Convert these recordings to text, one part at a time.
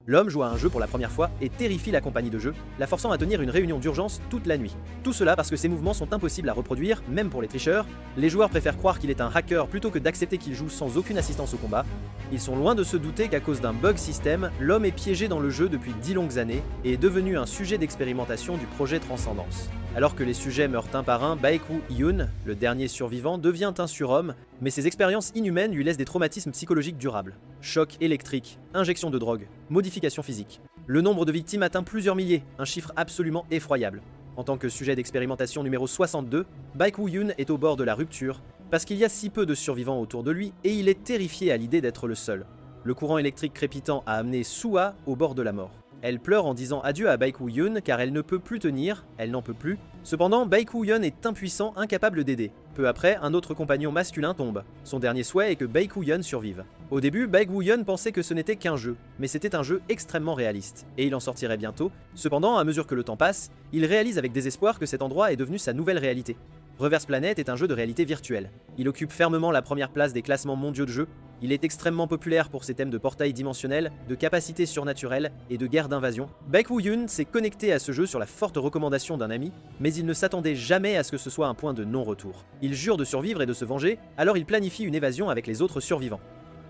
L'homme joue à un jeu pour la première fois et terrifie la compagnie de jeu, la forçant à tenir une réunion d'urgence toute la nuit. Tout cela parce que ses mouvements sont impossibles à reproduire, même pour les tricheurs. Les joueurs préfèrent croire qu'il est un hacker plutôt que d'accepter qu'il joue sans aucune assistance au combat. Ils sont loin de se douter qu'à cause d'un bug système, l'homme est piégé dans le jeu depuis 10 longues années et est devenu un sujet d'expérimentation du projet Transcendance. Alors que les sujets meurent un par un, Baek-Woo-Hyun, le dernier survivant, devient un surhomme, mais ses expériences inhumaines lui laissent des traumatismes psychologiques durables. Choc électrique, injection de drogue, modification physique. Le nombre de victimes atteint plusieurs milliers, un chiffre absolument effroyable. En tant que sujet d'expérimentation numéro 62, Baek-Woo-Hyun est au bord de la rupture, parce qu'il y a si peu de survivants autour de lui et il est terrifié à l'idée d'être le seul. Le courant électrique crépitant a amené Sua au bord de la mort. Elle pleure en disant adieu à Baek-Woo-Hyun car elle ne peut plus tenir, elle n'en peut plus. Cependant, Baek-Woo-Hyun est impuissant, incapable d'aider. Peu après, un autre compagnon masculin tombe. Son dernier souhait est que Baek-Woo-Hyun survive. Au début, Baek-Woo-Hyun pensait que ce n'était qu'un jeu, mais c'était un jeu extrêmement réaliste, et il en sortirait bientôt. Cependant, à mesure que le temps passe, il réalise avec désespoir que cet endroit est devenu sa nouvelle réalité. Reverse Planet est un jeu de réalité virtuelle. Il occupe fermement la première place des classements mondiaux de jeux. Il est extrêmement populaire pour ses thèmes de portail dimensionnel, de capacités surnaturelles et de guerre d'invasion. Baek-Woo-Hyun s'est connecté à ce jeu sur la forte recommandation d'un ami, mais il ne s'attendait jamais à ce que ce soit un point de non-retour. Il jure de survivre et de se venger, alors il planifie une évasion avec les autres survivants.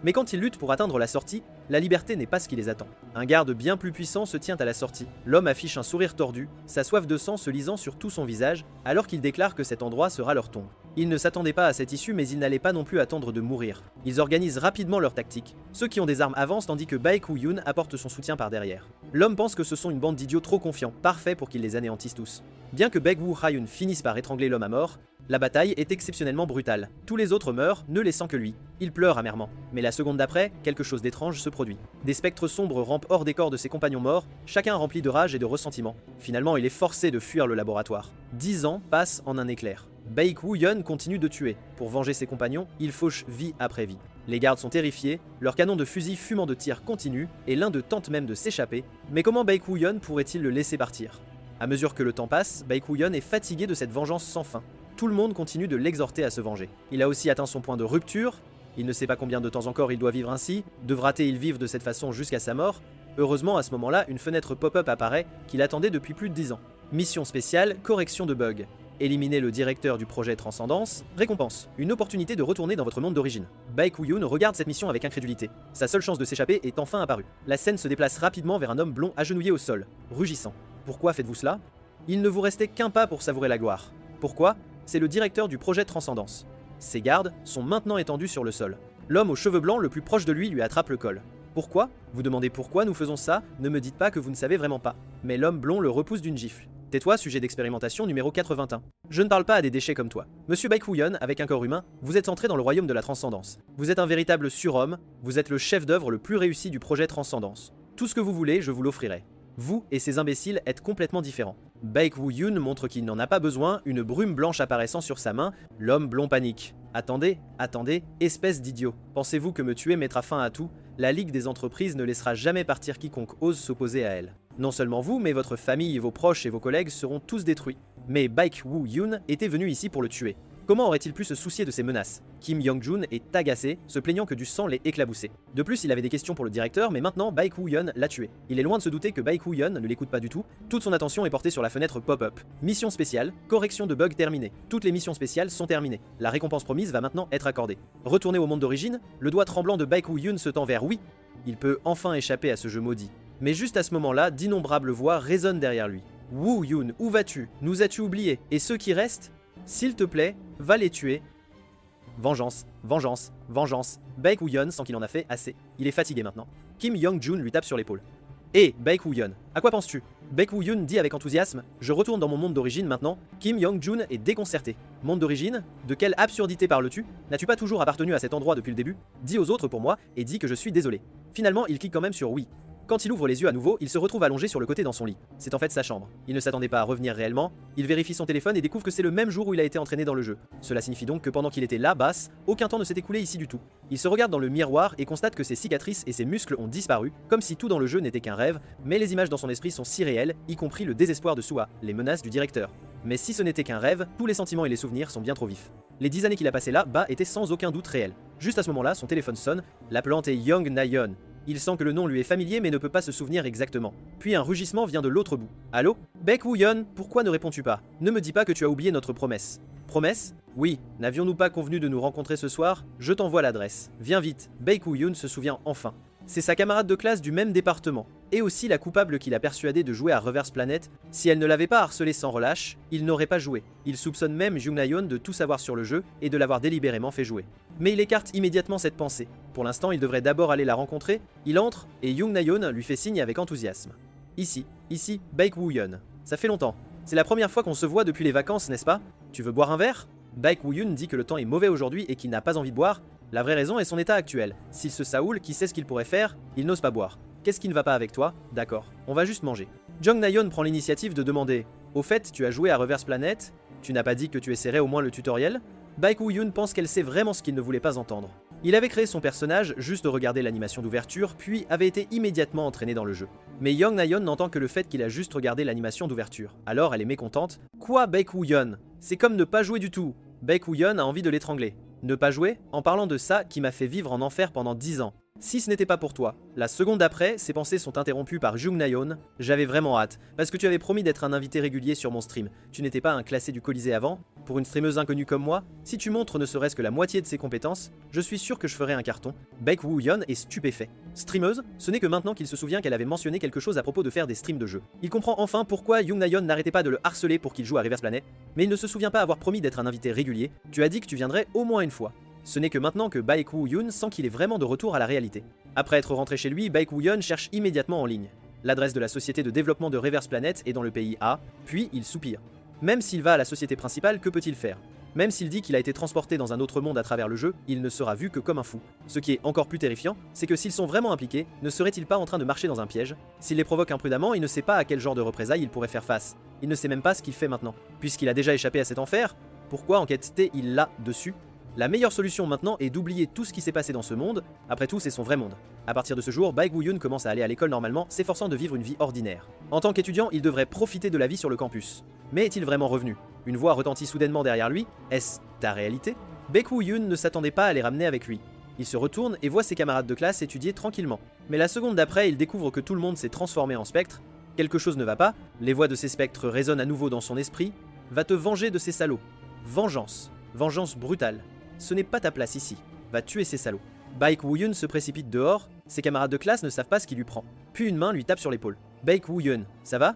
Mais quand ils luttent pour atteindre la sortie, la liberté n'est pas ce qui les attend. Un garde bien plus puissant se tient à la sortie. L'homme affiche un sourire tordu, sa soif de sang se lisant sur tout son visage, alors qu'il déclare que cet endroit sera leur tombe. Ils ne s'attendaient pas à cette issue, mais ils n'allaient pas non plus attendre de mourir. Ils organisent rapidement leur tactique. Ceux qui ont des armes avancent tandis que Baek-Woo-Hyun apporte son soutien par derrière. L'homme pense que ce sont une bande d'idiots trop confiants, parfaits pour qu'ils les anéantissent tous. Bien que Baek-Woo-Hyun finisse par étrangler l'homme à mort, la bataille est exceptionnellement brutale. Tous les autres meurent, ne laissant que lui. Il pleure amèrement. Mais la seconde d'après, quelque chose d'étrange se produit. Des spectres sombres rampent hors des corps de ses compagnons morts, chacun rempli de rage et de ressentiment. Finalement, il est forcé de fuir le laboratoire. 10 ans passent en un éclair. Baek-Woo-Hyun continue de tuer. Pour venger ses compagnons, il fauche vie après vie. Les gardes sont terrifiés, leurs canons de fusil fumant de tirs continuent, et l'un d'eux tente même de s'échapper. Mais comment Baek-Woo-Hyun pourrait-il le laisser partir? À mesure que le temps passe, Baek-Woo-Hyun est fatigué de cette vengeance sans fin. Tout le monde continue de l'exhorter à se venger. Il a aussi atteint son point de rupture, il ne sait pas combien de temps encore il doit vivre ainsi, devra-t-il vivre de cette façon jusqu'à sa mort? Heureusement, à ce moment-là, une fenêtre pop-up apparaît qu'il attendait depuis plus de 10 ans. Mission spéciale, correction de bugs. Éliminer le directeur du projet Transcendance, récompense, une opportunité de retourner dans votre monde d'origine. Baek-Woo-Hyun regarde cette mission avec incrédulité. Sa seule chance de s'échapper est enfin apparue. La scène se déplace rapidement vers un homme blond agenouillé au sol, rugissant. Pourquoi faites-vous cela? Il ne vous restait qu'un pas pour savourer la gloire. Pourquoi? C'est le directeur du projet Transcendance. Ses gardes sont maintenant étendus sur le sol. L'homme aux cheveux blancs le plus proche de lui attrape le col. Pourquoi? Vous demandez pourquoi nous faisons ça? Ne me dites pas que vous ne savez vraiment pas. Mais l'homme blond le repousse d'une gifle. Tais-toi, sujet d'expérimentation numéro 81. Je ne parle pas à des déchets comme toi. Monsieur Baek-Woo-Hyun, avec un corps humain, vous êtes entré dans le royaume de la transcendance. Vous êtes un véritable surhomme, vous êtes le chef d'œuvre le plus réussi du projet Transcendance. Tout ce que vous voulez, je vous l'offrirai. Vous et ces imbéciles êtes complètement différents. Baek-Woo-Hyun montre qu'il n'en a pas besoin, une brume blanche apparaissant sur sa main, l'homme blond panique. Attendez, attendez, espèce d'idiot. Pensez-vous que me tuer mettra fin à tout? La Ligue des entreprises ne laissera jamais partir quiconque ose s'opposer à elle. Non seulement vous, mais votre famille, vos proches et vos collègues seront tous détruits. Mais Baek-Woo-Hyun était venu ici pour le tuer. Comment aurait-il pu se soucier de ces menaces? Kim Young-jun est agacé, se plaignant que du sang l'ait éclaboussé. De plus, il avait des questions pour le directeur, mais maintenant Baek-Woo-Hyun l'a tué. Il est loin de se douter que Baek-Woo-Hyun ne l'écoute pas du tout. Toute son attention est portée sur la fenêtre pop-up. Mission spéciale, correction de bugs terminée. Toutes les missions spéciales sont terminées. La récompense promise va maintenant être accordée. Retourné au monde d'origine, le doigt tremblant de Baek-Woo-Hyun se tend vers oui. Il peut enfin échapper à ce jeu maudit. Mais juste à ce moment-là, d'innombrables voix résonnent derrière lui. Woo-Hyun, où vas-tu? Nous as-tu oublié? Et ceux qui restent? S'il te plaît, va les tuer. Vengeance, vengeance, vengeance. Baek-Woo-Hyun sent qu'il en a fait assez. Il est fatigué maintenant. Kim Young-jun lui tape sur l'épaule. Hé, Baek-Woo-Hyun, à quoi penses-tu? Baek-Woo-Hyun dit avec enthousiasme, je retourne dans mon monde d'origine maintenant. Kim Young-jun est déconcerté. Monde d'origine? De quelle absurdité parles-tu? N'as-tu pas toujours appartenu à cet endroit depuis le début? Dis aux autres pour moi et dis que je suis désolé. Finalement, il clique quand même sur oui. Quand il ouvre les yeux à nouveau, il se retrouve allongé sur le côté dans son lit. C'est en fait sa chambre. Il ne s'attendait pas à revenir réellement. Il vérifie son téléphone et découvre que c'est le même jour où il a été entraîné dans le jeu. Cela signifie donc que pendant qu'il était là, basse, aucun temps ne s'est écoulé ici du tout. Il se regarde dans le miroir et constate que ses cicatrices et ses muscles ont disparu, comme si tout dans le jeu n'était qu'un rêve, mais les images dans son esprit sont si réelles, y compris le désespoir de Sua, les menaces du directeur. Mais si ce n'était qu'un rêve, tous les sentiments et les souvenirs sont bien trop vifs. Les 10 années qu'il a passées là, Ba était sans aucun doute réel. Juste à ce moment-là, son téléphone sonne, l'appelant est Young Na-yeon. Il sent que le nom lui est familier mais ne peut pas se souvenir exactement. Puis un rugissement vient de l'autre bout. Allô? Baek Woo-yeon, pourquoi ne réponds-tu pas? Ne me dis pas que tu as oublié notre promesse. Promesse? Oui, n'avions-nous pas convenu de nous rencontrer ce soir? Je t'envoie l'adresse. Viens vite. Baek Woo-yeon se souvient enfin. C'est sa camarade de classe du même département, et aussi la coupable qui l'a persuadé de jouer à Reverse Planet. Si elle ne l'avait pas harcelé sans relâche, il n'aurait pas joué. Il soupçonne même Jung Na-yeon de tout savoir sur le jeu et de l'avoir délibérément fait jouer. Mais il écarte immédiatement cette pensée. Pour l'instant, il devrait d'abord aller la rencontrer. Il entre, et Jung Na-yeon lui fait signe avec enthousiasme. Ici, Baek Woo-yeon. Ça fait longtemps. C'est la première fois qu'on se voit depuis les vacances, n'est-ce pas? Tu veux boire un verre? Baek Woo-yeon dit que le temps est mauvais aujourd'hui et qu'il n'a pas envie de boire. La vraie raison est son état actuel. S'il se saoule, qui sait ce qu'il pourrait faire? Il n'ose pas boire. Qu'est-ce qui ne va pas avec toi? D'accord, on va juste manger. Jung Na-yeon prend l'initiative de demander: au fait, tu as joué à Reverse Planet? Tu n'as pas dit que tu essaierais au moins le tutoriel? Baek Woo-yeon pense qu'elle sait vraiment ce qu'il ne voulait pas entendre. Il avait créé son personnage juste de regarder l'animation d'ouverture, puis avait été immédiatement entraîné dans le jeu. Mais Jung Na-yeon n'entend que le fait qu'il a juste regardé l'animation d'ouverture. Alors elle est mécontente. Quoi, Baek Woo-yeon? C'est comme ne pas jouer du tout. Baek Woo-yeon a envie de l'étrangler. Ne pas jouer? En parlant de ça qui m'a fait vivre en enfer pendant 10 ans. Si ce n'était pas pour toi. La seconde d'après, ses pensées sont interrompues par Jung Na-yeon. J'avais vraiment hâte, parce que tu avais promis d'être un invité régulier sur mon stream. Tu n'étais pas un classé du Colisée avant? Pour une streameuse inconnue comme moi, si tu montres ne serait-ce que la moitié de ses compétences, je suis sûr que je ferai un carton. Baek Woo-yeon est stupéfait. Streameuse? Ce n'est que maintenant qu'il se souvient qu'elle avait mentionné quelque chose à propos de faire des streams de jeux. Il comprend enfin pourquoi Jung Na-yeon n'arrêtait pas de le harceler pour qu'il joue à Reverse Planet, mais il ne se souvient pas avoir promis d'être un invité régulier. Tu as dit que tu viendrais au moins une fois. Ce n'est que maintenant que Baek Woo-yeon sent qu'il est vraiment de retour à la réalité. Après être rentré chez lui, Baek Woo-yeon cherche immédiatement en ligne. L'adresse de la société de développement de Reverse Planet est dans le pays A, puis il soupire. Même s'il va à la société principale, que peut-il faire? Même s'il dit qu'il a été transporté dans un autre monde à travers le jeu, il ne sera vu que comme un fou. Ce qui est encore plus terrifiant, c'est que s'ils sont vraiment impliqués, ne serait-il pas en train de marcher dans un piège? S'il les provoque imprudemment, il ne sait pas à quel genre de représailles il pourrait faire face. Il ne sait même pas ce qu'il fait maintenant. Puisqu'il a déjà échappé à cet enfer, pourquoi enquête-t-il là-dessus? La meilleure solution maintenant est d'oublier tout ce qui s'est passé dans ce monde. Après tout, c'est son vrai monde. À partir de ce jour, Baek Woo-yeon commence à aller à l'école normalement, s'efforçant de vivre une vie ordinaire. En tant qu'étudiant, il devrait profiter de la vie sur le campus. Mais est-il vraiment revenu? Une voix retentit soudainement derrière lui. Est-ce ta réalité? Baek Woo-yeon ne s'attendait pas à les ramener avec lui. Il se retourne et voit ses camarades de classe étudier tranquillement. Mais la seconde d'après, il découvre que tout le monde s'est transformé en spectre. Quelque chose ne va pas, les voix de ces spectres résonnent à nouveau dans son esprit. Va te venger de ces salauds. Vengeance. Vengeance brutale. Ce n'est pas ta place ici. Va tuer ces salauds. Baek Woo-yeon se précipite dehors, ses camarades de classe ne savent pas ce qui lui prend. Puis une main lui tape sur l'épaule. Baek Woo-yeon, ça va?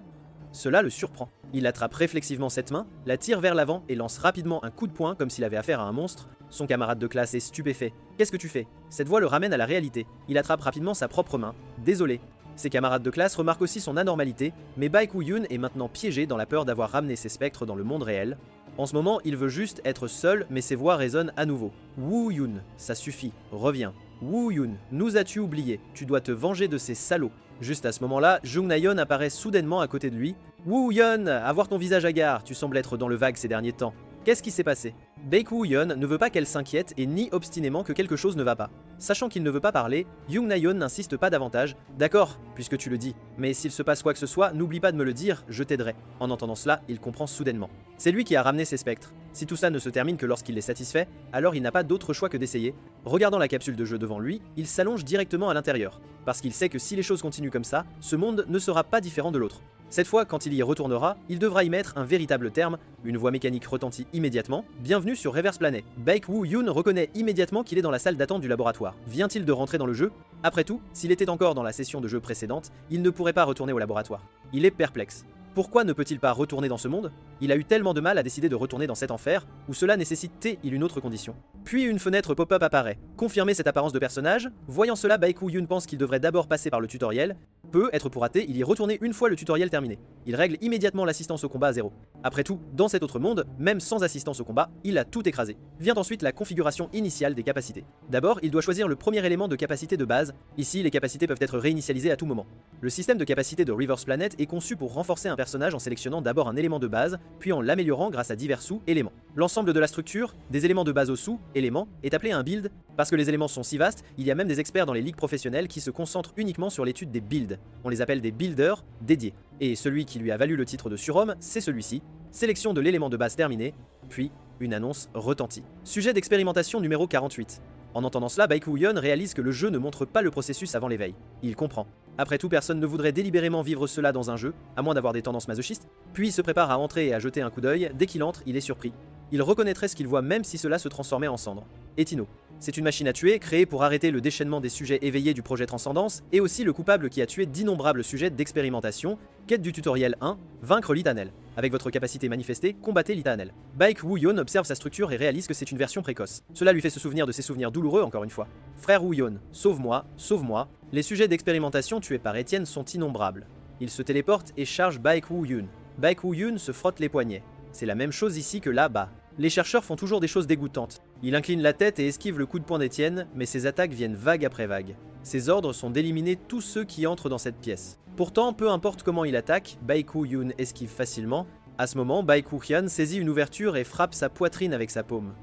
Cela le surprend. Il attrape réflexivement cette main, la tire vers l'avant et lance rapidement un coup de poing comme s'il avait affaire à un monstre. Son camarade de classe est stupéfait. Qu'est-ce que tu fais? Cette voix le ramène à la réalité. Il attrape rapidement sa propre main. Désolé. Ses camarades de classe remarquent aussi son anormalité, mais Baek Woo-yeon est maintenant piégé dans la peur d'avoir ramené ses spectres dans le monde réel. En ce moment, il veut juste être seul, mais ses voix résonnent à nouveau. Woo-yeon, ça suffit, reviens. Woo-yeon, nous as-tu oublié? Tu dois te venger de ces salauds. Juste à ce moment-là, Jung Na-yeon apparaît soudainement à côté de lui. Woo-yeon, à voir ton visage hagard, tu sembles être dans le vague ces derniers temps. Qu'est-ce qui s'est passé? Baek Woo-yeon ne veut pas qu'elle s'inquiète et nie obstinément que quelque chose ne va pas. Sachant qu'il ne veut pas parler, Jung Na-yeon n'insiste pas davantage. D'accord, puisque tu le dis, mais s'il se passe quoi que ce soit, n'oublie pas de me le dire, je t'aiderai. En entendant cela, il comprend soudainement. C'est lui qui a ramené ces spectres. Si tout ça ne se termine que lorsqu'il les satisfait, alors il n'a pas d'autre choix que d'essayer. Regardant la capsule de jeu devant lui, il s'allonge directement à l'intérieur. Parce qu'il sait que si les choses continuent comme ça, ce monde ne sera pas différent de l'autre. Cette fois, quand il y retournera, il devra y mettre un véritable terme. Une voix mécanique retentit immédiatement. Bienvenue sur Reverse Planet. Baek Woo-yeon reconnaît immédiatement qu'il est dans la salle d'attente du laboratoire. Vient-il de rentrer dans le jeu? Après tout, s'il était encore dans la session de jeu précédente, il ne pourrait pas retourner au laboratoire. Il est perplexe. Pourquoi ne peut-il pas retourner dans ce monde? Il a eu tellement de mal à décider de retourner dans cet enfer, où cela nécessitait-il une autre condition. Puis une fenêtre pop-up apparaît. Confirmer cette apparence de personnage, voyant cela, Baek Woo-yeon pense qu'il devrait d'abord passer par le tutoriel. Peut être pour rater, il y est retourné une fois le tutoriel terminé. Il règle immédiatement l'assistance au combat à 0. Après tout, dans cet autre monde, même sans assistance au combat, il a tout écrasé. Vient ensuite la configuration initiale des capacités. D'abord, il doit choisir le premier élément de capacité de base. Ici, les capacités peuvent être réinitialisées à tout moment. Le système de capacité de Reverse Planet est conçu pour renforcer un personnage en sélectionnant d'abord un élément de base, puis en l'améliorant grâce à divers sous-éléments. L'ensemble de la structure, des éléments de base aux sous-éléments, est appelé un build. Parce que les éléments sont si vastes, il y a même des experts dans les ligues professionnelles qui se concentrent uniquement sur l'étude des builds. On les appelle des builders dédiés. Et celui qui lui a valu le titre de surhomme, c'est celui-ci. Sélection de l'élément de base terminée, puis une annonce retentit. Sujet d'expérimentation numéro 48. En entendant cela, Baekhyun réalise que le jeu ne montre pas le processus avant l'éveil. Il comprend. Après tout, personne ne voudrait délibérément vivre cela dans un jeu, à moins d'avoir des tendances masochistes, puis il se prépare à entrer et à jeter un coup d'œil. Dès qu'il entre, il est surpris. Il reconnaîtrait ce qu'il voit même si cela se transformait en cendres. Etino. C'est une machine à tuer, créée pour arrêter le déchaînement des sujets éveillés du projet Transcendance, et aussi le coupable qui a tué d'innombrables sujets d'expérimentation. Quête du tutoriel 1, vaincre l'Itanel. Avec votre capacité manifestée, combattez l'Itanel. Baekhyun observe sa structure et réalise que c'est une version précoce. Cela lui fait se souvenir de ses souvenirs douloureux encore une fois. Frère Wooyon, sauve-moi, sauve-moi. Les sujets d'expérimentation tués par Etienne sont innombrables. Il se téléporte et charge Baekhyun. Baekhyun se frotte les poignets. C'est la même chose ici que là-bas. Les chercheurs font toujours des choses dégoûtantes. Il incline la tête et esquive le coup de poing d'Etienne, mais ses attaques viennent vague après vague. Ses ordres sont d'éliminer tous ceux qui entrent dans cette pièce. Pourtant, peu importe comment il attaque, Baekhyun esquive facilement. À ce moment, Baekhyun saisit une ouverture et frappe sa poitrine avec sa paume.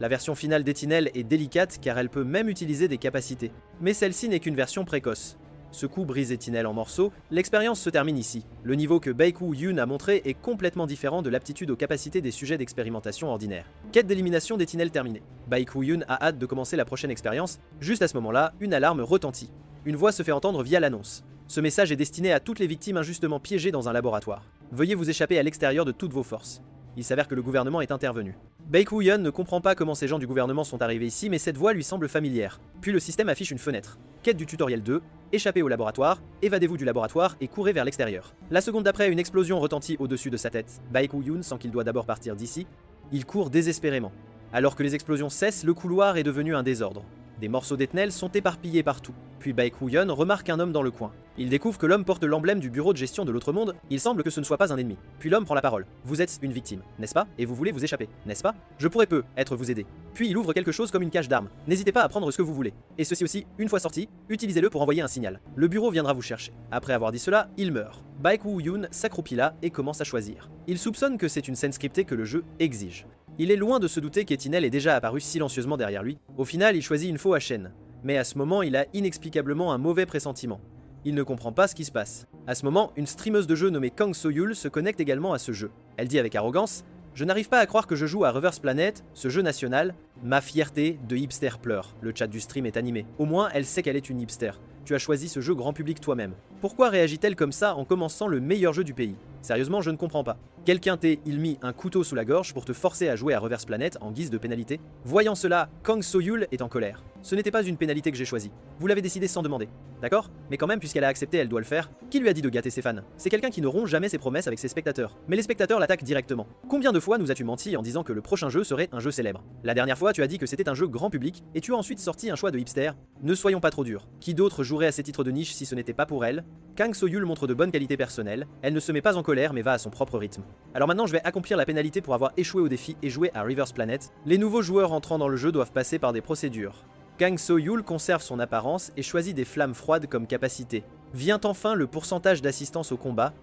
La version finale d'Etinel est délicate car elle peut même utiliser des capacités. Mais celle-ci n'est qu'une version précoce. Ce coup brise Etinel en morceaux, l'expérience se termine ici. Le niveau que Baekhyun a montré est complètement différent de l'aptitude aux capacités des sujets d'expérimentation ordinaires. Quête d'élimination d'Etinel terminée. Baekhyun a hâte de commencer la prochaine expérience. Juste à ce moment-là, une alarme retentit. Une voix se fait entendre via l'annonce. Ce message est destiné à toutes les victimes injustement piégées dans un laboratoire. Veuillez vous échapper à l'extérieur de toutes vos forces. Il s'avère que le gouvernement est intervenu. Baekhyun ne comprend pas comment ces gens du gouvernement sont arrivés ici, mais cette voix lui semble familière. Puis le système affiche une fenêtre. Quête du tutoriel 2, échappez au laboratoire, évadez-vous du laboratoire et courez vers l'extérieur. La seconde d'après, une explosion retentit au-dessus de sa tête. Baekhyun sent qu'il doit d'abord partir d'ici. Il court désespérément. Alors que les explosions cessent, le couloir est devenu un désordre. Des morceaux d'Etnel sont éparpillés partout. Puis Baekhyun remarque un homme dans le coin. Il découvre que l'homme porte l'emblème du bureau de gestion de l'autre monde. Il semble que ce ne soit pas un ennemi. Puis l'homme prend la parole. Vous êtes une victime, n'est-ce pas? Et vous voulez vous échapper, n'est-ce pas? Je pourrais être vous aider. Puis il ouvre quelque chose comme une cache d'armes. N'hésitez pas à prendre ce que vous voulez. Et ceci aussi, une fois sorti, utilisez-le pour envoyer un signal. Le bureau viendra vous chercher. Après avoir dit cela, il meurt. Baekhyun s'accroupit là et commence à choisir. Il soupçonne que c'est une scène scriptée que le jeu exige. Il est loin de se douter qu'Etinel est déjà apparu silencieusement derrière lui. Au final, il choisit une faux à chaîne. Mais à ce moment, il a inexplicablement un mauvais pressentiment. Il ne comprend pas ce qui se passe. À ce moment, une streameuse de jeu nommée Kang Soyul se connecte également à ce jeu. Elle dit avec arrogance: je n'arrive pas à croire que je joue à Reverse Planet, ce jeu national. Ma fierté de hipster pleure. Le chat du stream est animé. Au moins, elle sait qu'elle est une hipster. Tu as choisi ce jeu grand public toi-même. Pourquoi réagit-elle comme ça en commençant le meilleur jeu du pays? Sérieusement, je ne comprends pas. Quelqu'un t'a mis un couteau sous la gorge pour te forcer à jouer à Reverse Planet en guise de pénalité? Voyant cela, Kang Soyul est en colère. Ce n'était pas une pénalité que j'ai choisie. Vous l'avez décidé sans demander. D'accord? Mais quand même, puisqu'elle a accepté, elle doit le faire. Qui lui a dit de gâter ses fans? C'est quelqu'un qui ne rompt jamais ses promesses avec ses spectateurs. Mais les spectateurs l'attaquent directement. Combien de fois nous as-tu menti en disant que le prochain jeu serait un jeu célèbre? La dernière fois, tu as dit que c'était un jeu grand public, et tu as ensuite sorti un choix de hipster. Ne soyons pas trop durs. Qui d'autre jouerait à ces titres de niche si ce n'était pas pour elle? Kang Soyul montre de bonnes qualités personnelles. Elle ne se met pas en colère, mais va à son propre rythme. Alors maintenant, je vais accomplir la pénalité pour avoir échoué au défi et jouer à Reverse Planet. Les nouveaux joueurs entrant dans le jeu doivent passer par des procédures. Kang Soyul conserve son apparence et choisit des flammes froides comme capacité. Vient enfin le pourcentage d'assistance au combat.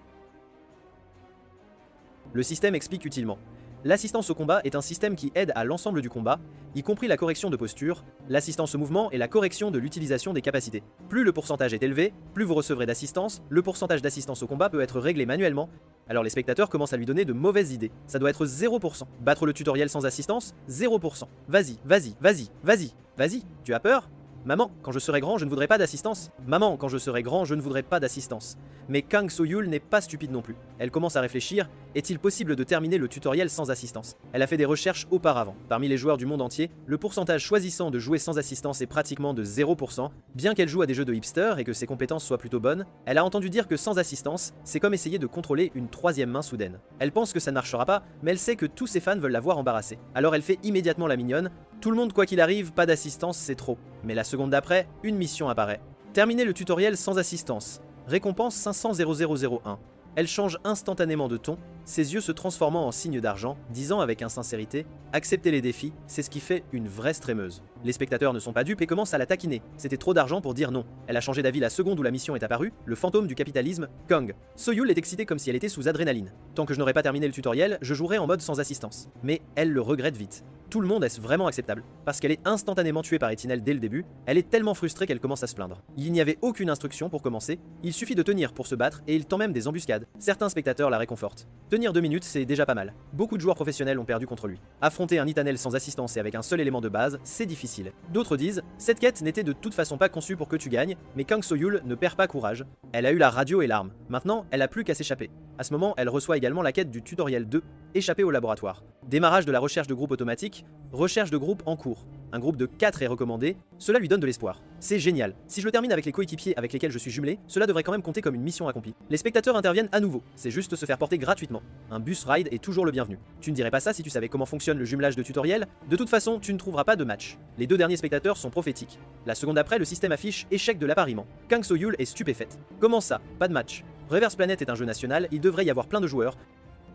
Le système explique utilement. L'assistance au combat est un système qui aide à l'ensemble du combat, y compris la correction de posture, l'assistance au mouvement et la correction de l'utilisation des capacités. Plus le pourcentage est élevé, plus vous recevrez d'assistance, le pourcentage d'assistance au combat peut être réglé manuellement. Alors les spectateurs commencent à lui donner de mauvaises idées. Ça doit être 0%. Battre le tutoriel sans assistance, 0%. Vas-y, vas-y, vas-y, vas-y, vas-y. Tu as peur? Maman, quand je serai grand, je ne voudrais pas d'assistance. Maman, quand je serai grand, je ne voudrais pas d'assistance. Mais Kang Soyul n'est pas stupide non plus. Elle commence à réfléchir, est-il possible de terminer le tutoriel sans assistance? Elle a fait des recherches auparavant. Parmi les joueurs du monde entier, le pourcentage choisissant de jouer sans assistance est pratiquement de 0%. Bien qu'elle joue à des jeux de hipster et que ses compétences soient plutôt bonnes, elle a entendu dire que sans assistance, c'est comme essayer de contrôler une troisième main soudaine. Elle pense que ça ne marchera pas, mais elle sait que tous ses fans veulent la voir embarrassée. Alors elle fait immédiatement la mignonne. Tout le monde, quoi qu'il arrive, pas d'assistance, c'est trop. Mais la seconde d'après, une mission apparaît. Terminer le tutoriel sans assistance. Récompense 500 001. Elle change instantanément de ton, ses yeux se transformant en signe d'argent, disant avec insincérité « Acceptez les défis, c'est ce qui fait une vraie streameuse ». Les spectateurs ne sont pas dupes et commencent à la taquiner. C'était trop d'argent pour dire non. Elle a changé d'avis la seconde où la mission est apparue, le fantôme du capitalisme, Kang. Soyul est excitée comme si elle était sous adrénaline. Tant que je n'aurais pas terminé le tutoriel, je jouerai en mode sans assistance. Mais elle le regrette vite. tout le monde est-ce vraiment acceptable? Parce qu'elle est instantanément tuée par Etinel dès le début, elle est tellement frustrée qu'elle commence à se plaindre. Il n'y avait aucune instruction pour commencer, il suffit de tenir pour se battre et il tend même des embuscades. Certains spectateurs la réconfortent. Tenir 2 minutes, c'est déjà pas mal. Beaucoup de joueurs professionnels ont perdu contre lui. Affronter un Etinel sans assistance et avec un seul élément de base, c'est difficile. D'autres disent, cette quête n'était de toute façon pas conçue pour que tu gagnes, mais Kang So-Yul ne perd pas courage. Elle a eu la radio et l'arme. Maintenant, elle a plus qu'à s'échapper. À ce moment, elle reçoit également la quête du tutoriel 2, échapper au laboratoire. Démarrage de la recherche de groupe automatique, recherche de groupe en cours. Un groupe de 4 est recommandé, cela lui donne de l'espoir. C'est génial. Si je le termine avec les coéquipiers avec lesquels je suis jumelé, cela devrait quand même compter comme une mission accomplie. Les spectateurs interviennent à nouveau, c'est juste se faire porter gratuitement. Un bus ride est toujours le bienvenu. Tu ne dirais pas ça si tu savais comment fonctionne le jumelage de tutoriel, de toute façon tu ne trouveras pas de match. Les 2 derniers spectateurs sont prophétiques. La seconde après, le système affiche échec de l'appariement. Kang So-Yul est stupéfaite. Comment ça? Pas de match. Reverse Planet est un jeu national, il devrait y avoir plein de joueurs.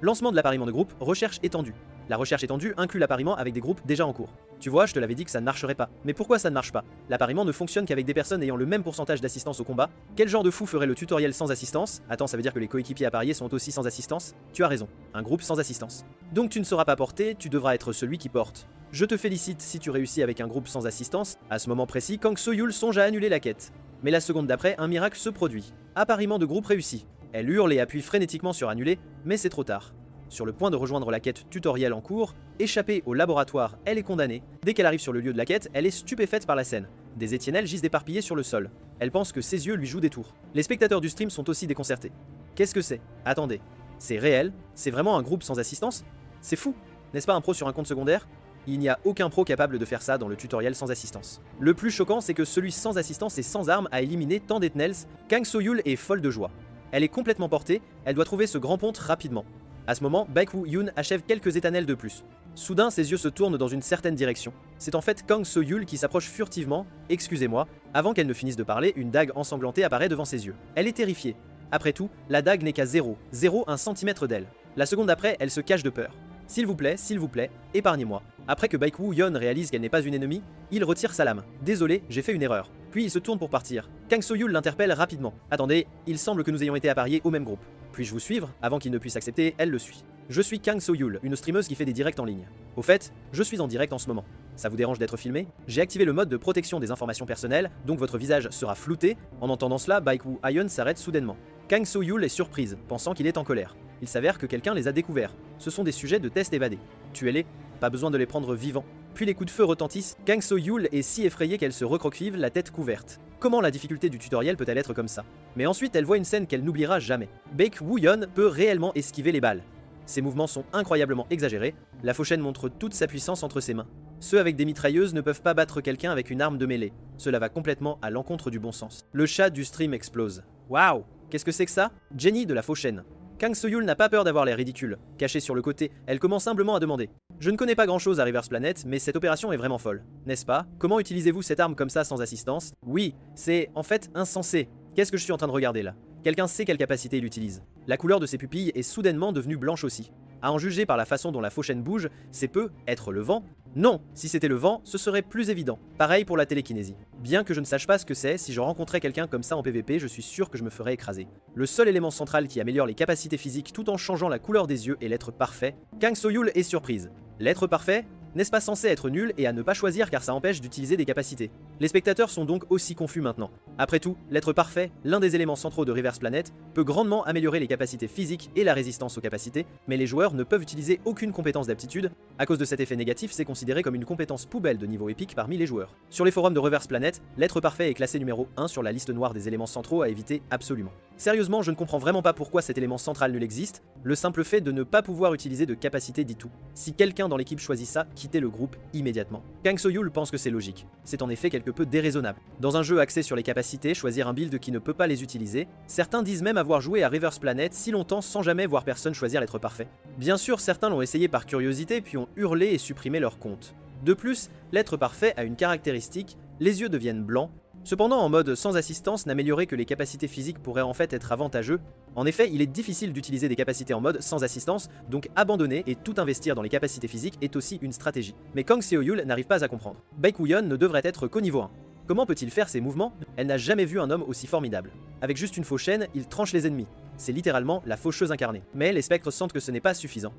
Lancement de l'appariement de groupe, recherche étendue. La recherche étendue inclut l'appariement avec des groupes déjà en cours. Tu vois, je te l'avais dit que ça ne marcherait pas. Mais pourquoi ça ne marche pas? L'appariement ne fonctionne qu'avec des personnes ayant le même pourcentage d'assistance au combat. Quel genre de fou ferait le tutoriel sans assistance? Attends, ça veut dire que les coéquipiers appariés sont aussi sans assistance? Tu as raison, un groupe sans assistance. Donc tu ne seras pas porté, tu devras être celui qui porte. Je te félicite si tu réussis avec un groupe sans assistance. À ce moment précis, Kang So-Yul songe à annuler la quête. Mais la seconde d'après, un miracle se produit. Appariement de groupe réussi. Elle hurle et appuie frénétiquement sur annuler, mais c'est trop tard. Sur le point de rejoindre la quête tutoriel en cours, échappée au laboratoire, elle est condamnée. Dès qu'elle arrive sur le lieu de la quête, elle est stupéfaite par la scène. Des Etiennelles gisent éparpillés sur le sol. Elle pense que ses yeux lui jouent des tours. Les spectateurs du stream sont aussi déconcertés. Qu'est-ce que c'est? Attendez. C'est réel? C'est vraiment un groupe sans assistance? C'est fou! N'est-ce pas un pro sur un compte secondaire? Il n'y a aucun pro capable de faire ça dans le tutoriel sans assistance. Le plus choquant, c'est que celui sans assistance et sans arme a éliminé tant d'Etnels. Kang So-Yul est folle de joie. Elle est complètement portée, elle doit trouver ce grand ponte rapidement. À ce moment, Baek-Woo-Yoon achève quelques éternels de plus. Soudain, ses yeux se tournent dans une certaine direction. C'est en fait Kang So-Yul qui s'approche furtivement, excusez-moi, avant qu'elle ne finisse de parler, une dague ensanglantée apparaît devant ses yeux. Elle est terrifiée. Après tout, la dague n'est qu'à 0,1 cm d'elle. La seconde d'après, elle se cache de peur. S'il vous plaît, épargnez-moi. Après que Baek-Woo-Yeon réalise qu'elle n'est pas une ennemie, il retire sa lame. Désolé, j'ai fait une erreur. Puis il se tourne pour partir. Kang So-Yul l'interpelle rapidement. Attendez, il semble que nous ayons été appariés au même groupe. Puis-je vous suivre? Avant qu'il ne puisse accepter, elle le suit. Je suis Kang So-Yul, une streameuse qui fait des directs en ligne. Au fait, je suis en direct en ce moment. Ça vous dérange d'être filmé? J'ai activé le mode de protection des informations personnelles, donc votre visage sera flouté. En entendant cela, Baek-Woo-Yeon s'arrête soudainement. Kang So-Yul est surprise, pensant qu'il est en colère. Il s'avère que quelqu'un les a découverts. Ce sont des sujets de tests évadés. Tuez-les, pas besoin de les prendre vivants. Puis les coups de feu retentissent. Kang So-Yul est si effrayée qu'elle se recroqueville, la tête couverte. Comment la difficulté du tutoriel peut-elle être comme ça? Mais ensuite, elle voit une scène qu'elle n'oubliera jamais. Baek-Woo-Yeon peut réellement esquiver les balles. Ses mouvements sont incroyablement exagérés. La Fauchène montre toute sa puissance entre ses mains. Ceux avec des mitrailleuses ne peuvent pas battre quelqu'un avec une arme de mêlée. Cela va complètement à l'encontre du bon sens. Le chat du stream explose. Waouh! Qu'est-ce que c'est que ça? Jenny de la Fauchène. Kang So-Yul n'a pas peur d'avoir l'air ridicule. Cachée sur le côté, elle commence humblement à demander. Je ne connais pas grand chose à Reverse Planet, mais cette opération est vraiment folle. N'est-ce pas? Comment utilisez-vous cette arme comme ça sans assistance? Oui, c'est en fait insensé. Qu'est-ce que je suis en train de regarder là? Quelqu'un sait quelle capacité il utilise. La couleur de ses pupilles est soudainement devenue blanche aussi. À en juger par la façon dont la Fauchène bouge, c'est peu être le vent. Non, si c'était le vent, ce serait plus évident. Pareil pour la télékinésie. Bien que je ne sache pas ce que c'est, si je rencontrais quelqu'un comme ça en PVP, je suis sûr que je me ferais écraser. Le seul élément central qui améliore les capacités physiques tout en changeant la couleur des yeux est l'être parfait. Kang So-Yul est surprise. L'être parfait? N'est-ce pas censé être nul et à ne pas choisir car ça empêche d'utiliser des capacités? Les spectateurs sont donc aussi confus maintenant. Après tout, l'être parfait, l'un des éléments centraux de Reverse Planet, peut grandement améliorer les capacités physiques et la résistance aux capacités, mais les joueurs ne peuvent utiliser aucune compétence d'aptitude. À cause de cet effet négatif, c'est considéré comme une compétence poubelle de niveau épique parmi les joueurs. Sur les forums de Reverse Planet, l'être parfait est classé numéro 1 sur la liste noire des éléments centraux à éviter absolument. Sérieusement, je ne comprends vraiment pas pourquoi cet élément central nul existe, le simple fait de ne pas pouvoir utiliser de capacité dit tout. Si quelqu'un dans l'équipe choisit ça, quittez le groupe immédiatement. Kang So-Yul pense que c'est logique. C'est en effet quelque peu déraisonnable. Dans un jeu axé sur les capacités, choisir un build qui ne peut pas les utiliser, certains disent même avoir joué à Reverse Planet si longtemps sans jamais voir personne choisir l'être parfait. Bien sûr, certains l'ont essayé par curiosité puis ont hurlé et supprimé leur compte. De plus, l'être parfait a une caractéristique, les yeux deviennent blancs. Cependant, en mode sans assistance, n'améliorer que les capacités physiques pourrait en fait être avantageux. En effet, il est difficile d'utiliser des capacités en mode sans assistance, donc abandonner et tout investir dans les capacités physiques est aussi une stratégie. Mais Kang So-Yul n'arrive pas à comprendre. Baek-Woo-Yeon ne devrait être qu'au niveau 1. Comment peut-il faire ces mouvements? Elle n'a jamais vu un homme aussi formidable. Avec juste une fauchaine, il tranche les ennemis. C'est littéralement la faucheuse incarnée. Mais les spectres sentent que ce n'est pas suffisant.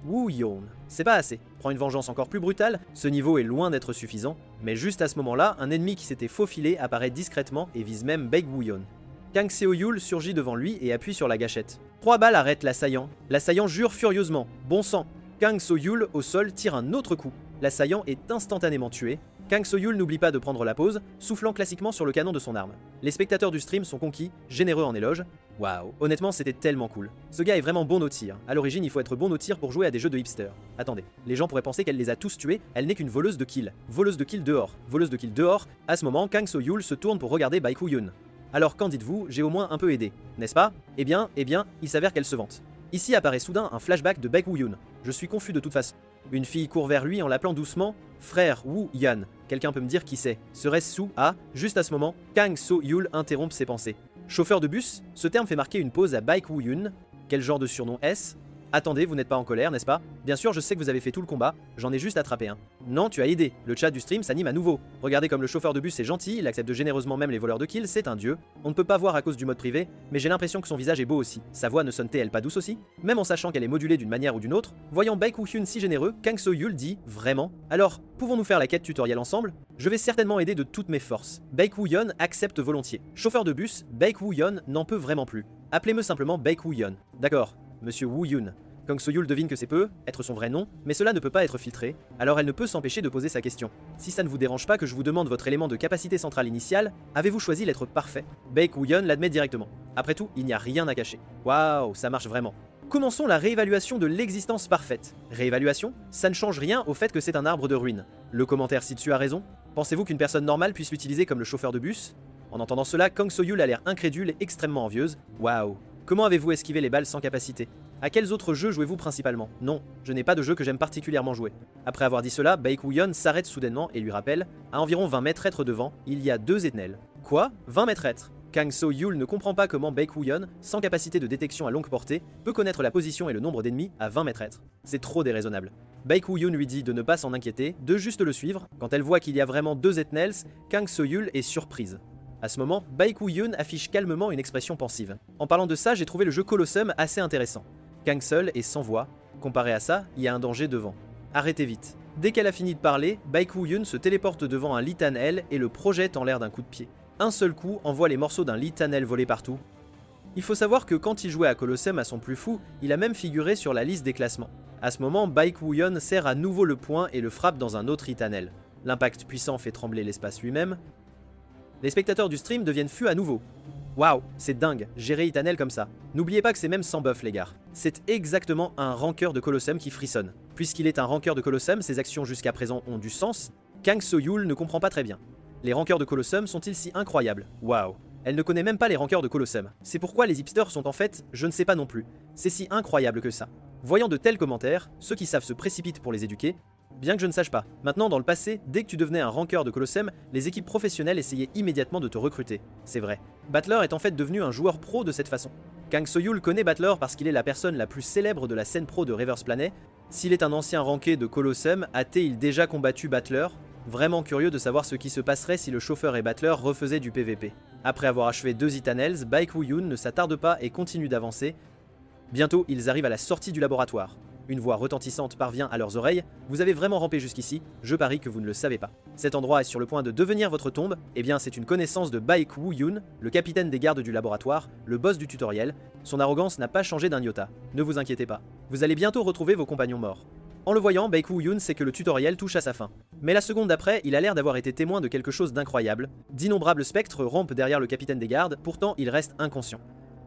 Woo Yeon. C'est pas assez. Prends une vengeance encore plus brutale, ce niveau est loin d'être suffisant, mais juste à ce moment-là, un ennemi qui s'était faufilé apparaît discrètement et vise même Baek Woo Yeon. Kang Seo-yul surgit devant lui et appuie sur la gâchette. 3 balles arrêtent l'assaillant. L'assaillant jure furieusement. Bon sang. Kang So-yul au sol tire un autre coup. L'assaillant est instantanément tué. Kang So-yul n'oublie pas de prendre la pause, soufflant classiquement sur le canon de son arme. Les spectateurs du stream sont conquis, généreux en éloges. Waouh, honnêtement c'était tellement cool. Ce gars est vraiment bon au tir. À l'origine il faut être bon au tir pour jouer à des jeux de hipster. Attendez, les gens pourraient penser qu'elle les a tous tués, elle n'est qu'une voleuse de kills. Voleuse de kills dehors. Voleuse de kills dehors. À ce moment, Kang So-yul se tourne pour regarder Baek Woo-yeon. Alors qu'en dites-vous, j'ai au moins un peu aidé, n'est-ce pas? Eh bien, il s'avère qu'elle se vante. Ici apparaît soudain un flashback de Baek Woo-yeon. Je suis confus de toute façon. Une fille court vers lui en l'appelant doucement « Frère Woo-yeon ». Quelqu'un peut me dire qui c'est? Serait-ce Soo? Ah, juste à ce moment, Kang So-yul interrompt ses pensées. Chauffeur de bus, ce terme fait marquer une pause à Baek Woo-yeon. Quel genre de surnom est-ce? Attendez, vous n'êtes pas en colère, n'est-ce pas? Bien sûr, je sais que vous avez fait tout le combat, j'en ai juste attrapé un. Non, tu as aidé, le chat du stream s'anime à nouveau. Regardez comme le chauffeur de bus est gentil, il accepte généreusement même les voleurs de kills, c'est un dieu. On ne peut pas voir à cause du mode privé, mais j'ai l'impression que son visage est beau aussi. Sa voix ne sonne-t-elle pas douce aussi? Même en sachant qu'elle est modulée d'une manière ou d'une autre, voyant Baek Woo-yeon si généreux, Kang So-yul dit « Vraiment? Alors, pouvons-nous faire la quête tutoriel ensemble? Je vais certainement aider de toutes mes forces. » Baek Woo-yeon accepte volontiers. Chauffeur de bus, Baek Woo-yeon n'en peut vraiment plus. Appelez-moi simplement Baek Woo-yeon. D'accord, Monsieur Woo-yeon. Kang So-yul devine que c'est peu, être son vrai nom, mais cela ne peut pas être filtré, alors elle ne peut s'empêcher de poser sa question. Si ça ne vous dérange pas que je vous demande votre élément de capacité centrale initiale, avez-vous choisi l'être parfait? Baek Woo-yeon l'admet directement. Après tout, il n'y a rien à cacher. Waouh, ça marche vraiment. Commençons la réévaluation de l'existence parfaite. Réévaluation? Ça ne change rien au fait que c'est un arbre de ruines. Le commentaire ci-dessus a raison. Pensez-vous qu'une personne normale puisse l'utiliser comme le chauffeur de bus? En entendant cela, Kang So-yul a l'air incrédule et extrêmement envieuse. Waouh. Comment avez-vous esquivé les balles sans capacité? À quels autres jeux jouez-vous principalement? Non, je n'ai pas de jeu que j'aime particulièrement jouer. Après avoir dit cela, Baek Woo-yeon s'arrête soudainement et lui rappelle, à environ 20 mètres être devant, il y a 2 éternels. Quoi? 20 mètres être? Kang So-yul ne comprend pas comment Baek Woo-yeon, sans capacité de détection à longue portée, peut connaître la position et le nombre d'ennemis à 20 mètres être. C'est trop déraisonnable. Baek Woo-yeon lui dit de ne pas s'en inquiéter, de juste le suivre. Quand elle voit qu'il y a vraiment 2 éternels, Kang So-yul est surprise. À ce moment, Baek Woo-yeon affiche calmement une expression pensive. En parlant de ça, j'ai trouvé le jeu Colosseum assez intéressant. Kang seul est sans voix. Comparé à ça, il y a un danger devant. Arrêtez vite. Dès qu'elle a fini de parler, Baek Woo-yeon se téléporte devant un Lee-tan-el et le projette en l'air d'un coup de pied. Un seul coup envoie les morceaux d'un Lee-tan-el voler partout. Il faut savoir que quand il jouait à Colosseum à son plus fou, il a même figuré sur la liste des classements. À ce moment, Baek Woo-yeon serre à nouveau le poing et le frappe dans un autre Lee-tan-el. L'impact puissant fait trembler l'espace lui-même. Les spectateurs du stream deviennent fous à nouveau. Waouh, c'est dingue, gérer Lee-tan-el comme ça. N'oubliez pas que c'est même sans buff les gars. C'est exactement un rankeur de Colosseum qui frissonne. Puisqu'il est un rankeur de Colosseum, ses actions jusqu'à présent ont du sens. Kang So-yul ne comprend pas très bien. Les rankeurs de Colosseum sont-ils si incroyables? Waouh. Elle ne connaît même pas les rankeurs de Colosseum. C'est pourquoi les hipsters sont en fait, je ne sais pas non plus. C'est si incroyable que ça. Voyant de tels commentaires, ceux qui savent se précipitent pour les éduquer. Bien que je ne sache pas. Maintenant, dans le passé, dès que tu devenais un rankeur de Colosseum, les équipes professionnelles essayaient immédiatement de te recruter. C'est vrai. Battler est en fait devenu un joueur pro de cette façon. Kang So-yul connaît Battler parce qu'il est la personne la plus célèbre de la scène pro de Reverse Planet. S'il est un ancien ranké de Colosseum, a-t-il déjà combattu Battler? Vraiment curieux de savoir ce qui se passerait si le chauffeur et Battler refaisaient du PVP. Après avoir achevé 2 Lee-tan-els, Baek Woo-yeon ne s'attarde pas et continue d'avancer. Bientôt, ils arrivent à la sortie du laboratoire. Une voix retentissante parvient à leurs oreilles. Vous avez vraiment rampé jusqu'ici, je parie que vous ne le savez pas. Cet endroit est sur le point de devenir votre tombe. Eh bien, c'est une connaissance de Baek Woo-yeon, le capitaine des gardes du laboratoire, le boss du tutoriel. Son arrogance n'a pas changé d'un iota. Ne vous inquiétez pas. Vous allez bientôt retrouver vos compagnons morts. En le voyant, Baek Woo-yeon sait que le tutoriel touche à sa fin. Mais la seconde d'après, il a l'air d'avoir été témoin de quelque chose d'incroyable. D'innombrables spectres rampent derrière le capitaine des gardes, pourtant il reste inconscient.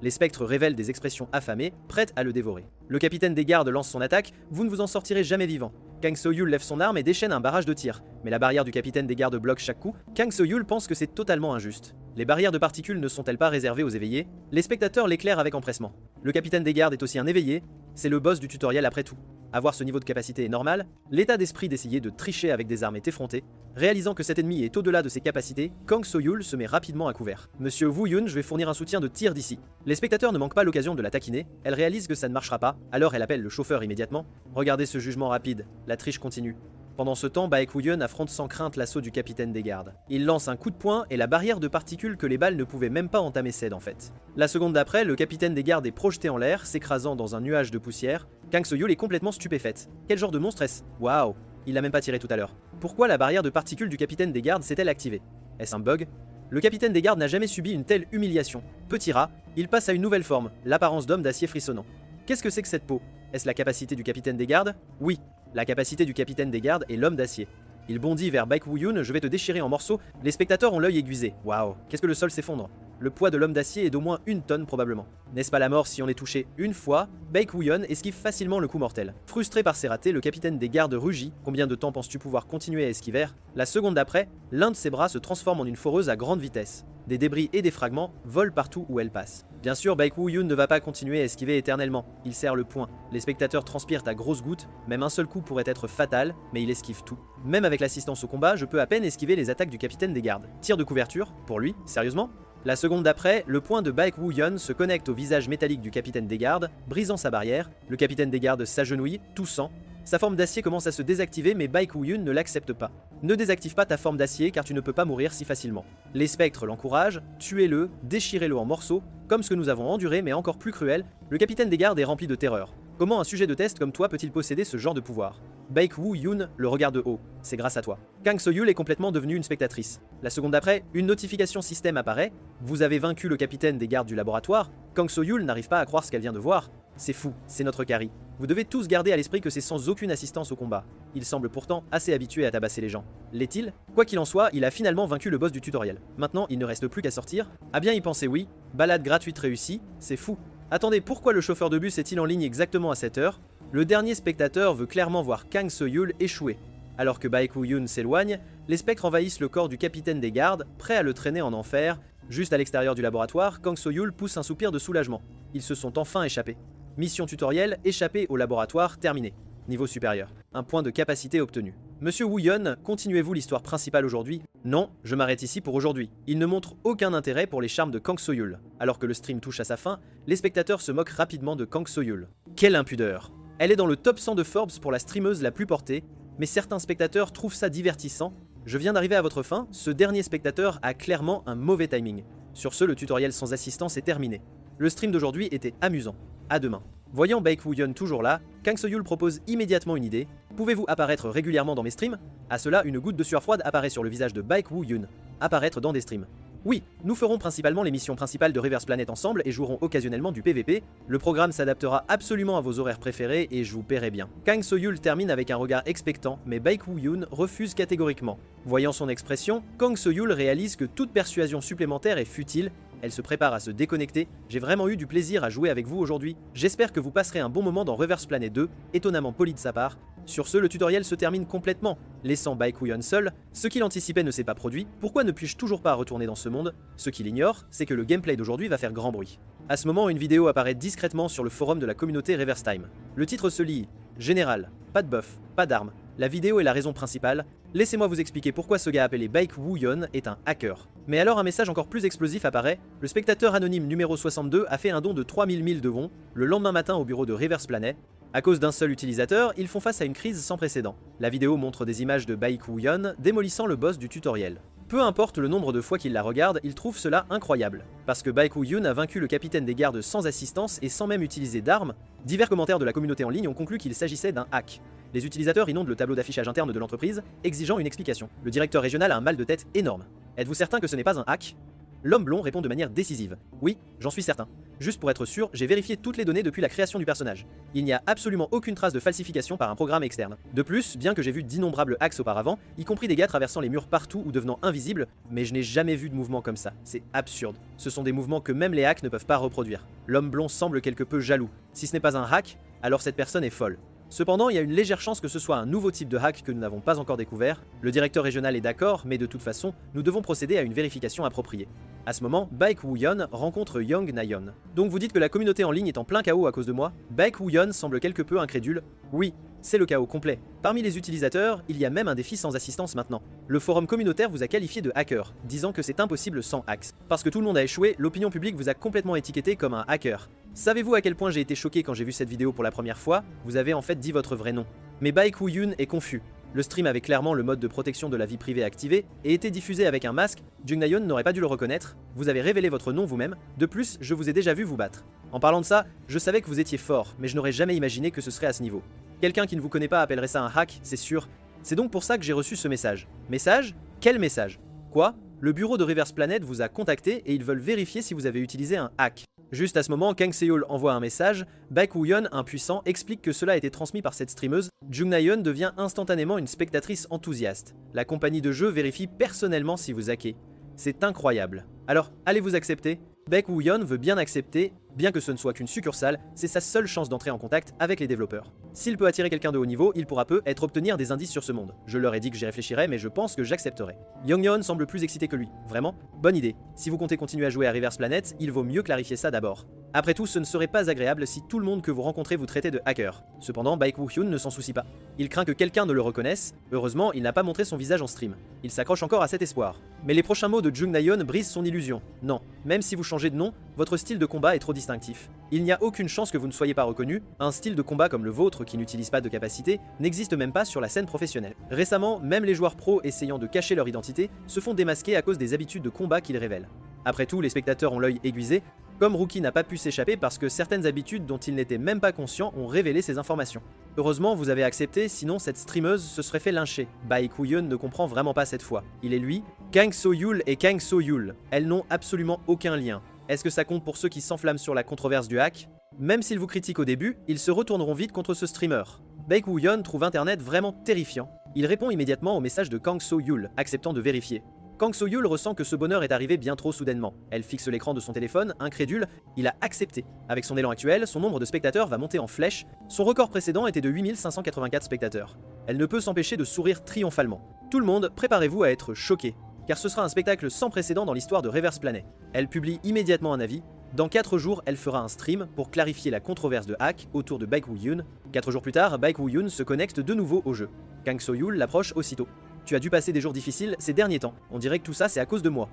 Les spectres révèlent des expressions affamées, prêtes à le dévorer. Le capitaine des gardes lance son attaque, vous ne vous en sortirez jamais vivant. Kang So-yul lève son arme et déchaîne un barrage de tirs, mais la barrière du capitaine des gardes bloque chaque coup. Kang So-yul pense que c'est totalement injuste. Les barrières de particules ne sont-elles pas réservées aux éveillés? Les spectateurs l'éclairent avec empressement. Le capitaine des gardes est aussi un éveillé, c'est le boss du tutoriel après tout. Avoir ce niveau de capacité est normal, l'état d'esprit d'essayer de tricher avec des armes est effronté. Réalisant que cet ennemi est au-delà de ses capacités, Kang So-yul se met rapidement à couvert. Monsieur Woo-yeon, je vais fournir un soutien de tir d'ici. Les spectateurs ne manquent pas l'occasion de la taquiner, elle réalise que ça ne marchera pas, alors elle appelle le chauffeur immédiatement. Regardez ce jugement rapide, la triche continue. Pendant ce temps, Baek Woo-yeon affronte sans crainte l'assaut du capitaine des gardes. Il lance un coup de poing et la barrière de particules que les balles ne pouvaient même pas entamer cède en fait. La seconde d'après, le capitaine des gardes est projeté en l'air, s'écrasant dans un nuage de poussière. Kang So-yeol est complètement stupéfaite. Quel genre de monstre est-ce? Waouh, il l'a même pas tiré tout à l'heure. Pourquoi la barrière de particules du capitaine des gardes s'est-elle activée? Est-ce un bug? Le capitaine des gardes n'a jamais subi une telle humiliation. Petit rat, il passe à une nouvelle forme, l'apparence d'homme d'acier frissonnant. Qu'est-ce que c'est que cette peau? Est-ce la capacité du capitaine des gardes? Oui, la capacité du capitaine des gardes est l'homme d'acier. Il bondit vers Baek Woo-yeon, je vais te déchirer en morceaux. Les spectateurs ont l'œil aiguisé. Waouh, qu'est-ce que le sol s'effondre? Le poids de l'homme d'acier est d'au moins 1 tonne probablement. N'est-ce pas la mort si on est touché une fois? Baek Woo-yeon esquive facilement le coup mortel. Frustré par ses ratés, le capitaine des gardes rugit. Combien de temps penses-tu pouvoir continuer à esquiver? La seconde d'après, l'un de ses bras se transforme en une foreuse à grande vitesse. Des débris et des fragments volent partout où elle passe. Bien sûr, Baek Woo-yeon ne va pas continuer à esquiver éternellement. Il serre le poing. Les spectateurs transpirent à grosses gouttes. Même un seul coup pourrait être fatal, mais il esquive tout. Même avec l'assistance au combat, je peux à peine esquiver les attaques du capitaine des gardes. Tir de couverture? Pour lui? Sérieusement? La seconde d'après, le poing de Baek Woo-yeon se connecte au visage métallique du capitaine des gardes, brisant sa barrière. Le capitaine des gardes s'agenouille, toussant. Sa forme d'acier commence à se désactiver, mais Baek Woo-yeon ne l'accepte pas. Ne désactive pas ta forme d'acier car tu ne peux pas mourir si facilement. Les spectres l'encouragent, tuez-le, déchirez-le en morceaux, comme ce que nous avons enduré mais encore plus cruel, le capitaine des gardes est rempli de terreur. Comment un sujet de test comme toi peut-il posséder ce genre de pouvoir? Baek Woo-yeon le regarde de haut, c'est grâce à toi. Kang So-yeol est complètement devenue une spectatrice. La seconde d'après, une notification système apparaît, vous avez vaincu le capitaine des gardes du laboratoire. Kang So-yeol n'arrive pas à croire ce qu'elle vient de voir. C'est fou, c'est notre Kari. Vous devez tous garder à l'esprit que c'est sans aucune assistance au combat. Il semble pourtant assez habitué à tabasser les gens. L'est-il? Quoi qu'il en soit, il a finalement vaincu le boss du tutoriel. Maintenant, il ne reste plus qu'à sortir. À bien y penser, oui. Balade gratuite réussie, c'est fou. Attendez, pourquoi le chauffeur de bus est-il en ligne exactement à cette heure? Le dernier spectateur veut clairement voir Kang So-yeol échouer. Alors que Baek Woo-yeon s'éloigne, les spectres envahissent le corps du capitaine des gardes, prêt à le traîner en enfer. Juste à l'extérieur du laboratoire, Kang So-yeol pousse un soupir de soulagement. Ils se sont enfin échappés. Mission tutoriel, échapper au laboratoire, terminé. Niveau supérieur. Un point de capacité obtenu. Monsieur Woo-yeon, continuez-vous l'histoire principale aujourd'hui? Non, je m'arrête ici pour aujourd'hui. Il ne montre aucun intérêt pour les charmes de Kang So-yeol. Alors que le stream touche à sa fin, les spectateurs se moquent rapidement de Kang So-yeol. Quelle impudeur! Elle est dans le top 100 de Forbes pour la streameuse la plus portée, mais certains spectateurs trouvent ça divertissant. Je viens d'arriver à votre fin, ce dernier spectateur a clairement un mauvais timing. Sur ce, le tutoriel sans assistance est terminé. Le stream d'aujourd'hui était amusant. À demain. Voyant Baek Woo-yeon toujours là, Kang So-yeol propose immédiatement une idée. Pouvez-vous apparaître régulièrement dans mes streams? À cela, une goutte de sueur froide apparaît sur le visage de Baek Woo-yeon. Apparaître dans des streams. Oui, nous ferons principalement les missions principales de Reverse Planet ensemble et jouerons occasionnellement du PVP. Le programme s'adaptera absolument à vos horaires préférés et je vous paierai bien. Kang So-yeol termine avec un regard expectant, mais Baek Woo-yeon refuse catégoriquement. Voyant son expression, Kang So-yeol réalise que toute persuasion supplémentaire est futile. Elle se prépare à se déconnecter. J'ai vraiment eu du plaisir à jouer avec vous aujourd'hui. J'espère que vous passerez un bon moment dans Reverse Planet 2, étonnamment poli de sa part. Sur ce, le tutoriel se termine complètement, laissant Baek Woo-yeon seul. Ce qu'il anticipait ne s'est pas produit. Pourquoi ne puis-je toujours pas retourner dans ce monde? Ce qu'il ignore, c'est que le gameplay d'aujourd'hui va faire grand bruit. À ce moment, une vidéo apparaît discrètement sur le forum de la communauté Reverse Time. Le titre se lit « Général, pas de buff, pas d'armes. La vidéo est la raison principale. Laissez-moi vous expliquer pourquoi ce gars appelé Baek Woo-yeon est un hacker. » Mais alors un message encore plus explosif apparaît. Le spectateur anonyme numéro 62 a fait un don de 3000 000 de won le lendemain matin au bureau de Reverse Planet. À cause d'un seul utilisateur, ils font face à une crise sans précédent. La vidéo montre des images de Baek Woo-yeon démolissant le boss du tutoriel. Peu importe le nombre de fois qu'il la regarde, il trouve cela incroyable. Parce que Baek Woo-yeon a vaincu le capitaine des gardes sans assistance et sans même utiliser d'armes, divers commentaires de la communauté en ligne ont conclu qu'il s'agissait d'un hack. Les utilisateurs inondent le tableau d'affichage interne de l'entreprise, exigeant une explication. Le directeur régional a un mal de tête énorme. Êtes-vous certain que ce n'est pas un hack? L'homme blond répond de manière décisive. Oui, j'en suis certain. Juste pour être sûr, j'ai vérifié toutes les données depuis la création du personnage. Il n'y a absolument aucune trace de falsification par un programme externe. De plus, bien que j'ai vu d'innombrables hacks auparavant, y compris des gars traversant les murs partout ou devenant invisibles, mais je n'ai jamais vu de mouvement comme ça. C'est absurde. Ce sont des mouvements que même les hacks ne peuvent pas reproduire. L'homme blond semble quelque peu jaloux. Si ce n'est pas un hack, alors cette personne est folle. Cependant, il y a une légère chance que ce soit un nouveau type de hack que nous n'avons pas encore découvert. Le directeur régional est d'accord, mais de toute façon, nous devons procéder à une vérification appropriée. À ce moment, Baek Woo-yeon rencontre Young Na-yeon. Donc vous dites que la communauté en ligne est en plein chaos à cause de moi? Baek Woo-yeon semble quelque peu incrédule. Oui, c'est le chaos complet. Parmi les utilisateurs, il y a même un défi sans assistance maintenant. Le forum communautaire vous a qualifié de hacker, disant que c'est impossible sans hacks. Parce que tout le monde a échoué, l'opinion publique vous a complètement étiqueté comme un hacker. Savez-vous à quel point j'ai été choqué quand j'ai vu cette vidéo pour la première fois? Vous avez en fait dit votre vrai nom. Mais Baek Woo-yeon est confus. Le stream avait clairement le mode de protection de la vie privée activé et était diffusé avec un masque. Jungnaeon n'aurait pas dû le reconnaître. Vous avez révélé votre nom vous-même. De plus, je vous ai déjà vu vous battre. En parlant de ça, je savais que vous étiez fort, mais je n'aurais jamais imaginé que ce serait à ce niveau. Quelqu'un qui ne vous connaît pas appellerait ça un hack, c'est sûr. C'est donc pour ça que j'ai reçu ce message. Message? Quel message? Quoi? Le bureau de Reverse Planet vous a contacté et ils veulent vérifier si vous avez utilisé un hack. Juste à ce moment, Kang Seol envoie un message. Baek-Woo-yeon, un puissant, explique que cela a été transmis par cette streameuse. Jungnaeon devient instantanément une spectatrice enthousiaste. La compagnie de jeu vérifie personnellement si vous hackez. C'est incroyable. Alors, allez-vous accepter? Baek-Woo-yeon veut bien accepter, bien que ce ne soit qu'une succursale, c'est sa seule chance d'entrer en contact avec les développeurs. S'il peut attirer quelqu'un de haut niveau, il pourra peut-être obtenir des indices sur ce monde. Je leur ai dit que j'y réfléchirais, mais je pense que j'accepterai. Youngyeon semble plus excité que lui. Vraiment? Bonne idée. Si vous comptez continuer à jouer à Reverse Planet, il vaut mieux clarifier ça d'abord. Après tout, ce ne serait pas agréable si tout le monde que vous rencontrez vous traitait de hacker. Cependant, Baek-Woo-hyun ne s'en soucie pas. Il craint que quelqu'un ne le reconnaisse. Heureusement, il n'a pas montré son visage en stream. Il s'accroche encore à cet espoir. Mais les prochains mots de Jungnaeon brisent son illusion. Non, même si vous changez de nom, votre style de combat est trop distinctif. Il n'y a aucune chance que vous ne soyez pas reconnu. Un style de combat comme le vôtre, qui n'utilise pas de capacité, n'existe même pas sur la scène professionnelle. Récemment, même les joueurs pros essayant de cacher leur identité se font démasquer à cause des habitudes de combat qu'ils révèlent. Après tout, les spectateurs ont l'œil aiguisé. Comme Rookie n'a pas pu s'échapper parce que certaines habitudes dont il n'était même pas conscient ont révélé ces informations. Heureusement, vous avez accepté, sinon cette streameuse se serait fait lyncher. Baek-Woo-yeon ne comprend vraiment pas cette fois. Il est lui, Kang So-yul et Kang So-yul. Elles n'ont absolument aucun lien. Est-ce que ça compte pour ceux qui s'enflamment sur la controverse du hack? Même s'ils vous critiquent au début, ils se retourneront vite contre ce streamer. Baek-Woo-yeon trouve internet vraiment terrifiant. Il répond immédiatement au message de Kang So-yul, acceptant de vérifier. Kang So-yul ressent que ce bonheur est arrivé bien trop soudainement. Elle fixe l'écran de son téléphone, incrédule, il a accepté. Avec son élan actuel, son nombre de spectateurs va monter en flèche. Son record précédent était de 8584 spectateurs. Elle ne peut s'empêcher de sourire triomphalement. Tout le monde, préparez-vous à être choqué, car ce sera un spectacle sans précédent dans l'histoire de Reverse Planet. Elle publie immédiatement un avis. Dans 4 jours, elle fera un stream pour clarifier la controverse de hack autour de Baek-Woo-yeon. 4 jours plus tard, Baek-Woo-yeon se connecte de nouveau au jeu. Kang So-yul l'approche aussitôt. Tu as dû passer des jours difficiles ces derniers temps. On dirait que tout ça c'est à cause de moi.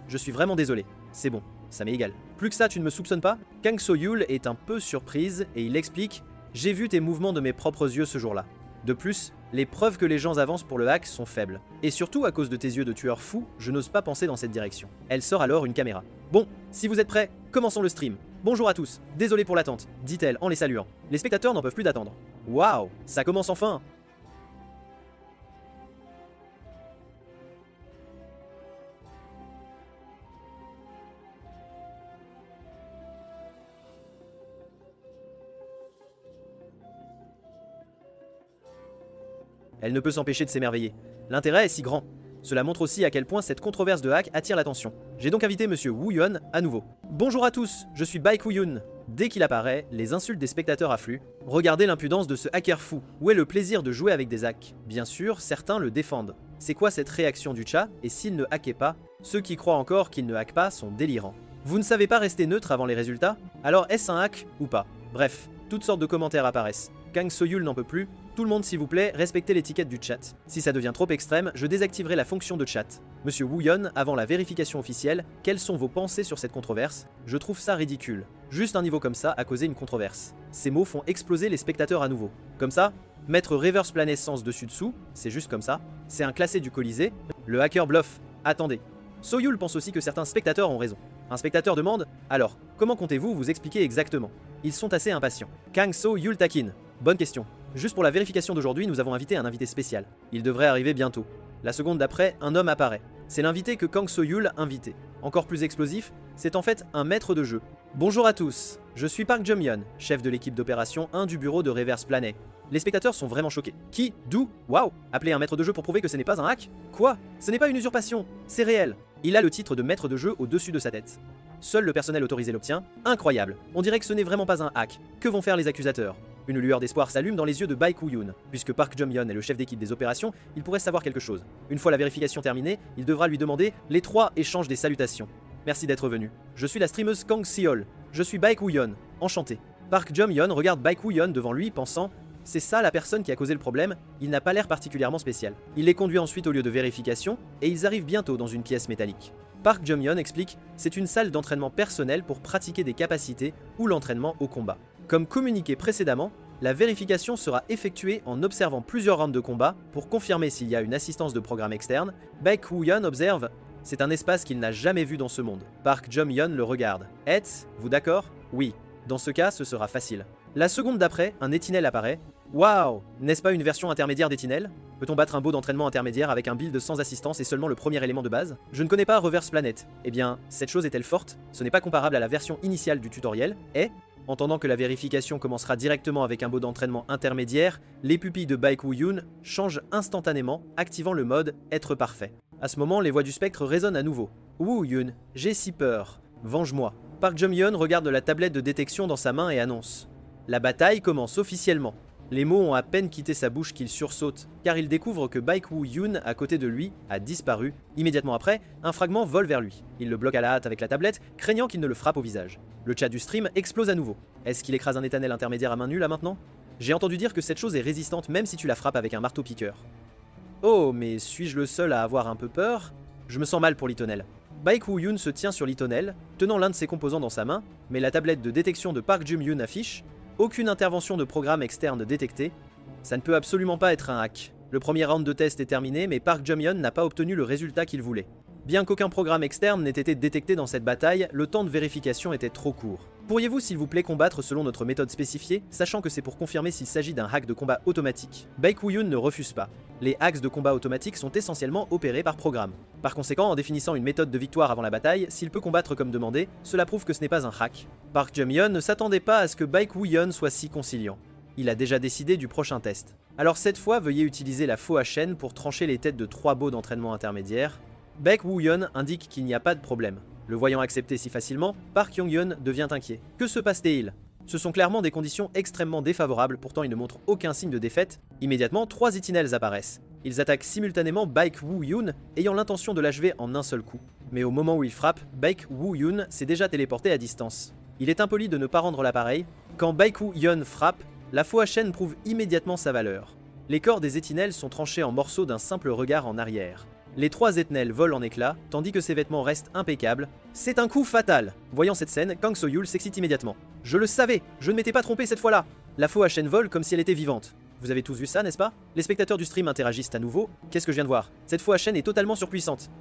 Je suis vraiment désolé. C'est bon, ça m'est égal. Plus que ça, tu ne me soupçonnes pas? Kang So-yul est un peu surprise et il explique: j'ai vu tes mouvements de mes propres yeux ce jour-là. De plus, les preuves que les gens avancent pour le hack sont faibles. Et surtout à cause de tes yeux de tueur fou, je n'ose pas penser dans cette direction. Elle sort alors une caméra. Bon, si vous êtes prêts, commençons le stream. Bonjour à tous, désolé pour l'attente, dit-elle en les saluant. Les spectateurs n'en peuvent plus d'attendre. Waouh, ça commence enfin! Elle ne peut s'empêcher de s'émerveiller. L'intérêt est si grand. Cela montre aussi à quel point cette controverse de hack attire l'attention. J'ai donc invité Monsieur Woo-yeon à nouveau. Bonjour à tous, je suis Baek-Woo-yeon. Dès qu'il apparaît, les insultes des spectateurs affluent. Regardez l'impudence de ce hacker fou. Où est le plaisir de jouer avec des hacks? Bien sûr, certains le défendent. C'est quoi cette réaction du chat? Et s'il ne hackait pas? Ceux qui croient encore qu'il ne hack pas sont délirants. Vous ne savez pas rester neutre avant les résultats? Alors est-ce un hack ou pas? Bref, toutes sortes de commentaires apparaissent. Kang So-yul n'en peut plus. Tout le monde s'il vous plaît, respectez l'étiquette du chat. Si ça devient trop extrême, je désactiverai la fonction de chat. Monsieur Woo-yeon, avant la vérification officielle, quelles sont vos pensées sur cette controverse? Je trouve ça ridicule. Juste un niveau comme ça a causé une controverse. Ces mots font exploser les spectateurs à nouveau. Comme ça, mettre Reverse Planet sens dessus-dessous, c'est juste comme ça. C'est un classé du Colisée. Le hacker bluffe. Attendez. So-yul pense aussi que certains spectateurs ont raison. Un spectateur demande: alors, comment comptez-vous vous expliquer exactement? Ils sont assez impatients. Kang So-yul taquine. Bonne question. Juste pour la vérification d'aujourd'hui, nous avons invité un invité spécial. Il devrait arriver bientôt. La seconde d'après, un homme apparaît. C'est l'invité que Kang So-yul invitait. Encore plus explosif, c'est en fait un maître de jeu. Bonjour à tous, je suis Park Jum-yeon, chef de l'équipe d'opération 1 du bureau de Reverse Planet. Les spectateurs sont vraiment choqués. Qui? D'où? Waouh! Appeler un maître de jeu pour prouver que ce n'est pas un hack? Quoi? Ce n'est pas une usurpation, c'est réel. Il a le titre de maître de jeu au-dessus de sa tête. Seul le personnel autorisé l'obtient. Incroyable. On dirait que ce n'est vraiment pas un hack. Que vont faire les accusateurs? Une lueur d'espoir s'allume dans les yeux de Baek-Woo-yeon. Puisque Park Jum-yeon est le chef d'équipe des opérations, il pourrait savoir quelque chose. Une fois la vérification terminée, il devra lui demander. Les trois échangent des salutations. Merci d'être venu. Je suis la streameuse Kang Seol. Je suis Baek-Woo-yeon. Enchanté. Park Jum-yeon regarde Baek-Woo-yeon devant lui, pensant: c'est ça la personne qui a causé le problème, il n'a pas l'air particulièrement spécial. Il les conduit ensuite au lieu de vérification, et ils arrivent bientôt dans une pièce métallique. Park Jum-yeon explique: c'est une salle d'entraînement personnel pour pratiquer des capacités ou l'entraînement au combat. Comme communiqué précédemment, La vérification sera effectuée en observant plusieurs rounds de combat pour confirmer s'il y a une assistance de programme externe. Baek Woo-yeon observe. C'est un espace qu'il n'a jamais vu dans ce monde. Park Jum-yeon le regarde. Êtes-vous d'accord? Oui. Dans ce cas, ce sera facile. La seconde d'après, un Etinel apparaît. Waouh! N'est-ce pas une version intermédiaire d'Etinel? Peut-on battre un beau d'entraînement intermédiaire avec un build sans assistance et seulement le premier élément de base? Je ne connais pas Reverse Planet. Eh bien, cette chose est-elle forte? Ce n'est pas comparable à la version initiale du tutoriel, et, entendant que la vérification commencera directement avec un beau d'entraînement intermédiaire, les pupilles de Baek Woo-yeon changent instantanément, activant le mode Être parfait. À ce moment, les voix du spectre résonnent à nouveau. Woo-yeon, j'ai si peur. Venge-moi. Park Jum-yeon regarde la tablette de détection dans sa main et annonce. La bataille commence officiellement. Les mots ont à peine quitté sa bouche qu'il sursaute, car il découvre que Baek Woo-yeon, à côté de lui, a disparu. Immédiatement après, un fragment vole vers lui. Il le bloque à la hâte avec la tablette, craignant qu'il ne le frappe au visage. Le chat du stream explose à nouveau. Est-ce qu'il écrase un éternel intermédiaire à main nue là maintenant? J'ai entendu dire que cette chose est résistante même si tu la frappes avec un marteau-piqueur. Oh, mais suis-je le seul à avoir un peu peur? Je me sens mal pour Litonel. Baek Woo-yeon se tient sur Litonel, tenant l'un de ses composants dans sa main, mais la tablette de détection de Park Jum-yeon affiche aucune intervention de programme externe détectée. Ça ne peut absolument pas être un hack. Le premier round de test est terminé, mais Park Jum-yeon n'a pas obtenu le résultat qu'il voulait. Bien qu'aucun programme externe n'ait été détecté dans cette bataille, le temps de vérification était trop court. Pourriez-vous s'il vous plaît combattre selon notre méthode spécifiée, sachant que c'est pour confirmer s'il s'agit d'un hack de combat automatique? Baek Woo-yeon ne refuse pas. Les hacks de combat automatique sont essentiellement opérés par programme. Par conséquent, en définissant une méthode de victoire avant la bataille, s'il peut combattre comme demandé, cela prouve que ce n'est pas un hack. Park Jum-yeon ne s'attendait pas à ce que Baek Woo-yeon soit si conciliant. Il a déjà décidé du prochain test. Alors cette fois, veuillez utiliser la faux HN pour trancher les têtes de 3 bots d'entraînement intermédiaire. Baek Woo-yeon indique qu'il n'y a pas de problème. Le voyant accepter si facilement, Park Jung-yeon devient inquiet. Que se passe-t-il? Ce sont clairement des conditions extrêmement défavorables, pourtant il ne montre aucun signe de défaite. Immédiatement, 3 Itinels apparaissent. Ils attaquent simultanément Baek Woo-yeon, ayant l'intention de l'achever en un seul coup. Mais au moment où il frappe, Baek Woo-yeon s'est déjà téléporté à distance. Il est impoli de ne pas rendre l'appareil. Quand Baek Woo-yeon frappe, la faux HN prouve immédiatement sa valeur. Les corps des Etinels sont tranchés en morceaux d'un simple regard en arrière. Les 3 Etinels volent en éclats, tandis que ses vêtements restent impeccables. C'est un coup fatal! Voyant cette scène, Kang So-yul s'excite immédiatement. Je le savais! Je ne m'étais pas trompé cette fois-là! La faux HN vole comme si elle était vivante. Vous avez tous vu ça, n'est-ce pas? Les spectateurs du stream interagissent à nouveau. Qu'est-ce que je viens de voir? Cette faux HN est totalement surpuissante.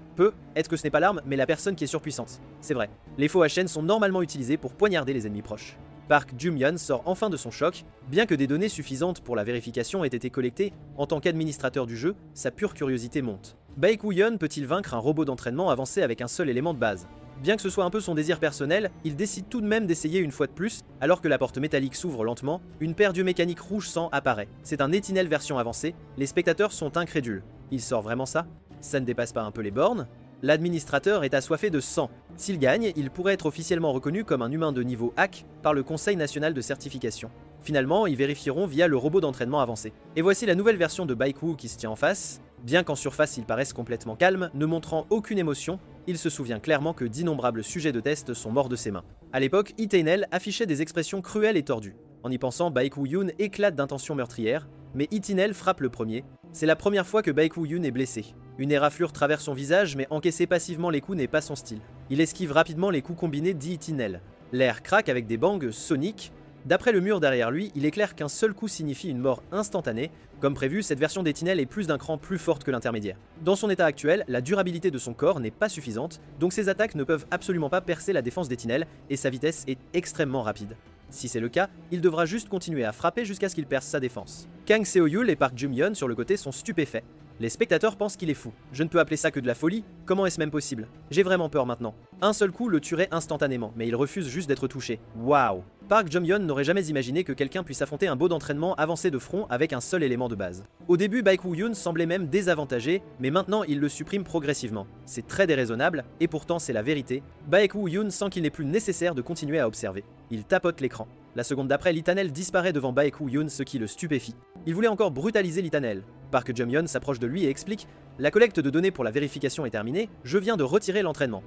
Être que ce n'est pas l'arme, mais la personne qui est surpuissante. C'est vrai. Les faux HN sont normalement utilisés pour poignarder les ennemis proches. Park Jum-yeon sort enfin de son choc. Bien que des données suffisantes pour la vérification aient été collectées, en tant qu'administrateur du jeu, sa pure curiosité monte. Baek Woo-yeon peut-il vaincre un robot d'entraînement avancé avec un seul élément de base? Bien que ce soit un peu son désir personnel, il décide tout de même d'essayer une fois de plus. Alors que la porte métallique s'ouvre lentement, une paire d'yeux mécaniques rouge sang apparaît. C'est un Etinel version avancée, les spectateurs sont incrédules. Il sort vraiment ça? Ça ne dépasse pas un peu les bornes? L'administrateur est assoiffé de sang. S'il gagne, il pourrait être officiellement reconnu comme un humain de niveau hack par le Conseil national de certification. Finalement, ils vérifieront via le robot d'entraînement avancé. Et voici la nouvelle version de Baek Woo qui se tient en face. Bien qu'en surface il paraisse complètement calme, ne montrant aucune émotion, il se souvient clairement que d'innombrables sujets de test sont morts de ses mains. A l'époque, Itainel affichait des expressions cruelles et tordues. En y pensant, Baek Woo-yeon éclate d'intentions meurtrières, mais Itinel frappe le premier. C'est la première fois que Baek Woo-yeon est blessé. Une éraflure traverse son visage, mais encaisser passivement les coups n'est pas son style. Il esquive rapidement les coups combinés d'Itinel. L'air craque avec des bangs soniques. D'après le mur derrière lui, il est clair qu'un seul coup signifie une mort instantanée. Comme prévu, cette version d'Etinel est plus d'un cran plus forte que l'intermédiaire. Dans son état actuel, la durabilité de son corps n'est pas suffisante, donc ses attaques ne peuvent absolument pas percer la défense d'Etinel, et sa vitesse est extrêmement rapide. Si c'est le cas, il devra juste continuer à frapper jusqu'à ce qu'il perce sa défense. Kang So-yul et Park Jum-yeon sur le côté sont stupéfaits. Les spectateurs pensent qu'il est fou. Je ne peux appeler ça que de la folie. Comment est-ce même possible? J'ai vraiment peur maintenant. Un seul coup le tuerait instantanément, mais il refuse juste d'être touché. Waouh! Park Jum-yeon n'aurait jamais imaginé que quelqu'un puisse affronter un beau d'entraînement avancé de front avec un seul élément de base. Au début, Baek Woo-yeon semblait même désavantagé, mais maintenant il le supprime progressivement. C'est très déraisonnable, et pourtant c'est la vérité. Baek Woo-yeon sent qu'il n'est plus nécessaire de continuer à observer. Il tapote l'écran. La seconde d'après, Litanel disparaît devant Baek Woo-yeon, ce qui le stupéfie. Il voulait encore brutaliser Litanel. Park Jum-yeon s'approche de lui et explique « La collecte de données pour la vérification est terminée, je viens de retirer l'entraînement. »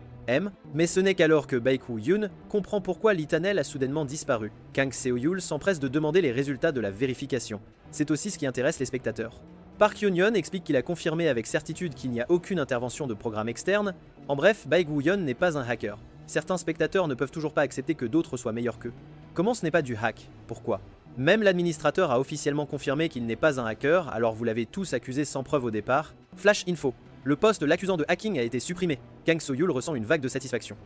Mais ce n'est qu'alors que Baek Woo-yeon comprend pourquoi Litanel a soudainement disparu. Kang So-yul s'empresse de demander les résultats de la vérification. C'est aussi ce qui intéresse les spectateurs. Park Hyun-yeon explique qu'il a confirmé avec certitude qu'il n'y a aucune intervention de programme externe. En bref, Baek Woo-yeon n'est pas un hacker. Certains spectateurs ne peuvent toujours pas accepter que d'autres soient meilleurs qu'eux. Comment ce n'est pas du hack? Pourquoi? Même l'administrateur a officiellement confirmé qu'il n'est pas un hacker, alors vous l'avez tous accusé sans preuve au départ. Flash info. Le poste l'accusant de hacking a été supprimé. Kang So-yul ressent une vague de satisfaction.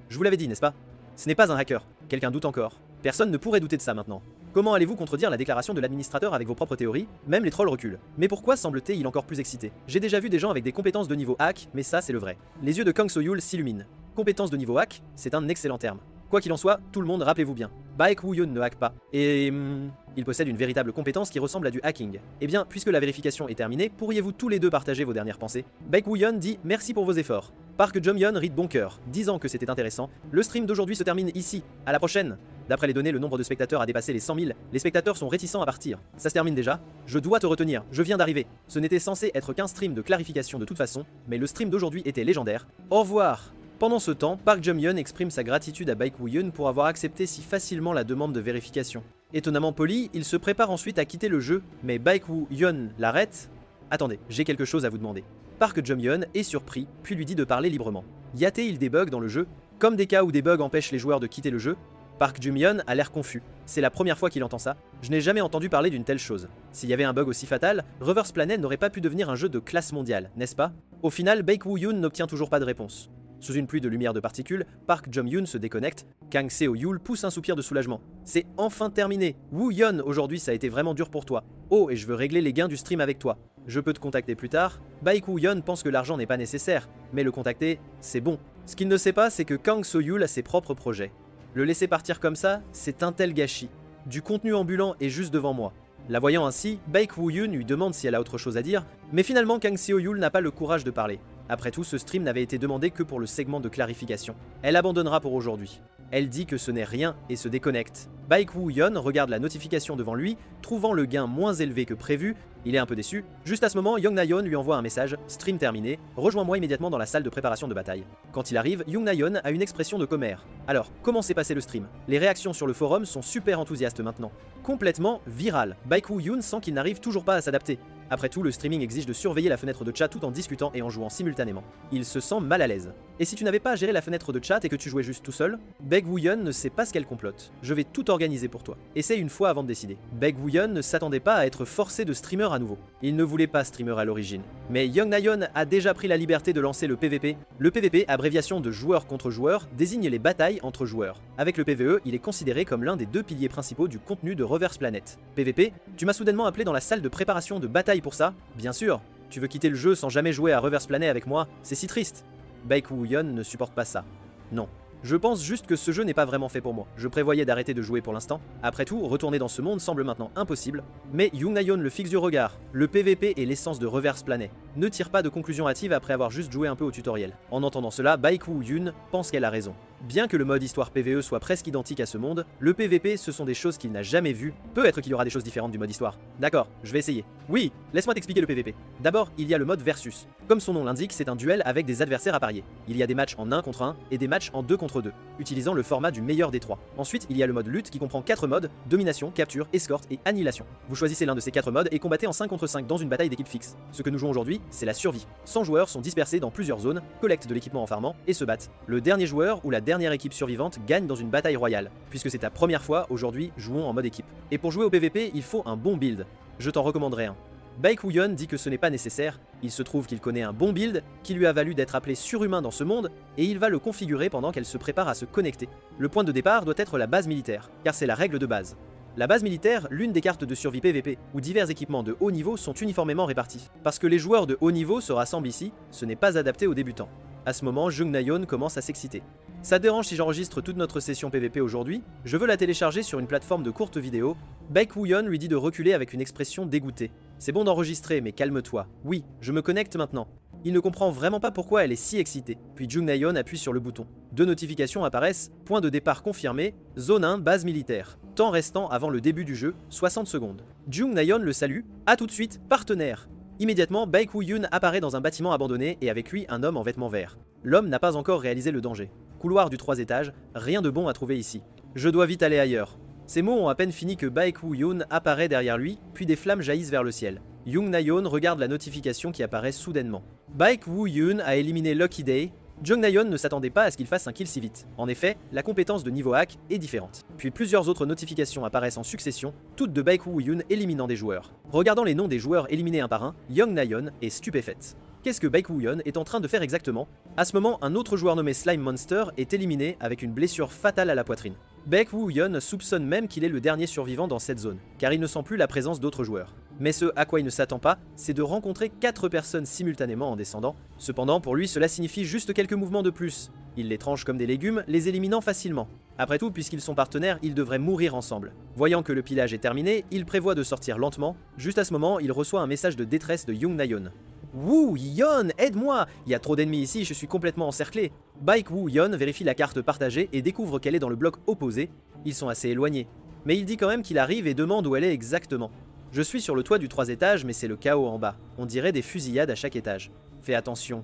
Je vous l'avais dit, n'est-ce pas? Ce n'est pas un hacker. Quelqu'un doute encore. Personne ne pourrait douter de ça maintenant. Comment allez-vous contredire la déclaration de l'administrateur avec vos propres théories? Même les trolls reculent. Mais pourquoi semble-t-il encore plus excité? J'ai déjà vu des gens avec des compétences de niveau hack, mais ça c'est le vrai. Les yeux de Kang So-yul s'illuminent. Compétences de niveau hack, c'est un excellent terme. Quoi qu'il en soit, tout le monde rappelez-vous bien. Baek Woo-yeon ne hack pas. Et... il possède une véritable compétence qui ressemble à du hacking. Eh bien, puisque la vérification est terminée, pourriez-vous tous les deux partager vos dernières pensées? Baek Woo-yeon dit « Merci pour vos efforts ». Park Jong-yeon rit de bon cœur, disant que c'était intéressant. Le stream d'aujourd'hui se termine ici. À la prochaine. D'après les données, le nombre de spectateurs a dépassé les 100 000. Les spectateurs sont réticents à partir. Ça se termine déjà. Je dois te retenir, je viens d'arriver. Ce n'était censé être qu'un stream de clarification de toute façon, mais le stream d'aujourd'hui était légendaire. Au revoir. Pendant ce temps, Park Jong-yeon exprime sa gratitude à Baek Woo-yeon pour avoir accepté si facilement la demande de vérification. Étonnamment poli, il se prépare ensuite à quitter le jeu, mais Baek Woo-yeon l'arrête. Attendez, j'ai quelque chose à vous demander. Park Jong-yeon est surpris, puis lui dit de parler librement. Y a-t-il des bugs dans le jeu? Comme des cas où des bugs empêchent les joueurs de quitter le jeu? Park Jong-yeon a l'air confus. C'est la première fois qu'il entend ça. Je n'ai jamais entendu parler d'une telle chose. S'il y avait un bug aussi fatal, Reverse Planet n'aurait pas pu devenir un jeu de classe mondiale, n'est-ce pas? Au final, Baek Woo-yeon n'obtient toujours pas de réponse. Sous une pluie de lumière de particules, Park Jong-yeon se déconnecte. Kang So-yul pousse un soupir de soulagement. C'est enfin terminé. Woo-yeon, aujourd'hui ça a été vraiment dur pour toi. Oh, et je veux régler les gains du stream avec toi. Je peux te contacter plus tard. Baek Woo-yeon pense que l'argent n'est pas nécessaire, mais le contacter, c'est bon. Ce qu'il ne sait pas, c'est que Kang So-yul a ses propres projets. Le laisser partir comme ça, c'est un tel gâchis. Du contenu ambulant est juste devant moi. La voyant ainsi, Baek Woo-yeon lui demande si elle a autre chose à dire, mais finalement Kang So-yul n'a pas le courage de parler. Après tout, ce stream n'avait été demandé que pour le segment de clarification. Elle abandonnera pour aujourd'hui. Elle dit que ce n'est rien et se déconnecte. Baek Woo-yeon regarde la notification devant lui, trouvant le gain moins élevé que prévu. Il est un peu déçu. Juste à ce moment, Young Na-yeon lui envoie un message « Stream terminé, rejoins-moi immédiatement dans la salle de préparation de bataille ». Quand il arrive, Young Na-yeon a une expression de commère. Alors, comment s'est passé le stream? Les réactions sur le forum sont super enthousiastes maintenant. Complètement viral. Baek Woo-yeon sent qu'il n'arrive toujours pas à s'adapter. Après tout, le streaming exige de surveiller la fenêtre de chat tout en discutant et en jouant simultanément. Il se sent mal à l'aise. Et si tu n'avais pas à gérer la fenêtre de chat et que tu jouais juste tout seul, Baek Woo-yeon ne sait pas ce qu'elle complote. Je vais tout organiser pour toi. Essaye une fois avant de décider. Baek Woo-yeon ne s'attendait pas à être forcé de streamer à nouveau. Il ne voulait pas streamer à l'origine. Mais Young Na-yeon a déjà pris la liberté de lancer le PVP. Le PVP, abréviation de joueur contre joueur, désigne les batailles entre joueurs. Avec le PVE, il est considéré comme l'un des deux piliers principaux du contenu de Reverse Planet. PVP, tu m'as soudainement appelé dans la salle de préparation de bataille pour ça? Bien sûr, tu veux quitter le jeu sans jamais jouer à Reverse Planet avec moi? C'est si triste. Baek Woo-yeon ne supporte pas ça. Non. Je pense juste que ce jeu n'est pas vraiment fait pour moi. Je prévoyais d'arrêter de jouer pour l'instant. Après tout, retourner dans ce monde semble maintenant impossible. Mais Young Na-yeon le fixe du regard. Le PVP est l'essence de Reverse Planet. Ne tire pas de conclusion hâtive après avoir juste joué un peu au tutoriel. En entendant cela, Baek Woo-yeon pense qu'elle a raison. Bien que le mode histoire PVE soit presque identique à ce monde, le PVP ce sont des choses qu'il n'a jamais vues. Peut-être qu'il y aura des choses différentes du mode histoire. D'accord, je vais essayer. Oui, laisse-moi t'expliquer le PVP. D'abord, il y a le mode versus. Comme son nom l'indique, c'est un duel avec des adversaires à parier. Il y a des matchs en 1 contre 1 et des matchs en 2 contre 2, utilisant le format du meilleur des trois. Ensuite, il y a le mode lutte qui comprend 4 modes, domination, capture, escorte et annihilation. Vous choisissez l'un de ces 4 modes et combattez en 5 contre 5 dans une bataille d'équipe fixe. Ce que nous jouons aujourd'hui, c'est la survie. 100 joueurs sont dispersés dans plusieurs zones, collectent de l'équipement en farmant et se battent. Le dernier joueur ou la dernière équipe survivante gagne dans une bataille royale. Puisque c'est ta première fois, aujourd'hui, jouons en mode équipe. Et pour jouer au PVP, il faut un bon build. Je t'en recommanderai un. Baek Woo-yeon dit que ce n'est pas nécessaire, il se trouve qu'il connaît un bon build, qui lui a valu d'être appelé surhumain dans ce monde, et il va le configurer pendant qu'elle se prépare à se connecter. Le point de départ doit être la base militaire, car c'est la règle de base. La base militaire, l'une des cartes de survie PVP, où divers équipements de haut niveau sont uniformément répartis. Parce que les joueurs de haut niveau se rassemblent ici, ce n'est pas adapté aux débutants. À ce moment, Young Na-yeon commence à s'exciter. Ça te dérange si j'enregistre toute notre session PVP aujourd'hui? Je veux la télécharger sur une plateforme de courte vidéo. Baek Woo-yeon lui dit de reculer avec une expression dégoûtée. C'est bon d'enregistrer, mais calme-toi. Oui, je me connecte maintenant. Il ne comprend vraiment pas pourquoi elle est si excitée. Puis Young Na-yeon appuie sur le bouton. 2 notifications apparaissent, point de départ confirmé, zone 1, base militaire. Temps restant avant le début du jeu, 60 secondes. Young Na-yeon le salue. À tout de suite, partenaire. Immédiatement, Baek Woo-yeon apparaît dans un bâtiment abandonné et avec lui un homme en vêtements verts. L'homme n'a pas encore réalisé le danger. Couloir du 3 étages, rien de bon à trouver ici. Je dois vite aller ailleurs. Ces mots ont à peine fini que Baek Woo-yeon apparaît derrière lui, puis des flammes jaillissent vers le ciel. Young Na-yeon regarde la notification qui apparaît soudainement. Baek Woo-yeon a éliminé Lucky Day. Jung Na-yeon ne s'attendait pas à ce qu'il fasse un kill si vite. En effet, la compétence de niveau hack est différente. Puis plusieurs autres notifications apparaissent en succession, toutes de Baek Woo-hyun éliminant des joueurs. Regardant les noms des joueurs éliminés un par un, Jung Na-yeon est stupéfaite. Qu'est-ce que Baek Woo-hyun est en train de faire exactement? À ce moment, un autre joueur nommé Slime Monster est éliminé avec une blessure fatale à la poitrine. Baek Woo-hyun soupçonne même qu'il est le dernier survivant dans cette zone, car il ne sent plus la présence d'autres joueurs. Mais ce à quoi il ne s'attend pas, c'est de rencontrer 4 personnes simultanément en descendant. Cependant, pour lui, cela signifie juste quelques mouvements de plus. Il les tranche comme des légumes, les éliminant facilement. Après tout, puisqu'ils sont partenaires, ils devraient mourir ensemble. Voyant que le pillage est terminé, il prévoit de sortir lentement. Juste à ce moment, il reçoit un message de détresse de Jung Na-yeon. Woo-hyun, aide-moi! Il y a trop d'ennemis ici, je suis complètement encerclé. Baek Woo-hyun vérifie la carte partagée et découvre qu'elle est dans le bloc opposé. Ils sont assez éloignés. Mais il dit quand même qu'il arrive et demande où elle est exactement. Je suis sur le toit du 3 étages, mais c'est le chaos en bas. On dirait des fusillades à chaque étage. Fais attention.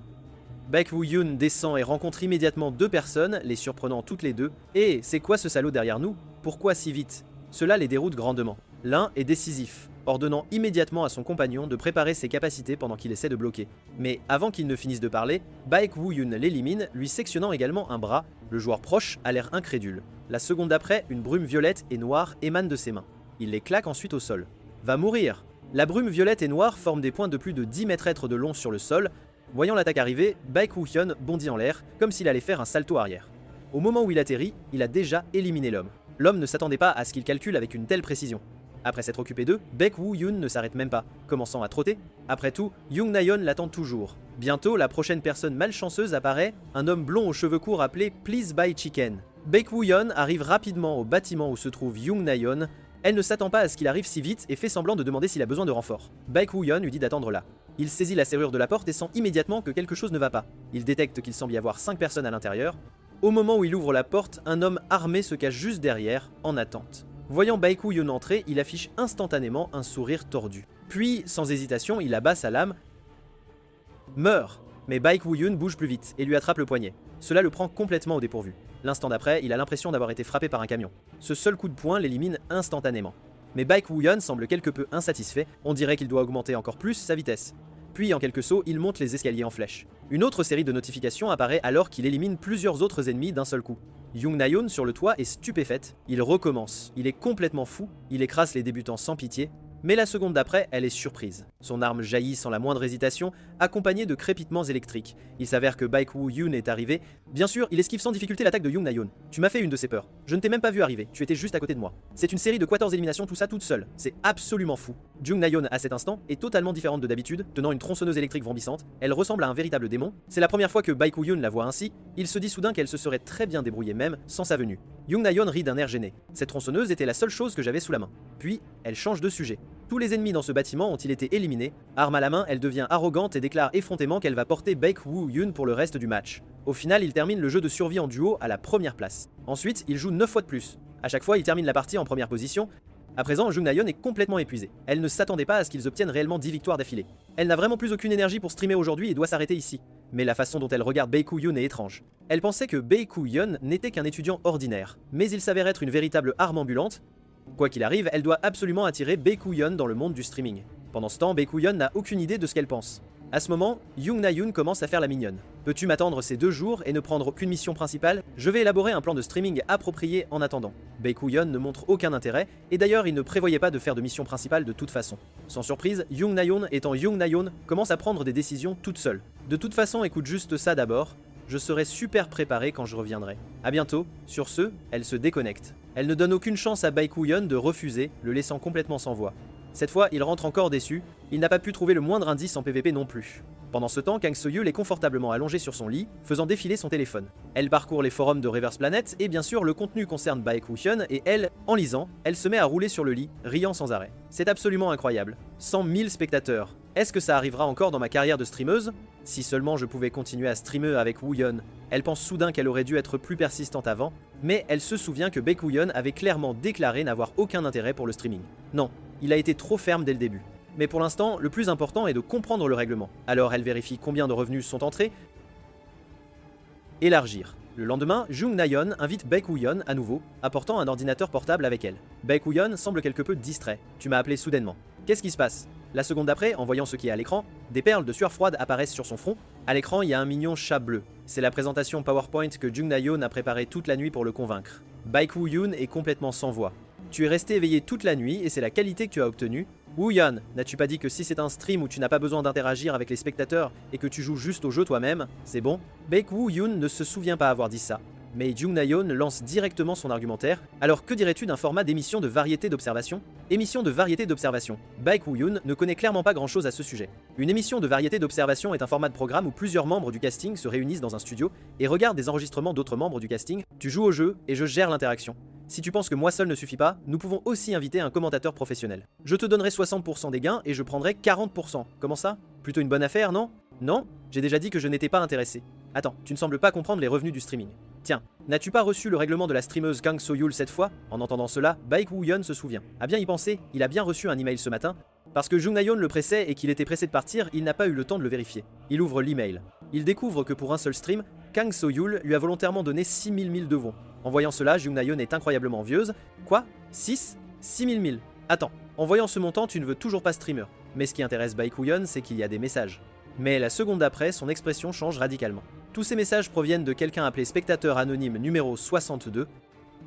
Baek Woo-hyun descend et rencontre immédiatement 2 personnes, les surprenant toutes les deux. Et c'est quoi ce salaud derrière nous? Pourquoi si vite? Cela les déroute grandement. L'un est décisif, ordonnant immédiatement à son compagnon de préparer ses capacités pendant qu'il essaie de bloquer. Mais avant qu'il ne finisse de parler, Baek Woo-hyun l'élimine, lui sectionnant également un bras. Le joueur proche a l'air incrédule. La seconde d'après, une brume violette et noire émane de ses mains. Il les claque ensuite au sol. Va mourir! La brume violette et noire forme des points de plus de 10 mètres de long sur le sol. Voyant l'attaque arriver, Baek Woo-hyun bondit en l'air, comme s'il allait faire un salto arrière. Au moment où il atterrit, il a déjà éliminé l'homme. L'homme ne s'attendait pas à ce qu'il calcule avec une telle précision. Après s'être occupé d'eux, Baek Woo-hyun ne s'arrête même pas, commençant à trotter. Après tout, Jung Na-yeon l'attend toujours. Bientôt, la prochaine personne malchanceuse apparaît, un homme blond aux cheveux courts appelé Please Buy Chicken. Baek Woo-hyun arrive rapidement au bâtiment où se trouve Jung Na-yeon. Elle ne s'attend pas à ce qu'il arrive si vite et fait semblant de demander s'il a besoin de renfort. Baek Woo-hyun lui dit d'attendre là. Il saisit la serrure de la porte et sent immédiatement que quelque chose ne va pas. Il détecte qu'il semble y avoir 5 personnes à l'intérieur. Au moment où il ouvre la porte, un homme armé se cache juste derrière, en attente. Voyant Baek Woo-hyun entrer, il affiche instantanément un sourire tordu. Puis, sans hésitation, il abat sa lame. Meurt. Mais Baek Woo-hyun bouge plus vite et lui attrape le poignet. Cela le prend complètement au dépourvu. L'instant d'après, il a l'impression d'avoir été frappé par un camion. Ce seul coup de poing l'élimine instantanément. Mais Baek Woo-hyun semble quelque peu insatisfait, on dirait qu'il doit augmenter encore plus sa vitesse. Puis en quelques sauts, il monte les escaliers en flèche. Une autre série de notifications apparaît alors qu'il élimine plusieurs autres ennemis d'un seul coup. Jung Na-yeon sur le toit est stupéfaite, il recommence, il est complètement fou, il écrase les débutants sans pitié, mais la seconde d'après, elle est surprise. Son arme jaillit sans la moindre hésitation, accompagnée de crépitements électriques. Il s'avère que Baek Woo-hyun est arrivé. Bien sûr, il esquive sans difficulté l'attaque de Jung Na-yeon. Tu m'as fait une de ces peurs. Je ne t'ai même pas vu arriver, tu étais juste à côté de moi. C'est une série de 14 éliminations, tout ça toute seule. C'est absolument fou. Jung Na-yeon, à cet instant, est totalement différente de d'habitude, tenant une tronçonneuse électrique vrombissante. Elle ressemble à un véritable démon. C'est la première fois que Baek Woo-hyun la voit ainsi. Il se dit soudain qu'elle se serait très bien débrouillée même sans sa venue. Jung Na-yeon rit d'un air gêné. Cette tronçonneuse était la seule chose que j'avais sous la main. Puis, elle change de sujet. Tous les ennemis dans ce bâtiment ont-ils été éliminés. Arme à la main, elle devient arrogante et déclare effrontément qu'elle va porter Baek Woo-hyun pour le reste du match. Au final, il termine le jeu de survie en duo à la première place. Ensuite, il joue 9 fois de plus. À chaque fois, il termine la partie en première position. À présent, Jung Na-yeon est complètement épuisée. Elle ne s'attendait pas à ce qu'ils obtiennent réellement 10 victoires d'affilée. Elle n'a vraiment plus aucune énergie pour streamer aujourd'hui et doit s'arrêter ici. Mais la façon dont elle regarde Baek Woo-hyun est étrange. Elle pensait que Baek Woo-hyun n'était qu'un étudiant ordinaire, mais il s'avère être une véritable arme ambulante. Quoi qu'il arrive, elle doit absolument attirer Baek Woo-hyun dans le monde du streaming. Pendant ce temps, Baek Woo-hyun n'a aucune idée de ce qu'elle pense. À ce moment, Jung Na-yeon commence à faire la mignonne. Peux-tu m'attendre ces 2 jours et ne prendre aucune mission principale? Je vais élaborer un plan de streaming approprié en attendant. Baek Woo-hyun ne montre aucun intérêt, et d'ailleurs il ne prévoyait pas de faire de mission principale de toute façon. Sans surprise, Jung Na-yeon étant Jung Na-yeon commence à prendre des décisions toute seule. De toute façon, écoute juste ça d'abord. Je serai super préparé quand je reviendrai. A bientôt. Sur ce, elle se déconnecte. Elle ne donne aucune chance à Baek Woo-hyun de refuser, le laissant complètement sans voix. Cette fois, il rentre encore déçu, il n'a pas pu trouver le moindre indice en PVP non plus. Pendant ce temps, Kang So-yeol est confortablement allongé sur son lit, faisant défiler son téléphone. Elle parcourt les forums de Reverse Planet et bien sûr le contenu concerne Baek Woo-hyun et elle, en lisant, elle se met à rouler sur le lit, riant sans arrêt. C'est absolument incroyable. 100 000 spectateurs. Est-ce que ça arrivera encore dans ma carrière de streameuse? Si seulement je pouvais continuer à streamer avec Woo-hyun. Elle pense soudain qu'elle aurait dû être plus persistante avant, mais elle se souvient que Baek Woo-hyun avait clairement déclaré n'avoir aucun intérêt pour le streaming. Non, il a été trop ferme dès le début. Mais pour l'instant, le plus important est de comprendre le règlement. Alors elle vérifie combien de revenus sont entrés. Élargir. Le lendemain, Jung Na-yeon invite Baek Woo-hyun à nouveau, apportant un ordinateur portable avec elle. Baek Woo-hyun semble quelque peu distrait. Tu m'as appelé soudainement. Qu'est-ce qui se passe? La seconde d'après, en voyant ce qui est à l'écran, des perles de sueur froide apparaissent sur son front. À l'écran, il y a un mignon chat bleu. C'est la présentation PowerPoint que Jung Na-yeon a préparée toute la nuit pour le convaincre. Baek Woo-hyun est complètement sans voix. Tu es resté éveillé toute la nuit et c'est la qualité que tu as obtenue. Woo-hyun, n'as-tu pas dit que si c'est un stream où tu n'as pas besoin d'interagir avec les spectateurs et que tu joues juste au jeu toi-même, c'est bon? Baek Woo-hyun ne se souvient pas avoir dit ça. Mais Jung Na-yeon lance directement son argumentaire. Alors que dirais-tu d'un format d'émission de variété d'observation? Émission de variété d'observation. Baek Woo-hyun ne connaît clairement pas grand-chose à ce sujet. Une émission de variété d'observation est un format de programme où plusieurs membres du casting se réunissent dans un studio et regardent des enregistrements d'autres membres du casting. Tu joues au jeu et je gère l'interaction. Si tu penses que moi seul ne suffit pas, nous pouvons aussi inviter un commentateur professionnel. Je te donnerai 60% des gains et je prendrai 40%. Comment ça? Plutôt une bonne affaire, non? Non, j'ai déjà dit que je n'étais pas intéressé. Attends, tu ne sembles pas comprendre les revenus du streaming. Tiens, n'as-tu pas reçu le règlement de la streameuse Kang So-yul cette fois? En entendant cela, Baek Woo-hyun se souvient. À bien y penser, il a bien reçu un email ce matin. Parce que Jung Na-yeon le pressait et qu'il était pressé de partir, il n'a pas eu le temps de le vérifier. Il ouvre l'email. Il découvre que pour un seul stream, Kang So-yul lui a volontairement donné 6000 000 de won. En voyant cela, Jung Na-yeon est incroyablement envieuse. Quoi? 6000 000. Attends, en voyant ce montant, tu ne veux toujours pas streamer. Mais ce qui intéresse Baek Woo-hyun, c'est qu'il y a des messages. Mais la seconde d'après, son expression change radicalement. Tous ces messages proviennent de quelqu'un appelé spectateur anonyme numéro 62.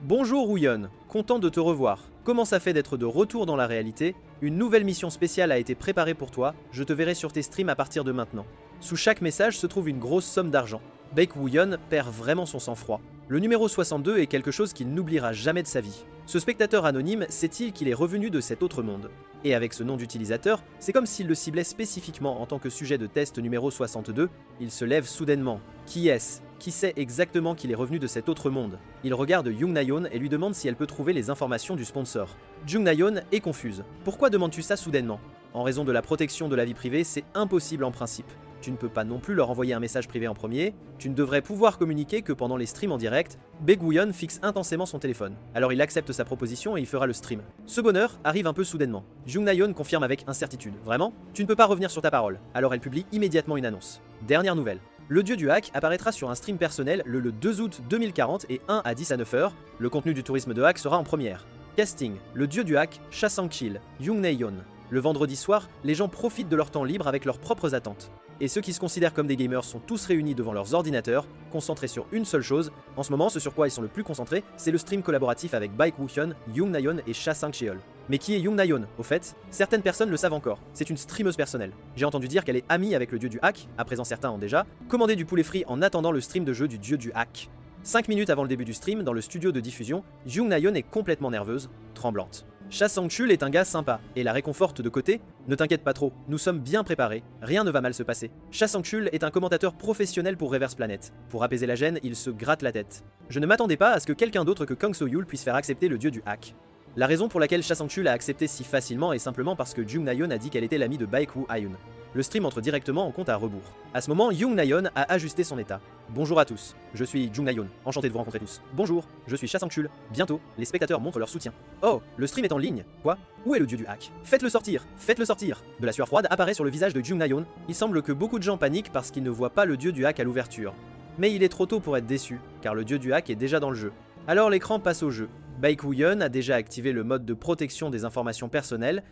Bonjour Woo-hyun, content de te revoir. Comment ça fait d'être de retour dans la réalité? Une nouvelle mission spéciale a été préparée pour toi, je te verrai sur tes streams à partir de maintenant. Sous chaque message se trouve une grosse somme d'argent. Baek Woo-hyun perd vraiment son sang-froid. Le numéro 62 est quelque chose qu'il n'oubliera jamais de sa vie. Ce spectateur anonyme sait-il qu'il est revenu de cet autre monde? Et avec ce nom d'utilisateur, c'est comme s'il le ciblait spécifiquement en tant que sujet de test numéro 62, il se lève soudainement. Qui est-ce? Qui sait exactement qu'il est revenu de cet autre monde? Il regarde Jung Na-yeon et lui demande si elle peut trouver les informations du sponsor. Jung Na-yeon est confuse. Pourquoi demandes-tu ça soudainement? En raison de la protection de la vie privée, c'est impossible en principe. Tu ne peux pas non plus leur envoyer un message privé en premier, tu ne devrais pouvoir communiquer que pendant les streams en direct. Baek Woo-hyun fixe intensément son téléphone. Alors il accepte sa proposition et il fera le stream. Ce bonheur arrive un peu soudainement. Jung Na-yeon confirme avec incertitude. Vraiment? Tu ne peux pas revenir sur ta parole. Alors elle publie immédiatement une annonce. Dernière nouvelle. Le dieu du hack apparaîtra sur un stream personnel le 2 août 2040 et 1 à 10 à 9h. Le contenu du tourisme de hack sera en première. Casting. Le dieu du hack, Cha Sang-chil, Jung Na-yeon. Le vendredi soir, les gens profitent de leur temps libre avec leurs propres attentes. Et ceux qui se considèrent comme des gamers sont tous réunis devant leurs ordinateurs, concentrés sur une seule chose. En ce moment, ce sur quoi ils sont le plus concentrés, c'est le stream collaboratif avec Baek Woo-hyun, Jung Na-yeon et Cha Sang-chil. Mais qui est Jung Na-yeon, au fait? Certaines personnes le savent encore, c'est une streameuse personnelle. J'ai entendu dire qu'elle est amie avec le dieu du hack, à présent certains ont déjà commandé du poulet frit en attendant le stream de jeu du dieu du hack. 5 minutes avant le début du stream, dans le studio de diffusion, Jung Na-yeon est complètement nerveuse, tremblante. Cha Sang-chul est un gars sympa et la réconforte de côté. Ne t'inquiète pas trop, nous sommes bien préparés, rien ne va mal se passer. Cha Sang-chul est un commentateur professionnel pour Reverse Planet. Pour apaiser la gêne, il se gratte la tête. Je ne m'attendais pas à ce que quelqu'un d'autre que Kang So-yul puisse faire accepter le dieu du hack. La raison pour laquelle Cha Sang-chul a accepté si facilement est simplement parce que Jung Na-yeon a dit qu'elle était l'amie de Baek Woo-hyun. Le stream entre directement en compte à rebours. À ce moment, Jung Na-yeon a ajusté son état. Bonjour à tous, je suis Jung Na-yeon, enchanté de vous rencontrer tous. Bonjour, je suis Cha Sang-chul. Bientôt, les spectateurs montrent leur soutien. Oh, le stream est en ligne. Quoi? Où est le dieu du hack? Faites-le sortir, faites-le sortir. De la sueur froide apparaît sur le visage de Jung Na-yeon. Il semble que beaucoup de gens paniquent parce qu'ils ne voient pas le dieu du hack à l'ouverture. Mais il est trop tôt pour être déçu, car le dieu du hack est déjà dans le jeu. Alors l'écran passe au jeu. Baek Woo-hyun a déjà activé le mode de protection des informations personnelles.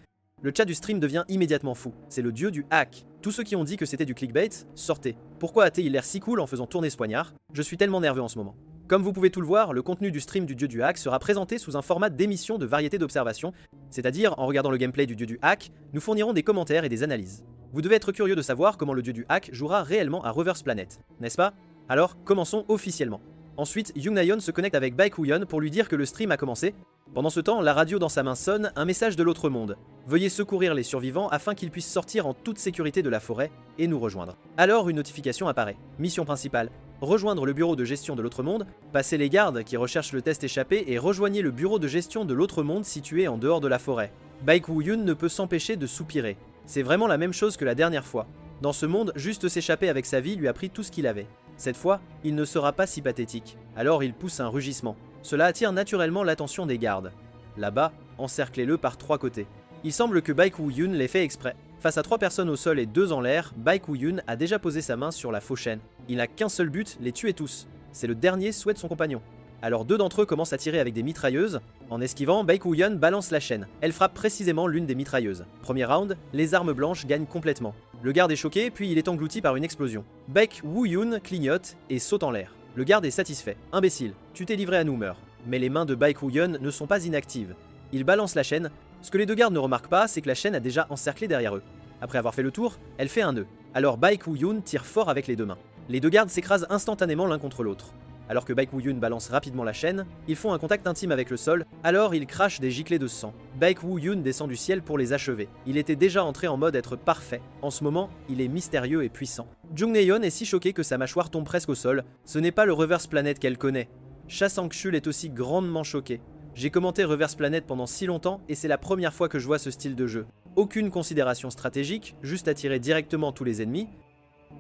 Le chat du stream devient immédiatement fou. C'est le dieu du hack. Tous ceux qui ont dit que c'était du clickbait, sortez. Pourquoi a-t-il l'air si cool en faisant tourner ce poignard? Je suis tellement nerveux en ce moment. Comme vous pouvez tout le voir, le contenu du stream du dieu du hack sera présenté sous un format d'émission de variété d'observation, c'est-à-dire en regardant le gameplay du dieu du hack, nous fournirons des commentaires et des analyses. Vous devez être curieux de savoir comment le dieu du hack jouera réellement à Reverse Planet, n'est-ce pas? Alors, commençons officiellement. Ensuite, Jung Na-yeon se connecte avec Baek Woo-hyun pour lui dire que le stream a commencé. Pendant ce temps, la radio dans sa main sonne, un message de l'autre monde. Veuillez secourir les survivants afin qu'ils puissent sortir en toute sécurité de la forêt et nous rejoindre. Alors une notification apparaît. Mission principale. Rejoindre le bureau de gestion de l'autre monde, passez les gardes qui recherchent le test échappé et rejoignez le bureau de gestion de l'autre monde situé en dehors de la forêt. Baek Woo-hyun ne peut s'empêcher de soupirer. C'est vraiment la même chose que la dernière fois. Dans ce monde, juste s'échapper avec sa vie lui a pris tout ce qu'il avait. Cette fois, il ne sera pas si pathétique. Alors il pousse un rugissement. Cela attire naturellement l'attention des gardes. Là-bas, encerclez-le par 3 côtés. Il semble que Baek Woo-hyun l'ait fait exprès. Face à 3 personnes au sol et 2 en l'air, Baek Woo-hyun a déjà posé sa main sur la faux chaîne. Il n'a qu'un seul but, les tuer tous. C'est le dernier souhait de son compagnon. Alors deux d'entre eux commencent à tirer avec des mitrailleuses. En esquivant, Baek Woo-yeon balance la chaîne. Elle frappe précisément l'une des mitrailleuses. Premier round, les armes blanches gagnent complètement. Le garde est choqué, puis il est englouti par une explosion. Baek Woo-yeon clignote et saute en l'air. Le garde est satisfait. Imbécile, tu t'es livré à nous, meurs. Mais les mains de Baek Woo-yeon ne sont pas inactives. Il balance la chaîne. Ce que les deux gardes ne remarquent pas, c'est que la chaîne a déjà encerclé derrière eux. Après avoir fait le tour, elle fait un nœud. Alors Baek Woo-yeon tire fort avec les deux mains. Les deux gardes s'écrasent instantanément l'un contre l'autre. Alors que Baek Woo-yeon balance rapidement la chaîne, ils font un contact intime avec le sol, alors ils crachent des giclées de sang. Baek Woo-yeon descend du ciel pour les achever. Il était déjà entré en mode être parfait. En ce moment, il est mystérieux et puissant. Jung Ne-yeon est si choqué que sa mâchoire tombe presque au sol. Ce n'est pas le Reverse Planet qu'elle connaît. Cha Sang-chul est aussi grandement choqué. J'ai commenté Reverse Planet pendant si longtemps et c'est la première fois que je vois ce style de jeu. Aucune considération stratégique, juste attirer directement tous les ennemis.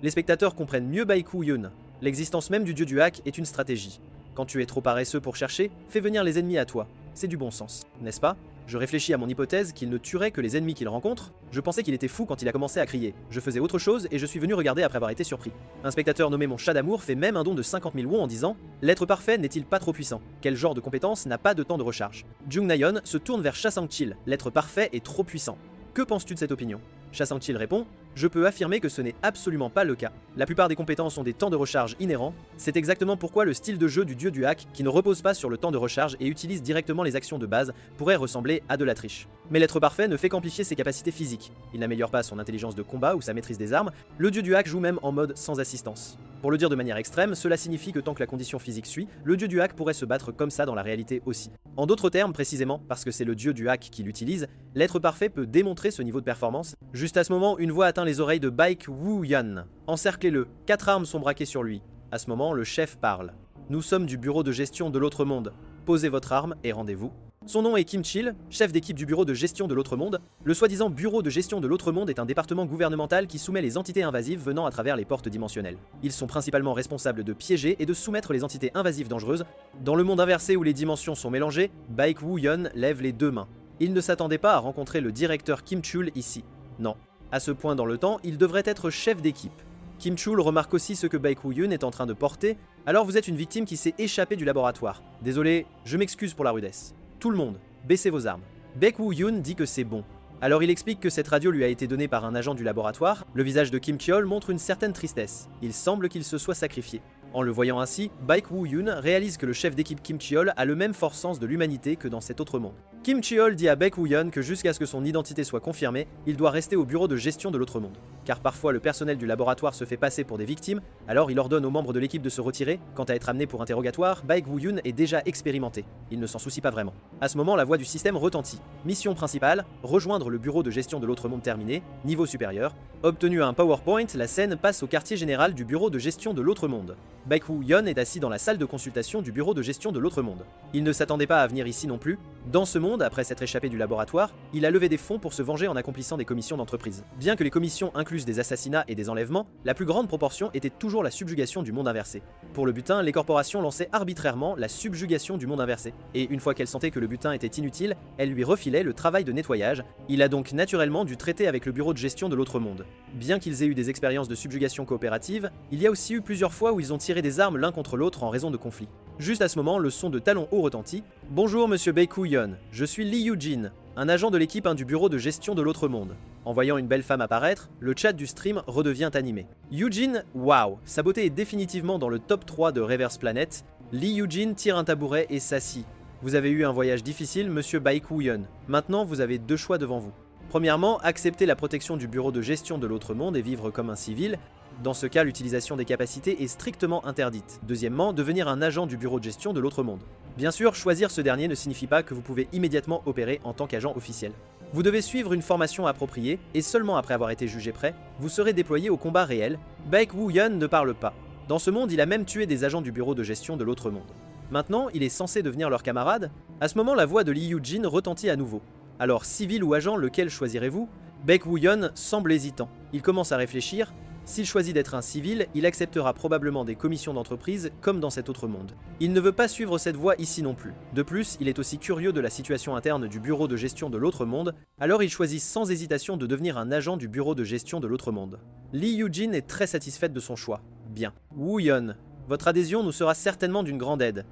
Les spectateurs comprennent mieux Baek Woo-yeon. L'existence même du dieu du hack est une stratégie. Quand tu es trop paresseux pour chercher, fais venir les ennemis à toi. C'est du bon sens, n'est-ce pas? Je réfléchis à mon hypothèse qu'il ne tuerait que les ennemis qu'il rencontre. Je pensais qu'il était fou quand il a commencé à crier. Je faisais autre chose et je suis venu regarder après avoir été surpris. Un spectateur nommé mon chat d'amour fait même un don de 50 000 won en disant « L'être parfait n'est-il pas trop puissant? Quel genre de compétence n'a pas de temps de recharge ?» Jung Ne-yeon se tourne vers Cha Sang-chil. L'être parfait est trop puissant. Que penses-tu de cette opinion? Cha Sang-chil répond « Je peux affirmer que ce n'est absolument pas le cas. La plupart des compétences ont des temps de recharge inhérents. C'est exactement pourquoi le style de jeu du dieu du hack, qui ne repose pas sur le temps de recharge et utilise directement les actions de base, pourrait ressembler à de la triche. Mais l'être parfait ne fait qu'amplifier ses capacités physiques. Il n'améliore pas son intelligence de combat ou sa maîtrise des armes. Le dieu du hack joue même en mode sans assistance. Pour le dire de manière extrême, cela signifie que tant que la condition physique suit, le dieu du hack pourrait se battre comme ça dans la réalité aussi. En d'autres termes, précisément, parce que c'est le dieu du hack qui l'utilise, l'être parfait peut démontrer ce niveau de performance. Juste à ce moment, une voix atteint les oreilles de Baek Woo-yeon. Encerclez-le, 4 armes sont braquées sur lui. À ce moment, le chef parle. Nous sommes du bureau de gestion de l'autre monde. Posez votre arme et rendez-vous. Son nom est Kim Chil, chef d'équipe du bureau de gestion de l'autre monde. Le soi-disant bureau de gestion de l'autre monde est un département gouvernemental qui soumet les entités invasives venant à travers les portes dimensionnelles. Ils sont principalement responsables de piéger et de soumettre les entités invasives dangereuses. Dans le monde inversé où les dimensions sont mélangées, Baek Woo-yeon lève les deux mains. Il ne s'attendait pas à rencontrer le directeur Kim Chul ici. Non. À ce point dans le temps, il devrait être chef d'équipe. Kim Chul remarque aussi ce que Baek Woo-yeon est en train de porter. Alors vous êtes une victime qui s'est échappée du laboratoire. Désolé, je m'excuse pour la rudesse. Tout le monde, baissez vos armes. Baek Woo-yeon dit que c'est bon. Alors il explique que cette radio lui a été donnée par un agent du laboratoire. Le visage de Kim Cheol montre une certaine tristesse. Il semble qu'il se soit sacrifié. En le voyant ainsi, Baek Woo-yeon réalise que le chef d'équipe Kim Cheol a le même fort sens de l'humanité que dans cet autre monde. Kim Cheol dit à Baek Woo-yeon que jusqu'à ce que son identité soit confirmée, il doit rester au bureau de gestion de l'autre monde. Car parfois le personnel du laboratoire se fait passer pour des victimes, alors il ordonne aux membres de l'équipe de se retirer. Quant à être amené pour interrogatoire, Baek Woo-yeon est déjà expérimenté. Il ne s'en soucie pas vraiment. À ce moment, la voix du système retentit. Mission principale, rejoindre le bureau de gestion de l'autre monde terminé, niveau supérieur. Obtenu un PowerPoint, la scène passe au quartier général du bureau de gestion de l'autre monde. Baek Woo-yeon est assis dans la salle de consultation du bureau de gestion de l'autre monde. Il ne s'attendait pas à venir ici non plus. Dans ce monde, après s'être échappé du laboratoire, il a levé des fonds pour se venger en accomplissant des commissions d'entreprise. Bien que les commissions inclusent des assassinats et des enlèvements, la plus grande proportion était toujours la subjugation du monde inversé. Pour le butin, les corporations lançaient arbitrairement la subjugation du monde inversé. Et une fois qu'elles sentaient que le butin était inutile, elles lui refilaient le travail de nettoyage. Il a donc naturellement dû traiter avec le bureau de gestion de l'autre monde. Bien qu'ils aient eu des expériences de subjugation coopérative, il y a aussi eu plusieurs fois où ils ont tiré des armes l'un contre l'autre en raison de conflits. Juste à ce moment, le son de talons hauts retentit. « Bonjour monsieur Baek Woo-yeon, je suis Lee Yoo-jin, un agent de l'équipe du bureau de gestion de l'autre monde. » En voyant une belle femme apparaître, le chat du stream redevient animé. Yoo-jin, waouh, sa beauté est définitivement dans le top 3 de Reverse Planet. Lee Yoo-jin tire un tabouret et s'assit. Vous avez eu un voyage difficile, monsieur Baek Woo-yeon. Maintenant, vous avez deux choix devant vous. Premièrement, accepter la protection du bureau de gestion de l'autre monde et vivre comme un civil. Dans ce cas, l'utilisation des capacités est strictement interdite. Deuxièmement, devenir un agent du bureau de gestion de l'autre monde. Bien sûr, choisir ce dernier ne signifie pas que vous pouvez immédiatement opérer en tant qu'agent officiel. Vous devez suivre une formation appropriée, et seulement après avoir été jugé prêt, vous serez déployé au combat réel. Baek Woo-yeon ne parle pas. Dans ce monde, il a même tué des agents du bureau de gestion de l'autre monde. Maintenant, il est censé devenir leur camarade. À ce moment, la voix de Lee Yoo-jin retentit à nouveau. Alors, civil ou agent, lequel choisirez-vous? Baek Woo-yeon semble hésitant. Il commence à réfléchir. S'il choisit d'être un civil, il acceptera probablement des commissions d'entreprise comme dans cet autre monde. Il ne veut pas suivre cette voie ici non plus. De plus, il est aussi curieux de la situation interne du bureau de gestion de l'autre monde, alors il choisit sans hésitation de devenir un agent du bureau de gestion de l'autre monde. Lee Yoo-jin est très satisfaite de son choix. Bien. Woo-yeon, votre adhésion nous sera certainement d'une grande aide.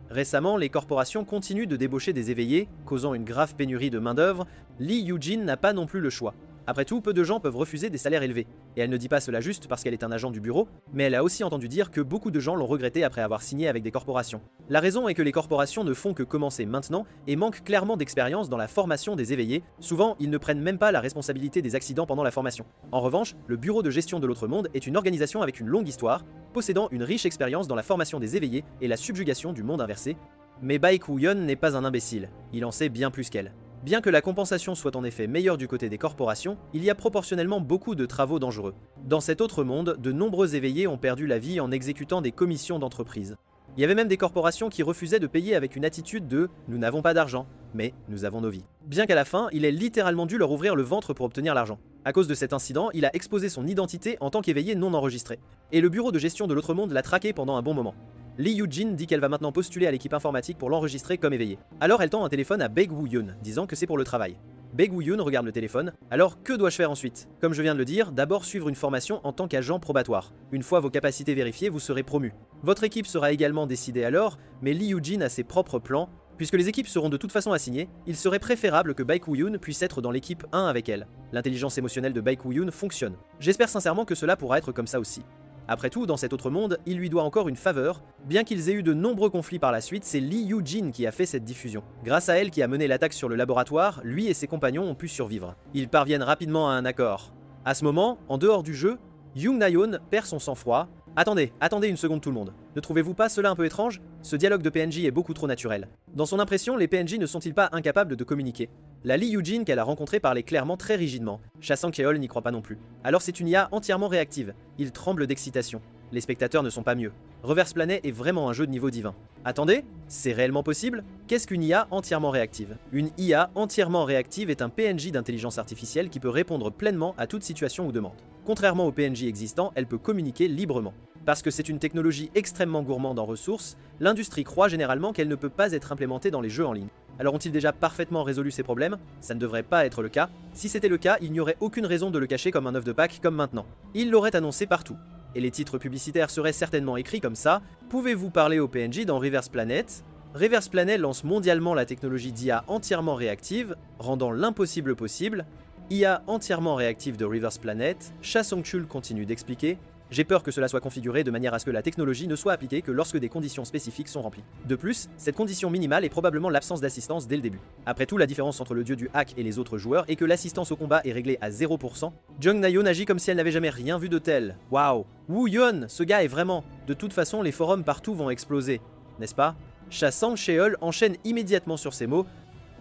Récemment, les corporations continuent de débaucher des éveillés, causant une grave pénurie de main-d'œuvre. Lee Yujin n'a pas non plus le choix. Après tout, peu de gens peuvent refuser des salaires élevés. Et elle ne dit pas cela juste parce qu'elle est un agent du bureau, mais elle a aussi entendu dire que beaucoup de gens l'ont regretté après avoir signé avec des corporations. La raison est que les corporations ne font que commencer maintenant et manquent clairement d'expérience dans la formation des éveillés. Souvent, ils ne prennent même pas la responsabilité des accidents pendant la formation. En revanche, le Bureau de gestion de l'autre monde est une organisation avec une longue histoire, possédant une riche expérience dans la formation des éveillés et la subjugation du monde inversé. Mais Baek Woo-yeon n'est pas un imbécile, il en sait bien plus qu'elle. Bien que la compensation soit en effet meilleure du côté des corporations, il y a proportionnellement beaucoup de travaux dangereux. Dans cet autre monde, de nombreux éveillés ont perdu la vie en exécutant des commissions d'entreprise. Il y avait même des corporations qui refusaient de payer avec une attitude de « nous n'avons pas d'argent, mais nous avons nos vies ». Bien qu'à la fin, il ait littéralement dû leur ouvrir le ventre pour obtenir l'argent. À cause de cet incident, il a exposé son identité en tant qu'éveillé non enregistré. Et le bureau de gestion de l'autre monde l'a traqué pendant un bon moment. Lee Yujin dit qu'elle va maintenant postuler à l'équipe informatique pour l'enregistrer comme éveillé. Alors elle tend un téléphone à Baek Woo-yeon, disant que c'est pour le travail. Baek Woo-yeon regarde le téléphone. Alors que dois-je faire ensuite? Comme je viens de le dire, d'abord suivre une formation en tant qu'agent probatoire. Une fois vos capacités vérifiées, vous serez promu. Votre équipe sera également décidée alors, mais Lee Yujin a ses propres plans. Puisque les équipes seront de toute façon assignées, il serait préférable que Baek Woo-yeon puisse être dans l'équipe 1 avec elle. L'intelligence émotionnelle de Baek Woo-yeon fonctionne. J'espère sincèrement que cela pourra être comme ça aussi. Après tout, dans cet autre monde, il lui doit encore une faveur. Bien qu'ils aient eu de nombreux conflits par la suite, c'est Lee Yujin qui a fait cette diffusion. Grâce à elle qui a mené l'attaque sur le laboratoire, lui et ses compagnons ont pu survivre. Ils parviennent rapidement à un accord. À ce moment, en dehors du jeu, Young Na-yeon perd son sang-froid. Attendez une seconde tout le monde. Ne trouvez-vous pas cela un peu étrange? Ce dialogue de PNJ est beaucoup trop naturel. Dans son impression, les PNJ ne sont-ils pas incapables de communiquer? La Lee Yujin qu'elle a rencontrée parlait clairement très rigidement. Cha Sang-cheol n'y croit pas non plus. Alors c'est une IA entièrement réactive. Il tremble d'excitation. Les spectateurs ne sont pas mieux. Reverse Planet est vraiment un jeu de niveau divin. Attendez, c'est réellement possible? Qu'est-ce qu'une IA entièrement réactive? Une IA entièrement réactive est un PNJ d'intelligence artificielle qui peut répondre pleinement à toute situation ou demande. Contrairement aux PNJ existants, elle peut communiquer librement. Parce que c'est une technologie extrêmement gourmande en ressources, l'industrie croit généralement qu'elle ne peut pas être implémentée dans les jeux en ligne. Alors ont-ils déjà parfaitement résolu ces problèmes? Ça ne devrait pas être le cas. Si c'était le cas, il n'y aurait aucune raison de le cacher comme un œuf de Pâques comme maintenant. Ils l'auraient annoncé partout. Et les titres publicitaires seraient certainement écrits comme ça. Pouvez-vous parler au PNJ dans Reverse Planet? Reverse Planet lance mondialement la technologie d'IA entièrement réactive, rendant l'impossible possible. IA entièrement réactive de Reverse Planet, Cha Sang-chul continue d'expliquer. J'ai peur que cela soit configuré de manière à ce que la technologie ne soit appliquée que lorsque des conditions spécifiques sont remplies. De plus, cette condition minimale est probablement l'absence d'assistance dès le début. Après tout, la différence entre le dieu du hack et les autres joueurs est que l'assistance au combat est réglée à 0%. Jung Na-yeon agit comme si elle n'avait jamais rien vu de tel. Waouh! Woo-yeon, ce gars est vraiment... De toute façon, les forums partout vont exploser, n'est-ce pas? Cha Sang-cheol enchaîne immédiatement sur ces mots.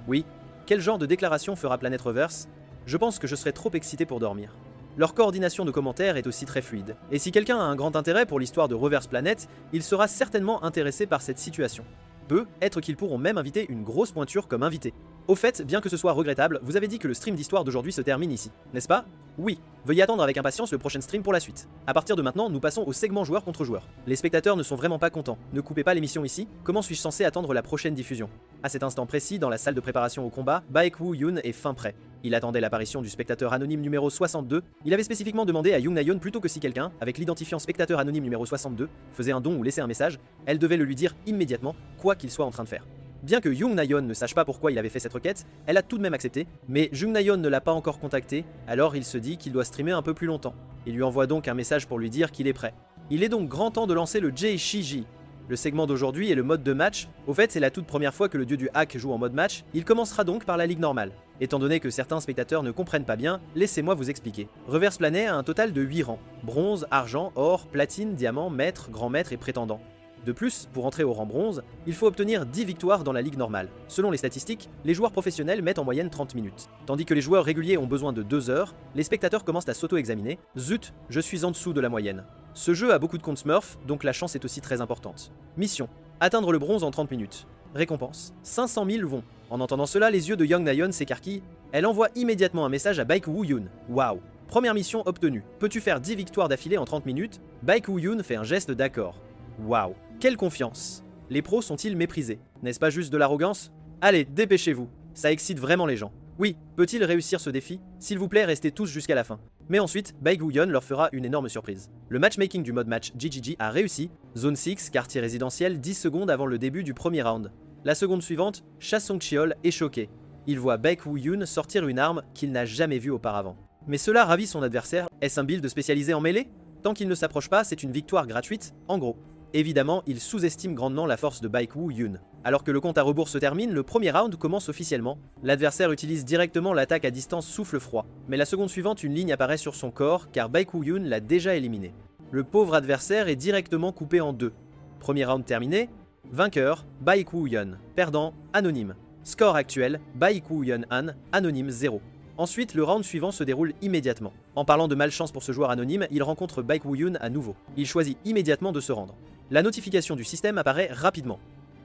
Oui, quel genre de déclaration fera Planet Reverse? Je pense que je serais trop excité pour dormir. Leur coordination de commentaires est aussi très fluide. Et si quelqu'un a un grand intérêt pour l'histoire de Reverse Planet, il sera certainement intéressé par cette situation. Peut être qu'ils pourront même inviter une grosse pointure comme invité. Au fait, bien que ce soit regrettable, vous avez dit que le stream d'histoire d'aujourd'hui se termine ici, n'est-ce pas? Oui. Veuillez attendre avec impatience le prochain stream pour la suite. À partir de maintenant, nous passons au segment joueur contre joueur. Les spectateurs ne sont vraiment pas contents. Ne coupez pas l'émission ici. Comment suis-je censé attendre la prochaine diffusion? À cet instant précis, dans la salle de préparation au combat, Baek Woo-yeon est fin prêt. Il attendait l'apparition du spectateur anonyme numéro 62. Il avait spécifiquement demandé à Young Na-yeon plutôt que si quelqu'un, avec l'identifiant spectateur anonyme numéro 62, faisait un don ou laissait un message, elle devait le lui dire immédiatement, quoi qu'il soit en train de faire. Bien que Young Na-yeon ne sache pas pourquoi il avait fait cette requête, elle a tout de même accepté, mais Jung Na-yeon ne l'a pas encore contacté, alors il se dit qu'il doit streamer un peu plus longtemps. Il lui envoie donc un message pour lui dire qu'il est prêt. Il est donc grand temps de lancer le JShiji. Le segment d'aujourd'hui est le mode de match. Au fait, c'est la toute première fois que le dieu du hack joue en mode match. Il commencera donc par la ligue normale. Étant donné que certains spectateurs ne comprennent pas bien, laissez-moi vous expliquer. Reverse Planet a un total de 8 rangs. Bronze, argent, or, platine, diamant, maître, grand maître et prétendant. De plus, pour entrer au rang bronze, il faut obtenir 10 victoires dans la ligue normale. Selon les statistiques, les joueurs professionnels mettent en moyenne 30 minutes. Tandis que les joueurs réguliers ont besoin de 2 heures, les spectateurs commencent à s'auto-examiner. Zut, je suis en dessous de la moyenne. Ce jeu a beaucoup de comptes Smurf, donc la chance est aussi très importante. Mission: atteindre le bronze en 30 minutes. Récompense: 500 000 won. En entendant cela, les yeux de Young Na-yeon s'écarquillent. Elle envoie immédiatement un message à Baek Woo-yeon. Waouh! Première mission obtenue. Peux-tu faire 10 victoires d'affilée en 30 minutes? Baek Woo-yeon fait un geste d'accord. Waouh! Quelle confiance! Les pros sont-ils méprisés? N'est-ce pas juste de l'arrogance? Allez, dépêchez-vous, ça excite vraiment les gens. Oui, peut-il réussir ce défi? S'il vous plaît, restez tous jusqu'à la fin. Mais ensuite, Baek Woo-yeon leur fera une énorme surprise. Le matchmaking du mode match GGG a réussi, zone 6, quartier résidentiel, 10 secondes avant le début du premier round. La seconde suivante, Cha Song-cheol est choqué. Il voit Baek Woo-yeon sortir une arme qu'il n'a jamais vue auparavant. Mais cela ravit son adversaire. Est-ce un build spécialisé en mêlée? Tant qu'il ne s'approche pas, c'est une victoire gratuite, en gros. Évidemment, il sous-estime grandement la force de Baek Woo-yeon. Alors que le compte à rebours se termine, le premier round commence officiellement. L'adversaire utilise directement l'attaque à distance souffle froid. Mais la seconde suivante, une ligne apparaît sur son corps car Baek Woo-yeon l'a déjà éliminé. Le pauvre adversaire est directement coupé en deux. Premier round terminé, vainqueur, Baek Woo-yeon. Perdant, anonyme. Score actuel, Baek Woo-yeon An, anonyme 0. Ensuite, le round suivant se déroule immédiatement. En parlant de malchance pour ce joueur anonyme, il rencontre Baek Woo-yeon à nouveau. Il choisit immédiatement de se rendre. La notification du système apparaît rapidement.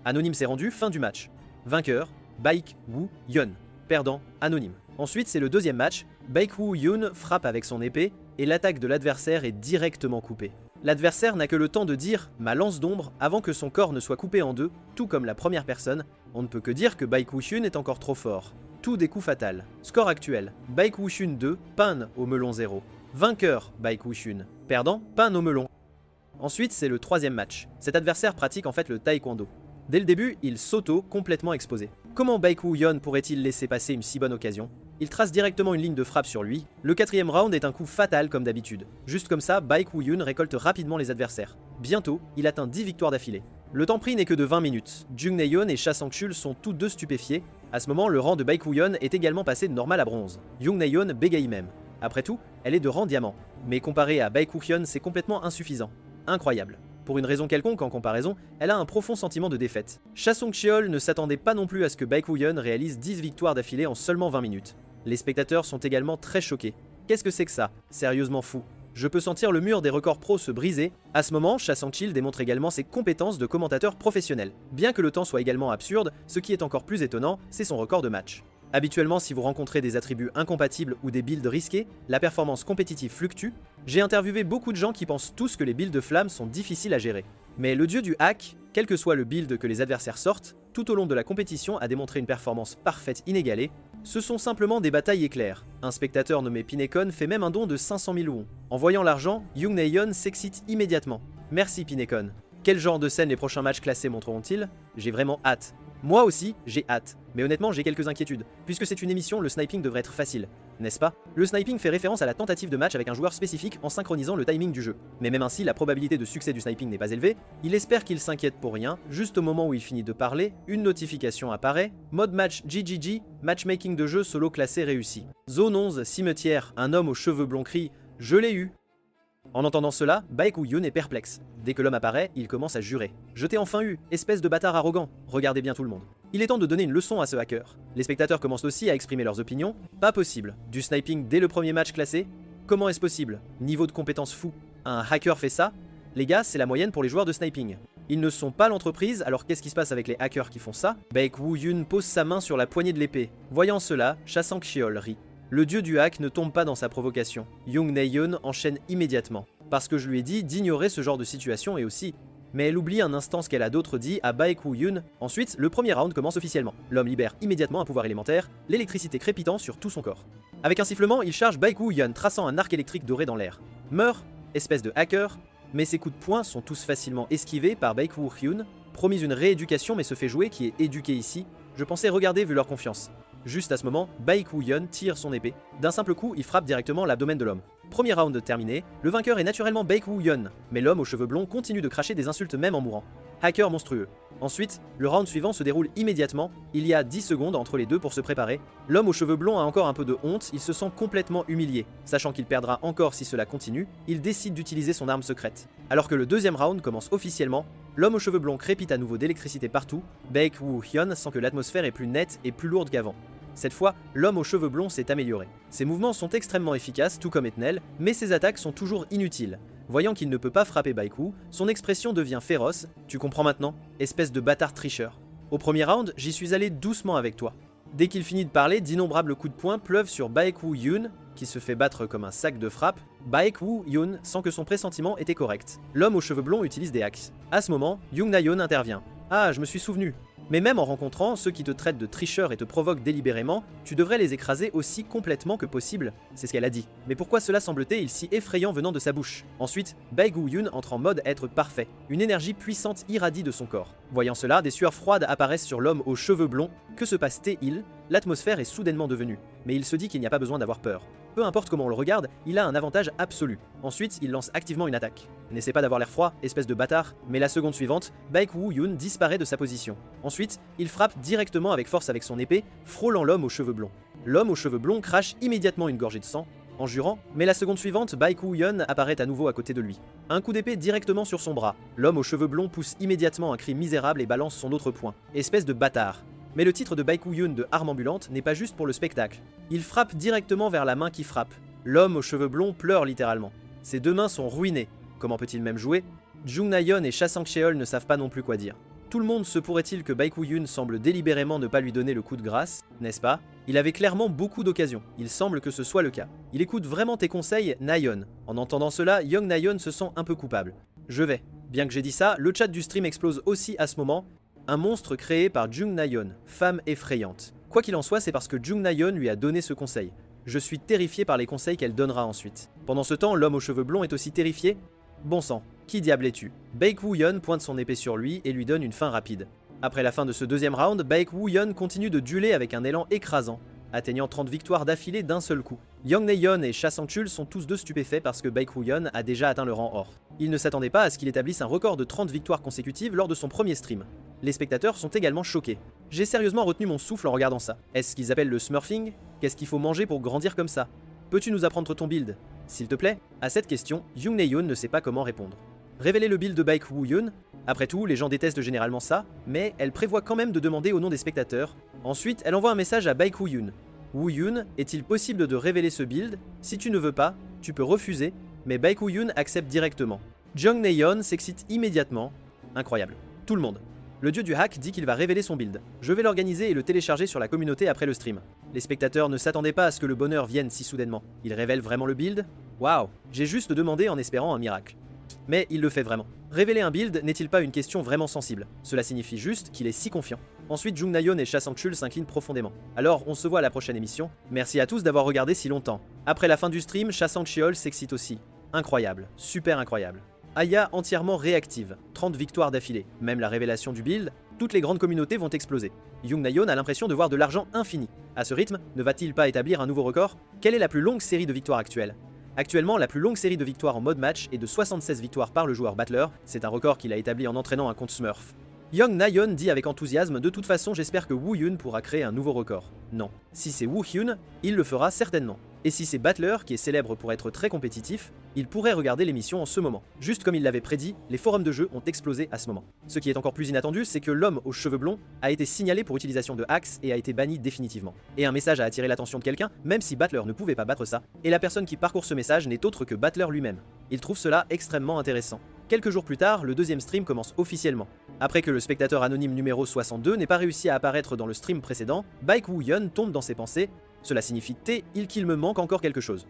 Anonyme s'est rendu, fin du match. Vainqueur, Baek Woo-yeon. Perdant, anonyme. Ensuite, c'est le deuxième match. Baek Woo-yeon frappe avec son épée et l'attaque de l'adversaire est directement coupée. L'adversaire n'a que le temps de dire « ma lance d'ombre » avant que son corps ne soit coupé en deux, tout comme la première personne. On ne peut que dire que Baek Woo-yeon est encore trop fort. Tout des coups fatals. Score actuel, Baek Woo-yeon 2, Pan au melon 0. Vainqueur, Baek Woo-yeon. Perdant, Pan au melon. Ensuite, c'est le troisième match. Cet adversaire pratique en fait le taekwondo. Dès le début, il s'auto complètement exposé. Comment Baek Woo-yeon pourrait-il laisser passer une si bonne occasion? Il trace directement une ligne de frappe sur lui. Le quatrième round est un coup fatal comme d'habitude. Juste comme ça, Baek Woo-yeon récolte rapidement les adversaires. Bientôt, il atteint 10 victoires d'affilée. Le temps pris n'est que de 20 minutes. Jung Na-yeon et Cha Sang-chul sont tous deux stupéfiés. À ce moment, le rang de Baek Woo-yeon est également passé de normal à bronze. Jung Na-yeon bégaye même. Après tout, elle est de rang diamant. Mais comparé à Baek Woo-yeon, c'est complètement insuffisant. Incroyable. Pour une raison quelconque en comparaison, elle a un profond sentiment de défaite. Cha Song-cheol ne s'attendait pas non plus à ce que Baek Woo-yeon réalise 10 victoires d'affilée en seulement 20 minutes. Les spectateurs sont également très choqués. Qu'est-ce que c'est que ça? Sérieusement fou. Je peux sentir le mur des records pro se briser. À ce moment, Cha Sang-chil démontre également ses compétences de commentateur professionnel. Bien que le temps soit également absurde, ce qui est encore plus étonnant, c'est son record de match. Habituellement, si vous rencontrez des attributs incompatibles ou des builds risqués, la performance compétitive fluctue. J'ai interviewé beaucoup de gens qui pensent tous que les builds de flammes sont difficiles à gérer. Mais le dieu du hack, quel que soit le build que les adversaires sortent, tout au long de la compétition a démontré une performance parfaite inégalée. Ce sont simplement des batailles éclairs. Un spectateur nommé Pinecon fait même un don de 500 000 won. En voyant l'argent, Jung Na-yeon s'excite immédiatement. Merci Pinecon. Quel genre de scène les prochains matchs classés montreront-ils? J'ai vraiment hâte. Moi aussi, j'ai hâte. Mais honnêtement, j'ai quelques inquiétudes. Puisque c'est une émission, le sniping devrait être facile. N'est-ce pas? Le sniping fait référence à la tentative de match avec un joueur spécifique en synchronisant le timing du jeu. Mais même ainsi, la probabilité de succès du sniping n'est pas élevée. Il espère qu'il s'inquiète pour rien. Juste au moment où il finit de parler, une notification apparaît. Mode match GGG, matchmaking de jeu solo classé réussi. Zone 11, cimetière, un homme aux cheveux blonds crie « Je l'ai eu !» En entendant cela, Baek Woo-yeon est perplexe. Dès que l'homme apparaît, il commence à jurer. « Je t'ai enfin eu, espèce de bâtard arrogant. Regardez bien tout le monde. » Il est temps de donner une leçon à ce hacker. Les spectateurs commencent aussi à exprimer leurs opinions. Pas possible. Du sniping dès le premier match classé? Comment est-ce possible? Niveau de compétence fou. Un hacker fait ça? Les gars, c'est la moyenne pour les joueurs de sniping. Ils ne sont pas l'entreprise, alors qu'est-ce qui se passe avec les hackers qui font ça? Baek Woo-yeon pose sa main sur la poignée de l'épée. Voyant cela, Cha Sang-cheol rit. Le dieu du hack ne tombe pas dans sa provocation. Jung Na-yeon enchaîne immédiatement. Parce que je lui ai dit d'ignorer ce genre de situation et aussi... Mais elle oublie un instant ce qu'elle a d'autre dit à Baek Woo-yeon. Ensuite, le premier round commence officiellement. L'homme libère immédiatement un pouvoir élémentaire, l'électricité crépitant sur tout son corps. Avec un sifflement, il charge Baek Woo-yeon, traçant un arc électrique doré dans l'air. Meurt, espèce de hacker, mais ses coups de poing sont tous facilement esquivés par Baek Woo-yeon. Promis une rééducation mais se fait jouer qui est éduqué ici. Je pensais regarder vu leur confiance. Juste à ce moment, Baek Woo-yeon tire son épée. D'un simple coup, il frappe directement l'abdomen de l'homme. Premier round terminé, le vainqueur est naturellement Baek Woo-yeon, mais l'homme aux cheveux blonds continue de cracher des insultes même en mourant. Hacker monstrueux. Ensuite, le round suivant se déroule immédiatement, il y a 10 secondes entre les deux pour se préparer. L'homme aux cheveux blonds a encore un peu de honte, il se sent complètement humilié. Sachant qu'il perdra encore si cela continue, il décide d'utiliser son arme secrète. Alors que le deuxième round commence officiellement, l'homme aux cheveux blonds crépite à nouveau d'électricité partout. Baek Woo-yeon sent que l'atmosphère est plus nette et plus lourde qu'avant. Cette fois, l'homme aux cheveux blonds s'est amélioré. Ses mouvements sont extrêmement efficaces, tout comme Etnel, mais ses attaques sont toujours inutiles. Voyant qu'il ne peut pas frapper Baek Woo, son expression devient féroce. Tu comprends maintenant? Espèce de bâtard tricheur. Au premier round, j'y suis allé doucement avec toi. Dès qu'il finit de parler, d'innombrables coups de poing pleuvent sur Baek Woo-yeon, qui se fait battre comme un sac de frappe. Baek Woo-yeon sent que son pressentiment était correct. L'homme aux cheveux blonds utilise des hacks. À ce moment, Jung Na-yeon intervient. Ah, je me suis souvenu. Mais même en rencontrant ceux qui te traitent de tricheur et te provoquent délibérément, tu devrais les écraser aussi complètement que possible, c'est ce qu'elle a dit. Mais pourquoi cela semble-t-il si effrayant venant de sa bouche? Ensuite, Baek Woo-hyun entre en mode être parfait. Une énergie puissante irradie de son corps. Voyant cela, des sueurs froides apparaissent sur l'homme aux cheveux blonds. Que se passe-t-il? L'atmosphère est soudainement devenue. Mais il se dit qu'il n'y a pas besoin d'avoir peur. Peu importe comment on le regarde, il a un avantage absolu. Ensuite, il lance activement une attaque. N'essaie pas d'avoir l'air froid, espèce de bâtard, mais la seconde suivante, Baek Woo-hyun disparaît de sa position. Ensuite, il frappe directement avec force avec son épée, frôlant l'homme aux cheveux blonds. L'homme aux cheveux blonds crache immédiatement une gorgée de sang, en jurant, mais la seconde suivante, Baek Woo-hyun apparaît à nouveau à côté de lui. Un coup d'épée directement sur son bras. L'homme aux cheveux blonds pousse immédiatement un cri misérable et balance son autre poing. Espèce de bâtard. Mais le titre de Baek Woo-hyun de arme ambulante n'est pas juste pour le spectacle. Il frappe directement vers la main qui frappe. L'homme aux cheveux blonds pleure littéralement. Ses deux mains sont ruinées. Comment peut-il même jouer? Jung Na-yeon et Cha Sang-cheol ne savent pas non plus quoi dire. Tout le monde se pourrait-il que Baek Woo-hyun semble délibérément ne pas lui donner le coup de grâce, n'est-ce pas? Il avait clairement beaucoup d'occasions, il semble que ce soit le cas. Il écoute vraiment tes conseils, Na-yeon. En entendant cela, Young Na-yeon se sent un peu coupable. Je vais. Bien que j'ai dit ça, le chat du stream explose aussi à ce moment. Un monstre créé par Jung Na-yeon, femme effrayante. Quoi qu'il en soit, c'est parce que Jung Na-yeon lui a donné ce conseil. Je suis terrifié par les conseils qu'elle donnera ensuite. Pendant ce temps, l'homme aux cheveux blonds est aussi terrifié. Bon sang, qui diable es-tu? Baek Woo-hyun pointe son épée sur lui et lui donne une fin rapide. Après la fin de ce deuxième round, Baek Woo-hyun continue de dueler avec un élan écrasant, atteignant 30 victoires d'affilée d'un seul coup. Young Na-yeon et Cha Sang-chul sont tous deux stupéfaits parce que Baek Woo-hyun a déjà atteint le rang or. Ils ne s'attendaient pas à ce qu'il établisse un record de 30 victoires consécutives lors de son premier stream. Les spectateurs sont également choqués. J'ai sérieusement retenu mon souffle en regardant ça. Est-ce ce qu'ils appellent le smurfing? Qu'est-ce qu'il faut manger pour grandir comme ça? Peux-tu nous apprendre ton build? S'il te plaît? À cette question, Young Na-yeon ne sait pas comment répondre. Révéler le build de Baek Woo-hyun? Après tout, les gens détestent généralement ça, mais elle prévoit quand même de demander au nom des spectateurs. Ensuite, elle envoie un message à Baek Woo-hyun. Woo-hyun, est-il possible de révéler ce build? Si tu ne veux pas, tu peux refuser, mais Baek Woo-hyun accepte directement. Jung Na-yeon s'excite immédiatement. Incroyable. Tout le monde. Le dieu du hack dit qu'il va révéler son build. Je vais l'organiser et le télécharger sur la communauté après le stream. Les spectateurs ne s'attendaient pas à ce que le bonheur vienne si soudainement. Il révèle vraiment le build? Waouh, j'ai juste demandé en espérant un miracle. Mais il le fait vraiment. Révéler un build n'est-il pas une question vraiment sensible? Cela signifie juste qu'il est si confiant. Ensuite, Jung Na-yeon et Cha Sang-chul s'inclinent profondément. Alors, on se voit à la prochaine émission. Merci à tous d'avoir regardé si longtemps. Après la fin du stream, Cha Sang-cheol s'excite aussi. Incroyable, super incroyable. Aya entièrement réactive, 30 victoires d'affilée. Même la révélation du build, toutes les grandes communautés vont exploser. Young Na-yeon a l'impression de voir de l'argent infini. À ce rythme, ne va-t-il pas établir un nouveau record? Quelle est la plus longue série de victoires actuelle? Actuellement, la plus longue série de victoires en mode match est de 76 victoires par le joueur Battler, c'est un record qu'il a établi en entraînant un compte Smurf. Young Na-yeon dit avec enthousiasme, de toute façon j'espère que Woo-hyun pourra créer un nouveau record. Non. Si c'est Woo-hyun, il le fera certainement. Et si c'est Battler, qui est célèbre pour être très compétitif, il pourrait regarder l'émission en ce moment. Juste comme il l'avait prédit, les forums de jeu ont explosé à ce moment. Ce qui est encore plus inattendu, c'est que l'homme aux cheveux blonds a été signalé pour utilisation de hacks et a été banni définitivement. Et un message a attiré l'attention de quelqu'un, même si Battler ne pouvait pas battre ça, et la personne qui parcourt ce message n'est autre que Battler lui-même. Il trouve cela extrêmement intéressant. Quelques jours plus tard, le deuxième stream commence officiellement. Après que le spectateur anonyme numéro 62 n'ait pas réussi à apparaître dans le stream précédent, Baek Woo-hyun tombe dans ses pensées. Cela signifie qu'il me manque encore quelque chose.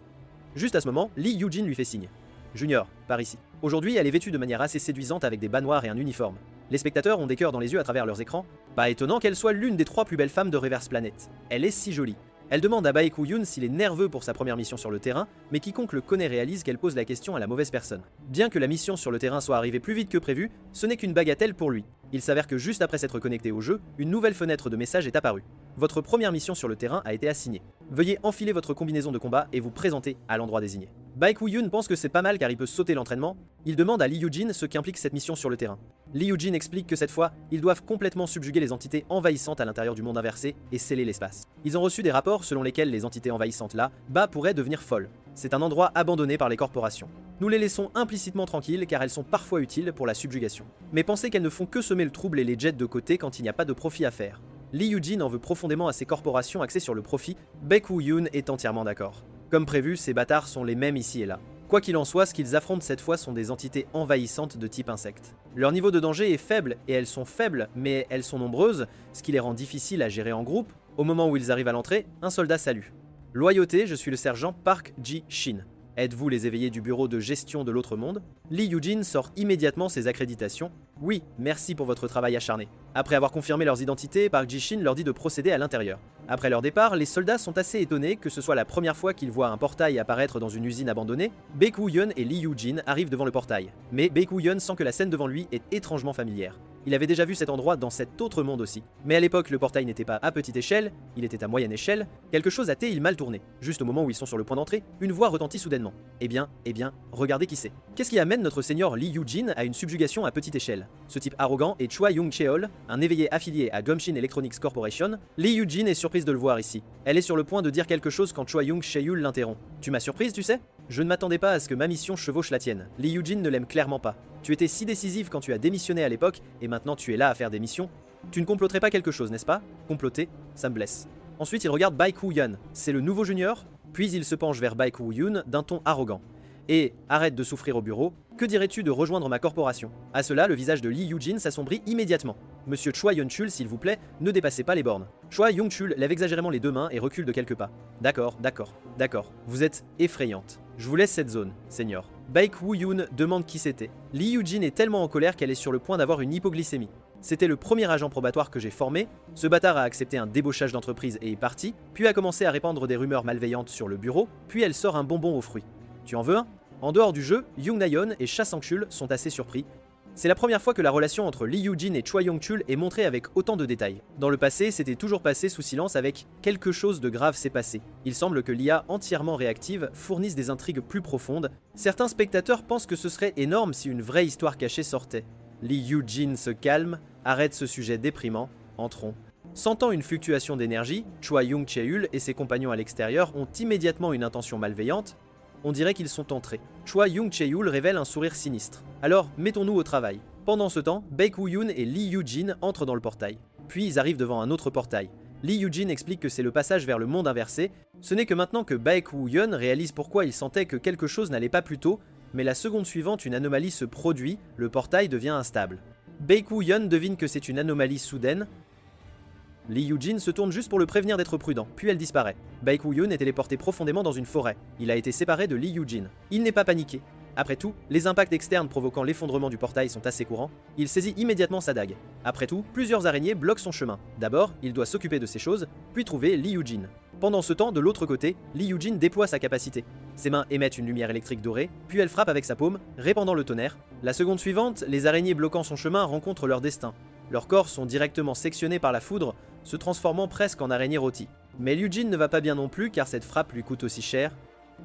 Juste à ce moment, Lee Yoo-jin lui fait signe. Junior, par ici. Aujourd'hui, elle est vêtue de manière assez séduisante avec des bas noirs et un uniforme. Les spectateurs ont des cœurs dans les yeux à travers leurs écrans. Pas étonnant qu'elle soit l'une des 3 plus belles femmes de Reverse Planet. Elle est si jolie. Elle demande à Baek Woo-hyun s'il est nerveux pour sa première mission sur le terrain, mais quiconque le connaît réalise qu'elle pose la question à la mauvaise personne. Bien que la mission sur le terrain soit arrivée plus vite que prévu, ce n'est qu'une bagatelle pour lui. Il s'avère que juste après s'être connecté au jeu, une nouvelle fenêtre de message est apparue. Votre première mission sur le terrain a été assignée. Veuillez enfiler votre combinaison de combat et vous présenter à l'endroit désigné. Baek Woo-hyun pense que c'est pas mal car il peut sauter l'entraînement. Il demande à Lee Yoo-jin ce qu'implique cette mission sur le terrain. Lee Yoo-jin explique que cette fois, ils doivent complètement subjuguer les entités envahissantes à l'intérieur du monde inversé et sceller l'espace. Ils ont reçu des rapports selon lesquels les entités envahissantes là, pourraient devenir folles. C'est un endroit abandonné par les corporations. Nous les laissons implicitement tranquilles car elles sont parfois utiles pour la subjugation. Mais pensez qu'elles ne font que semer le trouble et les jettent de côté quand il n'y a pas de profit à faire. Lee Yoo-jin en veut profondément à ces corporations axées sur le profit. Baek Woo-hyun est entièrement d'accord. Comme prévu, ces bâtards sont les mêmes ici et là. Quoi qu'il en soit, ce qu'ils affrontent cette fois sont des entités envahissantes de type insecte. Leur niveau de danger est faible, et elles sont faibles, mais elles sont nombreuses, ce qui les rend difficiles à gérer en groupe. Au moment où ils arrivent à l'entrée, un soldat salue. Loyauté, je suis le sergent Park Ji-shin. Êtes-vous les éveillés du bureau de gestion de l'autre monde? Lee Yujin sort immédiatement ses accréditations. Oui, merci pour votre travail acharné. Après avoir confirmé leurs identités, Park Ji-shin leur dit de procéder à l'intérieur. Après leur départ, les soldats sont assez étonnés que ce soit la première fois qu'ils voient un portail apparaître dans une usine abandonnée. Baek Woo-yeon et Lee Yujin arrivent devant le portail. Mais Baek Woo-yeon sent que la scène devant lui est étrangement familière. Il avait déjà vu cet endroit dans cet autre monde aussi. Mais à l'époque, le portail n'était pas à petite échelle, il était à moyenne échelle. Quelque chose a il mal tourné. Juste au moment où ils sont sur le point d'entrée, une voix retentit soudainement. Eh bien, regardez qui c'est. Qu'est-ce qui amène notre seigneur Lee Yujin à une subjugation à petite échelle? Ce type arrogant est Choi Young-cheol, un éveillé affilié à Gumshin Electronics Corporation. Lee Yujin est surprise de le voir ici. Elle est sur le point de dire quelque chose quand Choi Young-cheol l'interrompt. Tu m'as surprise, tu sais? Je ne m'attendais pas à ce que ma mission chevauche la tienne. Lee Yujin ne l'aime clairement pas. Tu étais si décisive quand tu as démissionné à l'époque, et maintenant tu es là à faire des missions. Tu ne comploterais pas quelque chose, n'est-ce pas? Comploter, ça me blesse. Ensuite, il regarde Baek Woo-yeon. C'est le nouveau junior, puis il se penche vers Baek Woo-yeon d'un ton arrogant. Et arrête de souffrir au bureau, que dirais-tu de rejoindre ma corporation? À cela, le visage de Lee Yujin s'assombrit immédiatement. Monsieur Choi Yeon-chul, s'il vous plaît, ne dépassez pas les bornes. Choi Yeon-chul lève exagérément les deux mains et recule de quelques pas. D'accord, vous êtes effrayante. Je vous laisse cette zone, seigneur. Baek Woo-yeon demande qui c'était. Lee Yujin est tellement en colère qu'elle est sur le point d'avoir une hypoglycémie. C'était le premier agent probatoire que j'ai formé, ce bâtard a accepté un débauchage d'entreprise et est parti, puis a commencé à répandre des rumeurs malveillantes sur le bureau, puis elle sort un bonbon aux fruits. Tu en veux un? En dehors du jeu, Young Na-yeon et Cha Sang-chul sont assez surpris. C'est la première fois que la relation entre Lee Yujin et Choi Young-chul est montrée avec autant de détails. Dans le passé, c'était toujours passé sous silence avec « quelque chose de grave s'est passé ». Il semble que l'IA entièrement réactive fournisse des intrigues plus profondes. Certains spectateurs pensent que ce serait énorme si une vraie histoire cachée sortait. Lee Yujin se calme, arrête ce sujet déprimant, entrons. Sentant une fluctuation d'énergie, Choi Young-cheol et ses compagnons à l'extérieur ont immédiatement une intention malveillante. On dirait qu'ils sont entrés. Choi Young-cheol révèle un sourire sinistre. Alors, mettons-nous au travail. Pendant ce temps, Baek Woo-yeon et Lee Yujin entrent dans le portail. Puis ils arrivent devant un autre portail. Lee Yujin explique que c'est le passage vers le monde inversé. Ce n'est que maintenant que Baek Woo-yeon réalise pourquoi il sentait que quelque chose n'allait pas plus tôt, mais la seconde suivante, une anomalie se produit, le portail devient instable. Baek Woo-yeon devine que c'est une anomalie soudaine. Lee Yujin se tourne juste pour le prévenir d'être prudent, puis elle disparaît. Baek Woo-yeon est téléporté profondément dans une forêt. Il a été séparé de Lee Yujin. Il n'est pas paniqué. Après tout, les impacts externes provoquant l'effondrement du portail sont assez courants. Il saisit immédiatement sa dague. Après tout, plusieurs araignées bloquent son chemin. D'abord, il doit s'occuper de ces choses, puis trouver Lee Yujin. Pendant ce temps, de l'autre côté, Lee Yujin déploie sa capacité. Ses mains émettent une lumière électrique dorée, puis elle frappe avec sa paume, répandant le tonnerre. La seconde suivante, les araignées bloquant son chemin rencontrent leur destin. Leurs corps sont directement sectionnés par la foudre, se transformant presque en araignées rôties. Mais Yujin ne va pas bien non plus car cette frappe lui coûte aussi cher.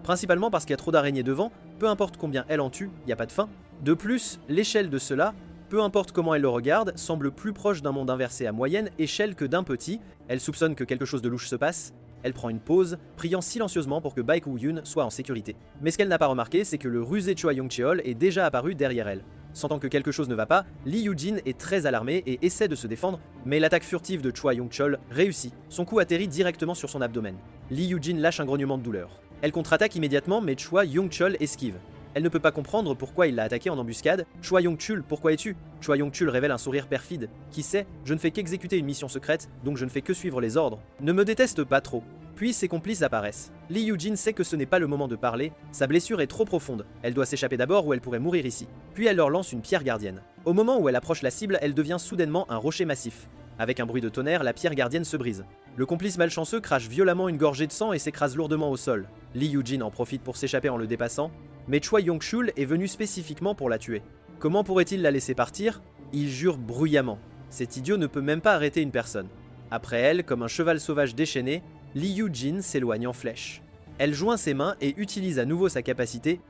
Principalement parce qu'il y a trop d'araignées devant, peu importe combien elle en tue, il n'y a pas de fin. De plus, l'échelle de cela, peu importe comment elle le regarde, semble plus proche d'un monde inversé à moyenne échelle que d'un petit. Elle soupçonne que quelque chose de louche se passe. Elle prend une pause, priant silencieusement pour que Baek Woo-yeon soit en sécurité. Mais ce qu'elle n'a pas remarqué, c'est que le rusé Choi Young-cheol est déjà apparu derrière elle. Sentant que quelque chose ne va pas, Lee Yujin est très alarmé et essaie de se défendre, mais l'attaque furtive de Choi Young-cheol réussit. Son coup atterrit directement sur son abdomen. Lee Yujin lâche un grognement de douleur. Elle contre-attaque immédiatement, mais Choi Young-cheol esquive. Elle ne peut pas comprendre pourquoi il l'a attaqué en embuscade. Choi Young-chul, pourquoi es-tu? Choi Young-chul révèle un sourire perfide. Qui sait, je ne fais qu'exécuter une mission secrète, donc je ne fais que suivre les ordres. Ne me déteste pas trop. Puis ses complices apparaissent. Lee Yujin sait que ce n'est pas le moment de parler, sa blessure est trop profonde. Elle doit s'échapper d'abord ou elle pourrait mourir ici. Puis elle leur lance une pierre gardienne. Au moment où elle approche la cible, elle devient soudainement un rocher massif. Avec un bruit de tonnerre, la pierre gardienne se brise. Le complice malchanceux crache violemment une gorgée de sang et s'écrase lourdement au sol. Lee Yujin en profite pour s'échapper en le dépassant, mais Choi Young-chul est venu spécifiquement pour la tuer. Comment pourrait-il la laisser partir? Il jure bruyamment. Cet idiot ne peut même pas arrêter une personne. Après elle, comme un cheval sauvage déchaîné, Lee Yujin s'éloigne en flèche. Elle joint ses mains et utilise à nouveau sa capacité.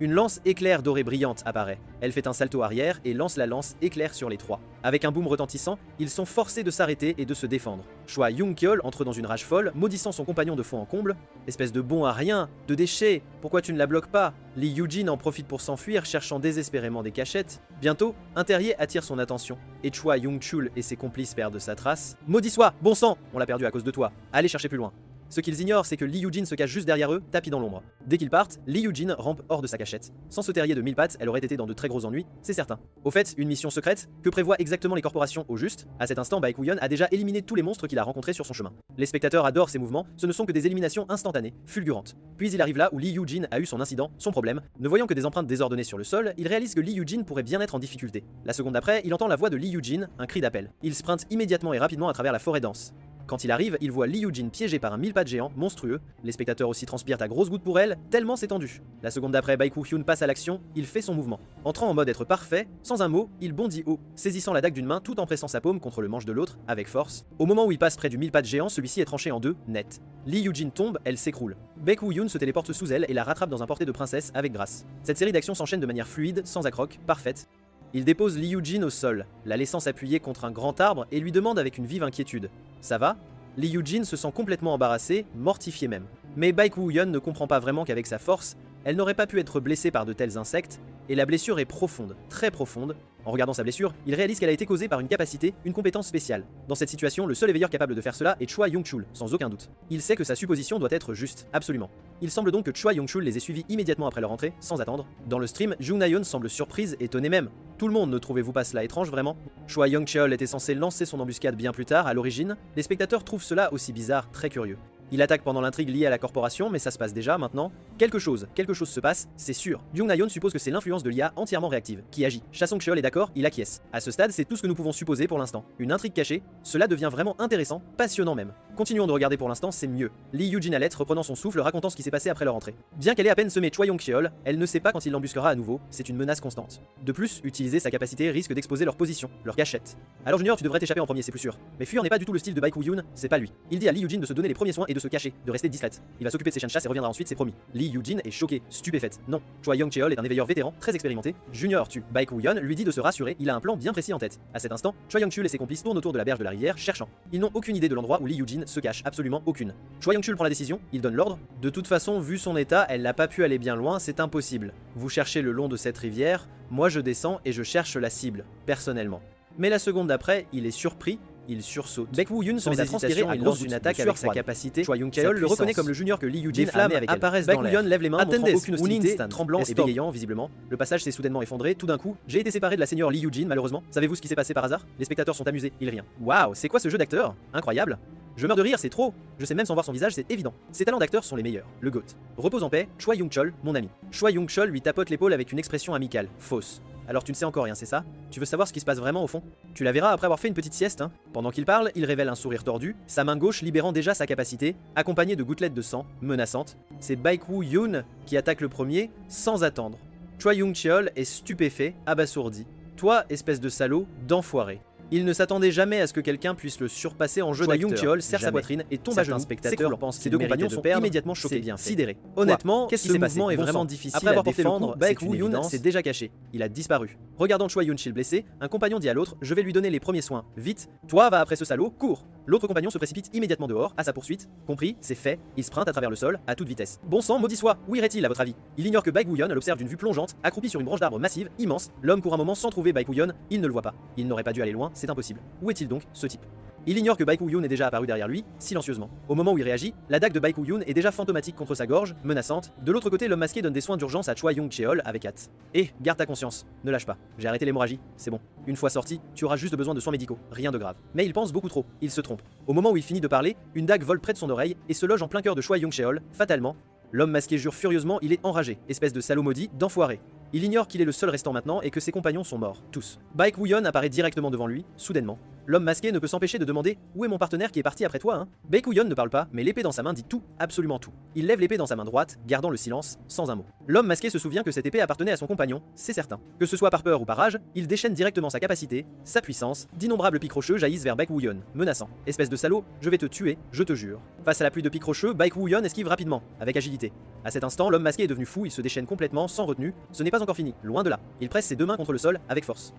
Une lance éclair dorée brillante apparaît. Elle fait un salto arrière et lance la lance éclair sur les trois. Avec un boom retentissant, ils sont forcés de s'arrêter et de se défendre. Choi Young-cheol entre dans une rage folle, maudissant son compagnon de fond en comble. Espèce de bon à rien, de déchet, pourquoi tu ne la bloques pas? Lee Yujin en profite pour s'enfuir, cherchant désespérément des cachettes. Bientôt, un terrier attire son attention, et Choi Young-chul et ses complices perdent sa trace. Maudit soit, bon sang, on l'a perdu à cause de toi, allez chercher plus loin. Ce qu'ils ignorent, c'est que Lee Yujin se cache juste derrière eux, tapis dans l'ombre. Dès qu'ils partent, Lee Yujin rampe hors de sa cachette. Sans ce terrier de 1000 pattes, elle aurait été dans de très gros ennuis, c'est certain. Au fait, une mission secrète, que prévoient exactement les corporations au juste? À cet instant, Baekhyun a déjà éliminé tous les monstres qu'il a rencontrés sur son chemin. Les spectateurs adorent ses mouvements, ce ne sont que des éliminations instantanées, fulgurantes. Puis il arrive là où Lee Yujin a eu son incident, son problème. Ne voyant que des empreintes désordonnées sur le sol, il réalise que Lee Yujin pourrait bien être en difficulté. La seconde d'après, il entend la voix de Lee Yujin, un cri d'appel. Il sprinte immédiatement et rapidement à travers la forêt dense. Quand il arrive, il voit Lee Yujin piégé par un 1000 pattes géant, monstrueux. Les spectateurs aussi transpirent à grosses gouttes pour elle, tellement c'est tendu. La seconde d'après, Baekhyun passe à l'action, il fait son mouvement. Entrant en mode être parfait, sans un mot, il bondit haut, saisissant la dague d'une main tout en pressant sa paume contre le manche de l'autre, avec force. Au moment où il passe près du 1000 pattes géant, celui-ci est tranché en deux, net. Lee Yujin tombe, elle s'écroule. Baekhyun se téléporte sous elle et la rattrape dans un porté de princesse avec grâce. Cette série d'actions s'enchaîne de manière fluide, sans accroc, parfaite. Il dépose Lee Yujin au sol, la laissant s'appuyer contre un grand arbre et lui demande avec une vive inquiétude. Ça va? Lee Yujin se sent complètement embarrassé, mortifié même. Mais Baekhyun ne comprend pas vraiment qu'avec sa force, elle n'aurait pas pu être blessée par de tels insectes, et la blessure est profonde, très profonde. En regardant sa blessure, il réalise qu'elle a été causée par une capacité, une compétence spéciale. Dans cette situation, le seul éveilleur capable de faire cela est Choi Yong-chul, sans aucun doute. Il sait que sa supposition doit être juste, absolument. Il semble donc que Choi Yong-chul les ait suivis immédiatement après leur entrée, sans attendre. Dans le stream, Jung Na-yeon semble surprise, étonnée même. Tout le monde, ne trouvez-vous pas cela étrange vraiment? Choi Yong-chul était censé lancer son embuscade bien plus tard, à l'origine. Les spectateurs trouvent cela aussi bizarre, très curieux. Il attaque pendant l'intrigue liée à la corporation, mais ça se passe déjà maintenant. Quelque chose se passe, c'est sûr. Jung Na-yeon suppose que c'est l'influence de l'IA entièrement réactive qui agit. Cha Song-cheol est d'accord, il acquiesce. À ce stade, c'est tout ce que nous pouvons supposer pour l'instant. Une intrigue cachée, cela devient vraiment intéressant, passionnant même. Continuons de regarder pour l'instant, c'est mieux. Lee Yujin allait, reprenant son souffle, racontant ce qui s'est passé après leur entrée. Bien qu'elle ait à peine semé Choi Yong-cheol, elle ne sait pas quand il l'embusquera à nouveau, c'est une menace constante. De plus, utiliser sa capacité risque d'exposer leur position, leur cachette. Alors Junior, tu devrais t'échapper en premier, c'est plus sûr. Mais fuir n'est pas du tout le style de Baekhyun, c'est pas lui. Il dit à Lee Yujin de se donner les premiers soins et de se cacher, de rester discrète. Il va s'occuper de ses chiens de chasse et reviendra ensuite, c'est promis. Lee Yujin est choqué, stupéfaite. Non, Choi Yong-cheol est un éveilleur vétéran, très expérimenté. Junior tue. Baekhyun lui dit de se rassurer, il a un plan bien précis en tête. À cet instant, Choi Yong-chul et ses complices tournent autour de la berge de la rivière, cherchant. Ils n'ont aucune idée de l'endroit où Lee Yujin se cache, absolument aucune. Choi Yong-chul prend la décision, il donne l'ordre. De toute façon, vu son état, elle n'a pas pu aller bien loin, c'est impossible. Vous cherchez le long de cette rivière, moi je descends et je cherche la cible, personnellement. Mais la seconde d'après, il est surpris. Il sursaute. Baekhyun se met à transpirer, il lance une attaque avec sa capacité. Choi Yong-cheol le reconnaît comme le junior que Lee Yujin a avec apparaissent dans l'air. Baekhyun lève les mains, montrant aucune hostilité, tremblant et bégayant visiblement. Le passage s'est soudainement effondré, tout d'un coup, j'ai été séparé de la seigneur Lee Yujin malheureusement. Savez-vous ce qui s'est passé par hasard? Les spectateurs sont amusés, ils rient. Waouh, c'est quoi ce jeu d'acteur? Incroyable. Je meurs de rire, c'est trop. Je sais même sans voir son visage, c'est évident. Ses talents d'acteur sont les meilleurs. Le GOAT. Repose en paix, Choi Yong-chul, mon ami. Choi Yong-chul lui tapote l'épaule avec une expression amicale. Fausse. Alors tu ne sais encore rien, c'est ça? Tu veux savoir ce qui se passe vraiment au fond? Tu la verras après avoir fait une petite sieste, hein? Pendant qu'il parle, il révèle un sourire tordu, sa main gauche libérant déjà sa capacité, accompagnée de gouttelettes de sang, menaçantes. C'est Baekhyun qui attaque le premier, sans attendre. Choi Yong-cheol est stupéfait, abasourdi. Toi, espèce de salaud, d'enfoiré. Il ne s'attendait jamais à ce que quelqu'un puisse le surpasser en jeu d'acteur. Yong-cheol serre sa poitrine et tombe à genoux. Spectateurs pensent ses deux compagnons sont immédiatement choqués, bien sidérés. Honnêtement, ce mouvement est vraiment difficile à défendre. Baekhyun s'est déjà caché. Il a disparu. Regardant Choi Yong-chul blessé, un compagnon dit à l'autre: je vais lui donner les premiers soins. Vite, toi va après ce salaud, cours. L'autre compagnon se précipite immédiatement dehors, à sa poursuite. Compris, c'est fait, il sprinte à travers le sol, à toute vitesse. Bon sang, maudit soit, où irait-il à votre avis? Il ignore que Baekhyun l'observe d'une vue plongeante, accroupi sur une branche d'arbre massive, immense. L'homme court un moment sans trouver Baekhyun, il ne le voit pas. Il n'aurait pas dû aller loin, c'est impossible. Où est-il donc, ce type? Il ignore que Baekhyun est déjà apparu derrière lui, silencieusement. Au moment où il réagit, la dague de Baekhyun est déjà fantomatique contre sa gorge, menaçante. De l'autre côté, l'homme masqué donne des soins d'urgence à Choi Yong-cheol avec hâte. Et garde ta conscience, ne lâche pas. J'ai arrêté l'hémorragie, c'est bon. Une fois sorti, tu auras juste besoin de soins médicaux, rien de grave. Mais il pense beaucoup trop, il se trompe. Au moment où il finit de parler, une dague vole près de son oreille et se loge en plein cœur de Choi Yong-cheol, fatalement. L'homme masqué jure furieusement, il est enragé, espèce de salaud maudit, d'enfoiré. Il ignore qu'il est le seul restant maintenant et que ses compagnons sont morts, tous. Baekhyun apparaît directement devant lui, soudainement. L'homme masqué ne peut s'empêcher de demander: où est mon partenaire qui est parti après toi, hein? Baekhyun ne parle pas, mais l'épée dans sa main dit tout, absolument tout. Il lève l'épée dans sa main droite, gardant le silence, sans un mot. L'homme masqué se souvient que cette épée appartenait à son compagnon, c'est certain. Que ce soit par peur ou par rage, il déchaîne directement sa capacité, sa puissance. D'innombrables pics rocheux jaillissent vers Baekhyun, menaçant. Espèce de salaud, je vais te tuer, je te jure. Face à la pluie de pics rocheux, Baekhyun esquive rapidement, avec agilité. À cet instant, l'homme masqué est devenu fou, il se déchaîne complètement, sans retenue. Ce n'est pas encore fini, loin de là. Il presse ses deux mains contre le sol, avec force.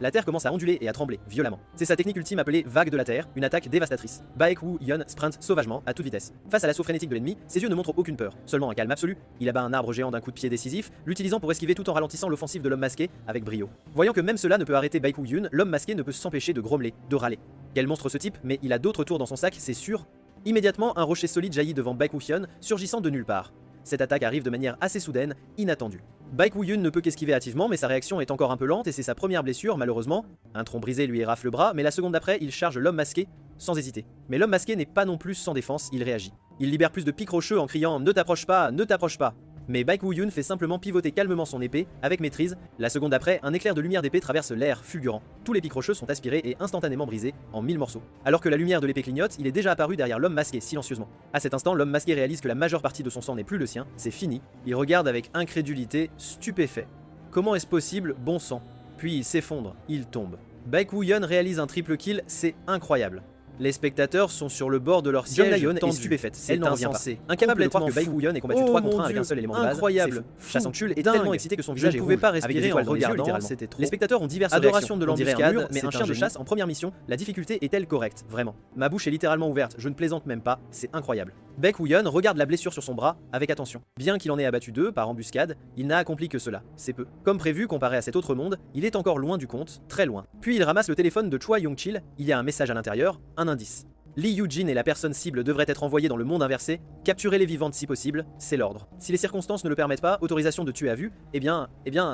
La terre commence à onduler et à trembler, violemment. C'est sa technique ultime appelée vague de la terre, une attaque dévastatrice. Baekhyun sprinte sauvagement, à toute vitesse. Face à l'assaut frénétique de l'ennemi, ses yeux ne montrent aucune peur, seulement un calme absolu. Il abat un arbre géant d'un coup de pied décisif, l'utilisant pour esquiver tout en ralentissant l'offensive de l'homme masqué, avec brio. Voyant que même cela ne peut arrêter Baekhyun, l'homme masqué ne peut s'empêcher de grommeler, de râler. Quel monstre ce type, mais il a d'autres tours dans son sac, c'est sûr. Immédiatement, un rocher solide jaillit devant Baek Woo-hyun, surgissant de nulle part. Cette attaque arrive de manière assez soudaine, inattendue. Baek Woo-hyun ne peut qu'esquiver hâtivement, mais sa réaction est encore un peu lente et c'est sa première blessure malheureusement. Un tronc brisé lui érafle le bras, mais la seconde d'après, il charge l'homme masqué, sans hésiter. Mais l'homme masqué n'est pas non plus sans défense, il réagit. Il libère plus de pics rocheux en criant « Ne t'approche pas, ne t'approche pas !» Mais Baek Woo-hyun fait simplement pivoter calmement son épée, avec maîtrise. La seconde d'après, un éclair de lumière d'épée traverse l'air, fulgurant. Tous les pics rocheux sont aspirés et instantanément brisés en 1000 morceaux. Alors que la lumière de l'épée clignote, il est déjà apparu derrière l'homme masqué silencieusement. À cet instant, l'homme masqué réalise que la majeure partie de son sang n'est plus le sien, c'est fini. Il regarde avec incrédulité, stupéfait. Comment est-ce possible, bon sang? Puis il s'effondre, il tombe. Baek Woo-hyun réalise un triple kill, c'est incroyable. Les spectateurs sont sur le bord de leur siège, est stupéfaite, c'est insensé. Incapable de croire que Baek Woo-hyun ait combattu 3 contre 1 avec un seul élément de base. Incroyable. Cha-Sang-chul est tellement excité que son visage est rouge. Je ne pouvais pas respirer en regardant, c'était trop. Les spectateurs ont diverses adoration de l'embuscade, mais un chien de chasse en première mission, la difficulté est-elle correcte? Vraiment. Ma bouche est littéralement ouverte, je ne plaisante même pas, c'est incroyable. Baek Woo-hyun regarde la blessure sur son bras avec attention. Bien qu'il en ait abattu 2 par embuscade, il n'a accompli que cela, c'est peu. Comme prévu, comparé à cet autre monde, il est encore loin du compte, très loin. Puis il ramasse le téléphone de Choi Yong-chil, il y a un message à l'intérieur, un indice. Lee Yoo-jin et la personne cible devraient être envoyés dans le monde inversé, capturer les vivantes si possible, c'est l'ordre. Si les circonstances ne le permettent pas, autorisation de tuer à vue, eh bien,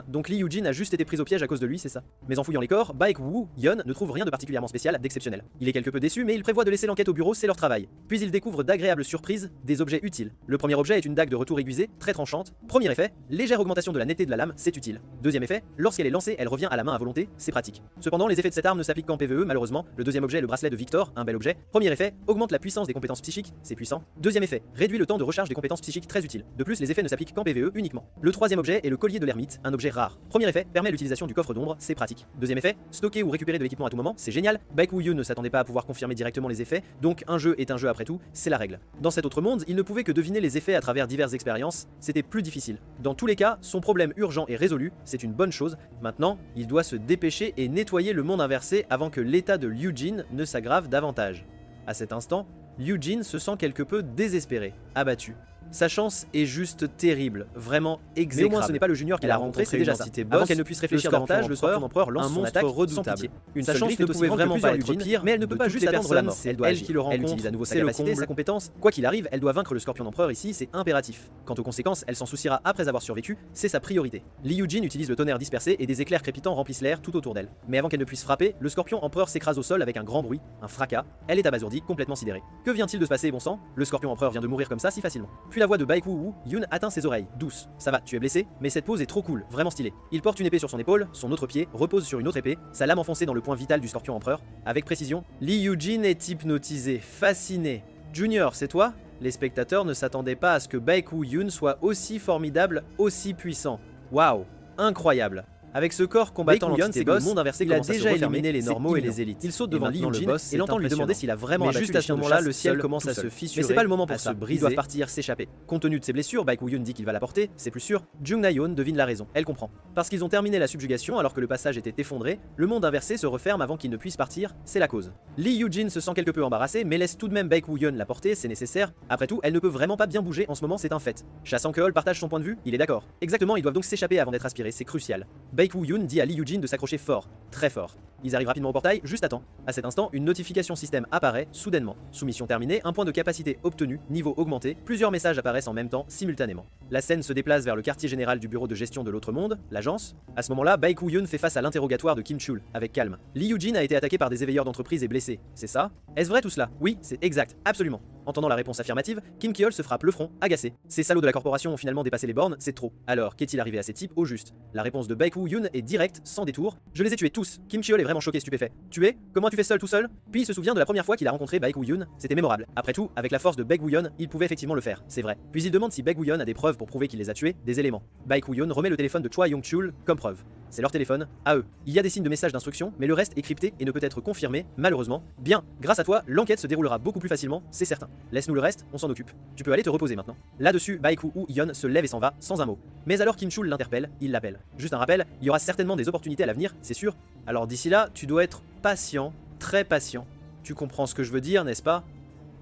donc Lee Yoo-jin a juste été prise au piège à cause de lui, c'est ça. Mais en fouillant les corps, Baek Woo-hyun ne trouve rien de particulièrement spécial, d'exceptionnel. Il est quelque peu déçu, mais il prévoit de laisser l'enquête au bureau, c'est leur travail. Puis il découvre d'agréables surprises, des objets utiles. Le premier objet est une dague de retour aiguisée, très tranchante. Premier effet, légère augmentation de la netteté de la lame, c'est utile. Deuxième effet, lorsqu'elle est lancée, elle revient à la main à volonté, c'est pratique. Cependant, les effets de cette arme ne s'appliquent qu'en PvE, malheureusement. Le deuxième objet est le bracelet de Victor, un bel objet. Premier effet, augmente la puissance des compétences psychiques, c'est puissant. Deuxième effet, réduit le temps de recharge des compétences psychiques, très utile. De plus, les effets ne s'appliquent qu'en PvE uniquement. Le troisième objet est le collier de l'ermite, un objet rare. Premier effet, permet l'utilisation du coffre d'ombre, c'est pratique. Deuxième effet, stocker ou récupérer de l'équipement à tout moment, c'est génial. Baek Woo-hyun ne s'attendait pas à pouvoir confirmer directement les effets, donc un jeu est un jeu après tout, c'est la règle. Dans cet autre monde, il ne pouvait que deviner les effets à travers diverses expériences, c'était plus difficile. Dans tous les cas, son problème urgent est résolu, c'est une bonne chose. Maintenant, il doit se dépêcher et nettoyer le monde inversé avant que l'état de Yoo-jin ne s'aggrave davantage. À cet instant, Yoo-jin se sent quelque peu désespéré, abattu. Sa chance est juste terrible, vraiment exécrable. Mais au moins ce n'est pas le junior qui a rencontré, c'est déjà ça. Avant qu'elle ne puisse réfléchir davantage, le Scorpion Empereur lance son attaque redoutable. Sa chance ne pouvait vraiment pas être pire, mais elle ne peut pas juste attendre la mort. C'est elle qui le rencontre, elle utilise à nouveau sa capacité, sa compétence. Quoi qu'il arrive, elle doit vaincre le Scorpion Empereur ici, c'est impératif. Quant aux conséquences, elle s'en souciera après avoir survécu, c'est sa priorité. Lee Yoo-jin utilise le tonnerre dispersé et des éclairs crépitants remplissent l'air tout autour d'elle. Mais avant qu'elle ne puisse frapper, le Scorpion Empereur s'écrase au sol avec un grand bruit, un fracas. Elle est abasourdie, complètement sidérée. Que vient-il de se passer, bon sang? Le Scorpion Empereur vient de mourir comme ça si facilement. Puis la voix de Baek Woo-hyun atteint ses oreilles, douce. Ça va, tu es blessé, mais cette pose est trop cool, vraiment stylée. Il porte une épée sur son épaule, son autre pied repose sur une autre épée, sa lame enfoncée dans le point vital du Scorpion Empereur. Avec précision, Lee Yoo-jin est hypnotisé, fasciné. Junior, c'est toi? Les spectateurs ne s'attendaient pas à ce que Baek Woo-hyun soit aussi formidable, aussi puissant. Waouh, incroyable. Avec ce corps combattant l'entité boss, le monde inversé il a déjà éliminé les normaux et les élites. Il saute devant Lee Yoo-jin et l'entend lui demander s'il a vraiment abattu. Mais juste à ce moment-là, le ciel commence à se fissurer. Mais c'est pas le moment pour se briser. Ils doivent partir, s'échapper. Compte tenu de ses blessures, Baek Woo-hyun dit qu'il va la porter, c'est plus sûr. Jung Na-yeon devine la raison, elle comprend. Parce qu'ils ont terminé la subjugation alors que le passage était effondré, le monde inversé se referme avant qu'ils ne puissent partir, c'est la cause. Lee Yoo-jin se sent quelque peu embarrassé, mais laisse tout de même Baek Woo-hyun la porter, c'est nécessaire. Après tout, elle ne peut vraiment pas bien bouger en ce moment, c'est un fait. Cha-Sang-keol partage son point de vue, il est d'accord. Exactement, ils doivent donc s'échapper avant d'être aspirés, c'est crucial. Baek Woo-hyun dit à Lee Yoo-jin de s'accrocher fort, très fort. Ils arrivent rapidement au portail, juste à temps. À cet instant, une notification système apparaît, soudainement. Soumission terminée, un point de capacité obtenu, niveau augmenté, plusieurs messages apparaissent en même temps, simultanément. La scène se déplace vers le quartier général du bureau de gestion de l'autre monde, l'agence. À ce moment-là, Baek Woo-hyun fait face à l'interrogatoire de Kim Chul, avec calme. Lee Yoo-jin a été attaqué par des éveilleurs d'entreprise et blessé, c'est ça? Est-ce vrai tout cela? Oui, c'est exact, absolument. Entendant la réponse affirmative, Kim Ki-hol se frappe le front, agacé. Ces salauds de la corporation ont finalement dépassé les bornes, c'est trop. Alors, qu'est-il arrivé à ces types au juste? La réponse de Baek Woo-hyun est directe, sans détour. Je les ai tués tous. Kim Ki-hol est vraiment choqué, stupéfait. Tué? Comment tu fais seul tout seul? Puis il se souvient de la première fois qu'il a rencontré Baek Woo-hyun, c'était mémorable. Après tout, avec la force de Baek Woo-hyun, il pouvait effectivement le faire, c'est vrai. Puis il demande si Baek Woo-hyun a des preuves pour prouver qu'il les a tués, des éléments. Baek Woo-hyun remet le téléphone de Choi Yong-chul comme preuve. C'est leur téléphone, à eux. Il y a des signes de messages d'instruction, mais le reste est crypté et ne peut être confirmé, malheureusement. Bien, grâce à toi, l'enquête se déroulera beaucoup plus facilement, c'est certain. Laisse-nous le reste, on s'en occupe. Tu peux aller te reposer maintenant. Là-dessus, Baek Woo-hyun se lève et s'en va, sans un mot. Mais alors Kim Chul l'interpelle, il l'appelle. Juste un rappel, il y aura certainement des opportunités à l'avenir, c'est sûr. Alors d'ici là, tu dois être patient, très patient. Tu comprends ce que je veux dire, n'est-ce pas?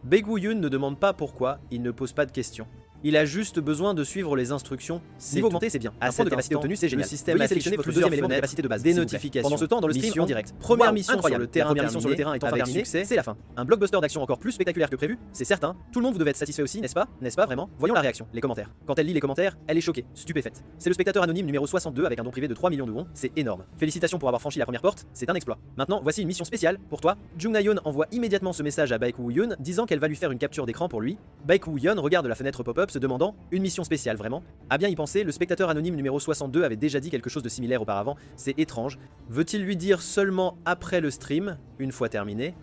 Baek Woo-hyun ne demande pas pourquoi, il ne pose pas de questions. Il a juste besoin de suivre les instructions. Niveau augmenté, c'est bien. À point de capacité obtenue, c'est génial. Le système a sélectionné votre deuxième élément de capacité de base. Des notifications. Pendant ce temps, dans le stream en direct. Première mission sur le terrain. Première mission sur le terrain étant terminée, c'est la fin. Un blockbuster d'action encore plus spectaculaire que prévu, c'est certain. Tout le monde vous devait être satisfait aussi, n'est-ce pas? N'est-ce pas vraiment? Voyons la réaction, les commentaires. Quand elle lit les commentaires, elle est choquée, stupéfaite. C'est le spectateur anonyme numéro 62 avec un don privé de 3 millions de won, c'est énorme. Félicitations pour avoir franchi la première porte, c'est un exploit. Maintenant, voici une mission spéciale pour toi. Jung Na-yeon envoie immédiatement ce message à Baek Woo-yeon disant qu'elle va lui faire une capture d'écran pour lui. Baek Woo-yeon regarde la fenêtre pop-up se demandant une mission spéciale vraiment. À bien y penser, le spectateur anonyme numéro 62 avait déjà dit quelque chose de similaire auparavant, c'est étrange. Veut-il lui dire seulement après le stream, une fois terminé?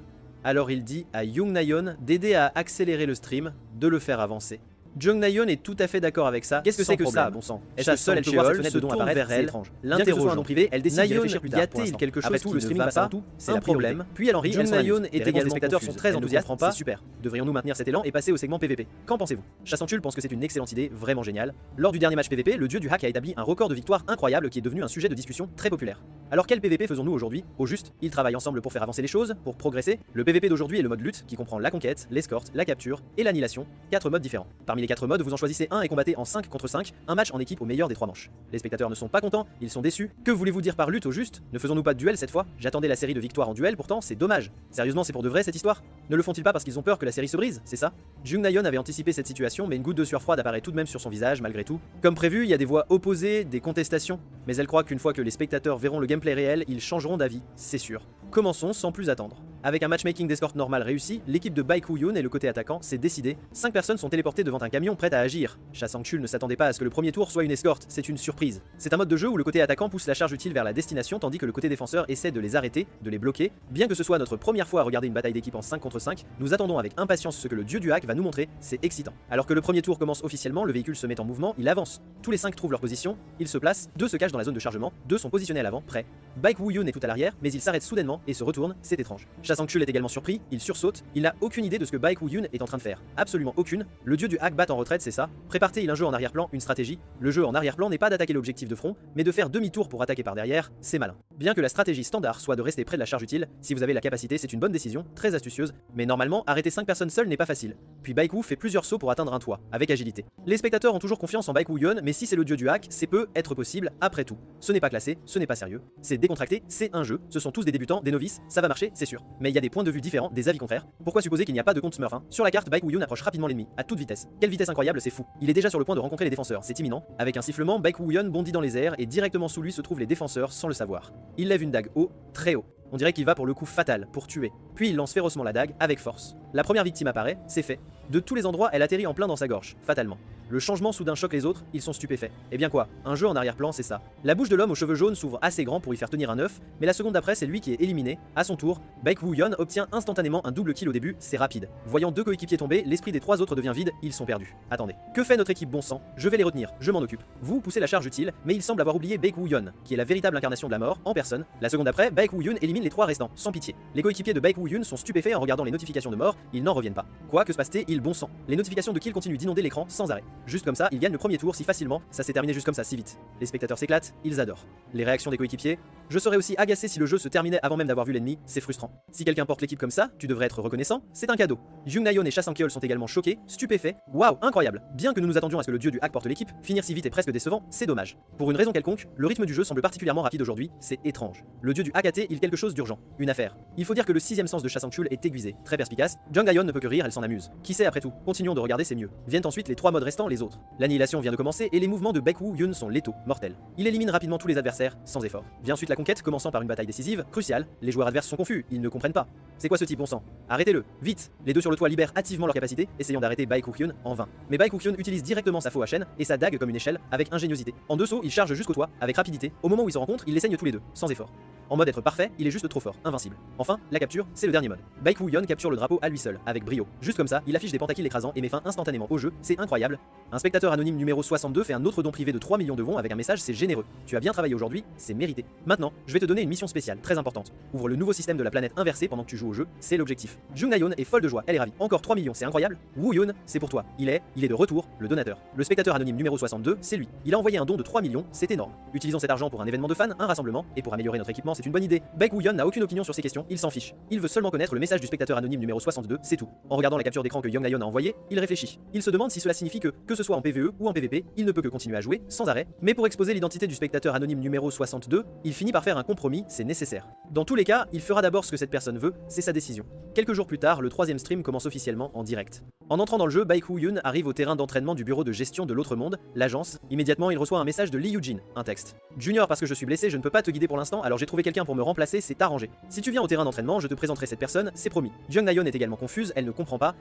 Alors il dit à Jung Na-yeon d'aider à accélérer le stream, de le faire avancer. Jung Na-yeon est tout à fait d'accord avec ça. Qu'est-ce que c'est que ça, bon sang? Est-ce que seule elle peut voir cette fenêtre de don apparaître vers elle? L'interrogeant en privé, elle décide de réfléchir plus tard. Y a-t-il quelque chose qui le streaming passe avant tout? C'est un problème. Puis elle en rit. Jung Na-yeon est également. Les spectateurs sont très enthousiastes. C'est super. Devrions-nous maintenir cet élan et passer au segment PVP? Qu'en pensez-vous? Chassantule pense que c'est une excellente idée, vraiment géniale. Lors du dernier match PVP, le dieu du hack a établi un record de victoire incroyable qui est devenu un sujet de discussion très populaire. Alors quel PVP faisons-nous aujourd'hui? Au juste, ils travaillent ensemble pour faire avancer les choses, pour progresser. Le PVP d'aujourd'hui est le mode lutte qui comprend la conquête, l'escorte, la capture et l'annihilation. 4 modes différents. Parmi les 4 modes, vous en choisissez un et combattez en 5 contre 5, un match en équipe au meilleur des 3 manches. Les spectateurs ne sont pas contents, ils sont déçus. Que voulez-vous dire par lutte au juste? Ne faisons-nous pas de duel cette fois? J'attendais la série de victoires en duel, pourtant c'est dommage. Sérieusement, c'est pour de vrai cette histoire? Ne le font-ils pas parce qu'ils ont peur que la série se brise, c'est ça? Jung Na-yeon avait anticipé cette situation, mais une goutte de sueur froide apparaît tout de même sur son visage malgré tout. Comme prévu, il y a des voix opposées, des contestations, mais elle croit qu'une fois que les spectateurs verront le gameplay réel, ils changeront d'avis, c'est sûr. Commençons sans plus attendre. Avec un matchmaking d'escorte normal réussi, l'équipe de Baek Woo-yeon et le côté attaquant s'est décidé. 5 personnes sont téléportées devant un camion prêt à agir. Chassangchul ne s'attendait pas à ce que le premier tour soit une escorte, c'est une surprise. C'est un mode de jeu où le côté attaquant pousse la charge utile vers la destination tandis que le côté défenseur essaie de les arrêter, de les bloquer. Bien que ce soit notre première fois à regarder une bataille d'équipe en 5 contre 5, nous attendons avec impatience ce que le dieu du hack va nous montrer, c'est excitant. Alors que le premier tour commence officiellement, le véhicule se met en mouvement, il avance. Tous les 5 trouvent leur position, ils se placent, 2 se cachent dans la zone de chargement, 2 sont positionnés à l'avant, prêts. Baek Woo-yeon est tout à l'arrière, mais il s'arrête soudainement et se retourne, c'est étrange. Chassangchul est également surpris, il sursaute, il n'a aucune idée de ce que Baek Woo-yeon est en train de faire. Absolument aucune. Le dieu du hack bat en retraite, c'est ça. Prépare-t-il un jeu en arrière-plan, une stratégie. Le jeu en arrière-plan n'est pas d'attaquer l'objectif de front, mais de faire demi-tour pour attaquer par derrière, c'est malin. Bien que la stratégie standard soit de rester près de la charge utile, si vous avez la capacité, c'est une bonne décision, très astucieuse, mais normalement, arrêter 5 personnes seules n'est pas facile. Puis Baek Woo fait plusieurs sauts pour atteindre un toit, avec agilité. Les spectateurs ont toujours confiance en Baek Woo-yeon, mais si c'est le dieu du hack, c'est peut être possible, après tout. Ce n'est pas classé, ce n'est pas sérieux, c'est décontracté, c'est un jeu, ce sont tous des débutants, des novices, ça va marcher, c'est sûr. Mais il y a des points de vue différents, des avis contraires. Pourquoi supposer qu'il n'y a pas de compte Smurf, hein? Sur la carte, Baek Woo-yeon approche rapidement l'ennemi, à toute vitesse. Quelle vitesse incroyable, c'est fou. Il est déjà sur le point de rencontrer les défenseurs, c'est imminent. Avec un sifflement, Baek Woo-yeon bondit dans les airs et directement sous lui se trouvent les défenseurs sans le savoir. Il lève une dague haut, très haut. On dirait qu'il va pour le coup fatal, pour tuer. Puis il lance férocement la dague, avec force. La première victime apparaît, c'est fait. De tous les endroits, elle atterrit en plein dans sa gorge, fatalement. Le changement soudain choque les autres, ils sont stupéfaits. Eh bien quoi, un jeu en arrière-plan, c'est ça. La bouche de l'homme aux cheveux jaunes s'ouvre assez grand pour y faire tenir un œuf, mais la seconde d'après, c'est lui qui est éliminé. À son tour, Baek Woo-yeon obtient instantanément un double kill au début, c'est rapide. Voyant 2 coéquipiers tomber, l'esprit des 3 autres devient vide, ils sont perdus. Attendez, que fait notre équipe bon sang? Je vais les retenir, je m'en occupe. Vous poussez la charge utile, mais il semble avoir oublié Baek Woo-yeon, qui est la véritable incarnation de la mort, en personne. La seconde d'après, Baek Woo-yeon élimine les 3 restants, sans pitié. Les coéquipiers de Baek Woo-yeon sont stupéfaits en regardant les notifications de mort, ils n'en reviennent pas. Quoi, que se passe-t-il, bon sang? Les notifications de kill continuent d'inonder l'écran sans arrêt. Juste comme ça, ils gagnent le premier tour si facilement, ça s'est terminé juste comme ça si vite. Les spectateurs s'éclatent, ils adorent. Les réactions des coéquipiers, je serais aussi agacé si le jeu se terminait avant même d'avoir vu l'ennemi, c'est frustrant. Si quelqu'un porte l'équipe comme ça, tu devrais être reconnaissant, c'est un cadeau. Jung Na-yeon et Chassangchul sont également choqués, stupéfaits. Waouh, incroyable. Bien que nous nous attendions à ce que le dieu du hack porte l'équipe, finir si vite est presque décevant, c'est dommage. Pour une raison quelconque, le rythme du jeu semble particulièrement rapide aujourd'hui, c'est étrange. Le dieu du hack a-t-il quelque chose d'urgent, une affaire. Il faut dire que le 6ème sens de Chassangchul est aiguisé, très perspicace. Jung Na-yeon ne peut que rire, elle s'en amuse. Qui sait après tout, continuons de regarder, c'est mieux. Viennent ensuite les 3 modes restants, les autres. L'annihilation vient de commencer et les mouvements de Baek Woo-yeon sont létaux, mortels. Il élimine rapidement tous les adversaires, sans effort. Vient ensuite la conquête, commençant par une bataille décisive, cruciale. Les joueurs adverses sont confus, ils ne comprennent pas. C'est quoi ce type bon sang? Arrêtez-le, vite. Les 2 sur le toit libèrent hâtivement leur capacité, essayant d'arrêter Baek Woo-yeon en vain. Mais Baek Woo-yeon utilise directement sa faux à chaîne et sa dague comme une échelle, avec ingéniosité. En 2 sauts, il charge jusqu'au toit, avec rapidité. Au moment où ils se rencontrent, ils les saignent tous les 2, sans effort. En mode être parfait, il est juste trop fort, invincible. Enfin, la capture, c'est le dernier mode. Baek Woo-yeon capture le drapeau à lui seul, avec brio. Juste comme ça, il affiche des pentakills écrasants et met fin instantanément au jeu, c'est incroyable. Un spectateur anonyme numéro 62 fait un autre don privé de 3 millions de won avec un message, c'est généreux. Tu as bien travaillé aujourd'hui, c'est mérité. Maintenant, je vais te donner une mission spéciale, très importante. Ouvre le nouveau système de la planète inversée pendant que tu joues au jeu, c'est l'objectif. Jung Na-yeon est folle de joie, elle est ravie. Encore 3 millions, c'est incroyable. Woo-yeon, c'est pour toi. Il est de retour, le donateur. Le spectateur anonyme numéro 62, c'est lui. Il a envoyé un don de 3 millions, c'est énorme. Utilisons cet argent pour un événement de fans, un rassemblement, et pour améliorer notre équipement vraiment c'est une bonne idée. Baek Woo-yeon n'a aucune opinion sur ces questions, il s'en fiche. Il veut seulement connaître le message du spectateur anonyme numéro 62, c'est tout. En regardant la capture d'écran que Young Na-yeon a envoyée, il réfléchit. Il se demande si cela signifie que ce soit en PvE ou en PvP, il ne peut que continuer à jouer, sans arrêt. Mais pour exposer l'identité du spectateur anonyme numéro 62, il finit par faire un compromis, c'est nécessaire. Dans tous les cas, il fera d'abord ce que cette personne veut, c'est sa décision. Quelques jours plus tard, le troisième stream commence officiellement en direct. En entrant dans le jeu, Baek Woo-yeon arrive au terrain d'entraînement du bureau de gestion de l'autre monde, l'agence. Immédiatement, il reçoit un message de Lee Yoo-jin, un texte. Junior, parce que je suis blessé, je ne peux pas te guider pour l'instant, alors j'ai trouvé quelqu'un pour me remplacer, c'est arrangé. Si tu viens au terrain d'entraînement, je te présenterai cette personne, c'est promis. Jung Na-yeon est également confuse, elle ne comprend pas.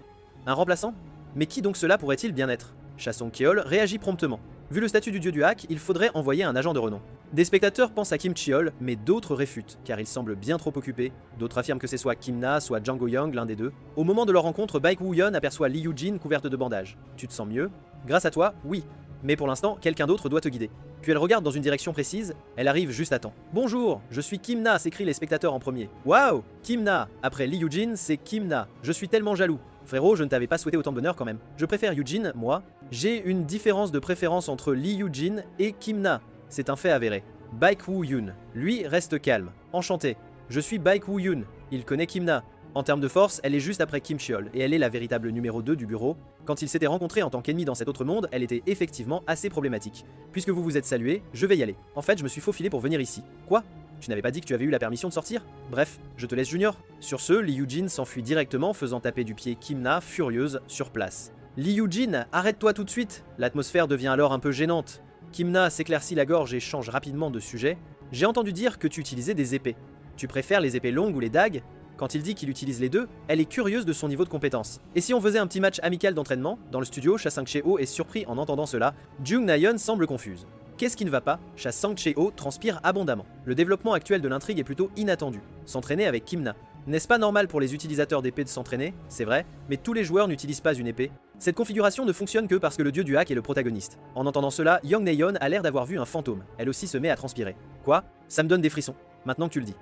Un remplaçant? Mais qui donc cela pourrait-il bien être? Cha Song-cheol réagit promptement. Vu le statut du dieu du hack, il faudrait envoyer un agent de renom. Des spectateurs pensent à Kim Cheol, mais d'autres réfutent, car il semble bien trop occupé. D'autres affirment que c'est soit Kim Na, soit Jang Go-young, l'un des deux. Au moment de leur rencontre, Baek Woo-yeon aperçoit Lee Yoo-jin couverte de bandages. Tu te sens mieux? Grâce à toi, oui. Mais pour l'instant, quelqu'un d'autre doit te guider. Puis elle regarde dans une direction précise, elle arrive juste à temps. Bonjour, je suis Kim Na, s'écrient les spectateurs en premier. Waouh, Kim Na. Après Lee Yoo-jin, c'est Kim Na. Je suis tellement jaloux. Frérot, je ne t'avais pas souhaité autant de bonheur quand même. Je préfère Yoo-jin, moi. J'ai une différence de préférence entre Lee Yoo-jin et Kim Na. C'est un fait avéré. Baek Woo-yeon, lui, reste calme. Enchanté. Je suis Baek Woo-yeon. Il connaît Kim Na. En termes de force, elle est juste après Kim Cheol, et elle est la véritable numéro 2 du bureau. Quand ils s'étaient rencontrés en tant qu'ennemis dans cet autre monde, elle était effectivement assez problématique. Puisque vous vous êtes salués, je vais y aller. En fait, je me suis faufilé pour venir ici. Quoi? Tu n'avais pas dit que tu avais eu la permission de sortir? Bref, je te laisse Junior. Sur ce, Lee Yoo-jin s'enfuit directement, faisant taper du pied Kim Na, furieuse, sur place. Lee Yoo-jin, arrête-toi tout de suite! L'atmosphère devient alors un peu gênante. Kim Na s'éclaircit la gorge et change rapidement de sujet. J'ai entendu dire que tu utilisais des épées. Tu préfères les épées longues ou les dagues? Quand il dit qu'il utilise les deux, elle est curieuse de son niveau de compétence. Et si on faisait un petit match amical d'entraînement? Dans le studio, Cha Sang-cheo est surpris en entendant cela. Jung Na-yeon semble confuse. Qu'est-ce qui ne va pas? Cha Sang-cheo transpire abondamment. Le développement actuel de l'intrigue est plutôt inattendu. S'entraîner avec Kim Na. N'est-ce pas normal pour les utilisateurs d'épées de s'entraîner? C'est vrai, mais tous les joueurs n'utilisent pas une épée. Cette configuration ne fonctionne que parce que le dieu du hack est le protagoniste. En entendant cela, Young Na-yeon a l'air d'avoir vu un fantôme. Elle aussi se met à transpirer. Quoi? Ça me donne des frissons. Maintenant que tu le dis.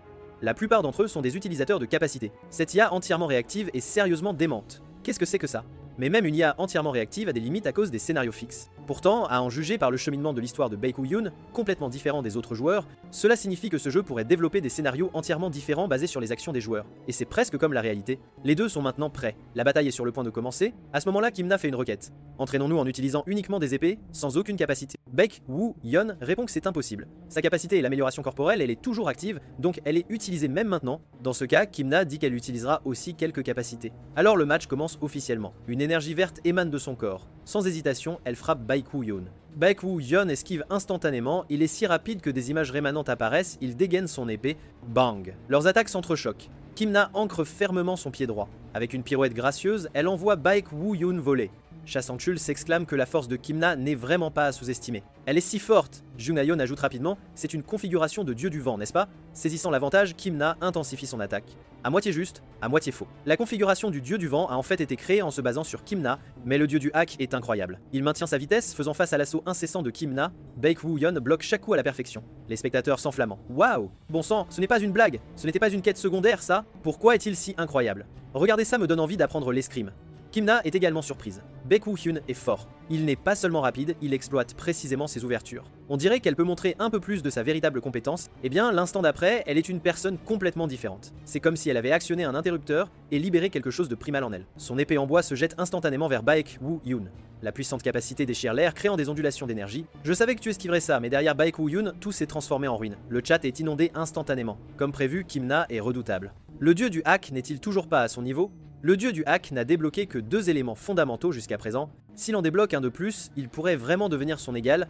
La plupart d'entre eux sont des utilisateurs de capacité. Cette IA entièrement réactive est sérieusement démente. Qu'est-ce que c'est que ça? Mais même une IA entièrement réactive a des limites à cause des scénarios fixes. Pourtant, à en juger par le cheminement de l'histoire de Baek Woo-yeon, complètement différent des autres joueurs, cela signifie que ce jeu pourrait développer des scénarios entièrement différents basés sur les actions des joueurs. Et c'est presque comme la réalité. Les deux sont maintenant prêts. La bataille est sur le point de commencer. À ce moment-là, Kim Na fait une requête. Entraînons-nous en utilisant uniquement des épées, sans aucune capacité. Baek Woo-yeon répond que c'est impossible. Sa capacité est l'amélioration corporelle, elle est toujours active, donc elle est utilisée même maintenant. Dans ce cas, Kim Na dit qu'elle utilisera aussi quelques capacités. Alors le match commence officiellement. Une énergie verte émane de son corps. Sans hésitation, elle frappe Baek Woo-yeon. Baek Woo-yeon esquive instantanément, il est si rapide que des images rémanentes apparaissent, il dégaine son épée, bang. Leurs attaques s'entrechoquent. Kim Na ancre fermement son pied droit. Avec une pirouette gracieuse, elle envoie Baek Woo-yeon voler. Cha Sang-chul s'exclame que la force de Kim Na n'est vraiment pas à sous-estimer. Elle est si forte! Jung Na-yeon ajoute rapidement, c'est une configuration de dieu du vent, n'est-ce pas? Saisissant l'avantage, Kim Na intensifie son attaque. À moitié juste, à moitié faux. La configuration du dieu du vent a en fait été créée en se basant sur Kim Na, mais le dieu du hack est incroyable. Il maintient sa vitesse, faisant face à l'assaut incessant de Kim Na. Baek Woo-yeon bloque chaque coup à la perfection. Les spectateurs s'enflamment. Waouh! Bon sang, ce n'est pas une blague! Ce n'était pas une quête secondaire, ça? Pourquoi est-il si incroyable? Regardez ça me donne envie d'apprendre l'escrime. Kim Na est également surprise. Baek Woo-yeon est fort. Il n'est pas seulement rapide, il exploite précisément ses ouvertures. On dirait qu'elle peut montrer un peu plus de sa véritable compétence, et bien l'instant d'après, elle est une personne complètement différente. C'est comme si elle avait actionné un interrupteur et libéré quelque chose de primal en elle. Son épée en bois se jette instantanément vers Baek Woo-yeon. La puissante capacité déchire l'air, créant des ondulations d'énergie. Je savais que tu esquiverais ça, mais derrière Baek Woo-yeon, tout s'est transformé en ruine. Le chat est inondé instantanément. Comme prévu, Kim Na est redoutable. Le dieu du hack n'est-il toujours pas à son niveau? Le dieu du hack n'a débloqué que 2 éléments fondamentaux jusqu'à présent. S'il en débloque un de plus, il pourrait vraiment devenir son égal,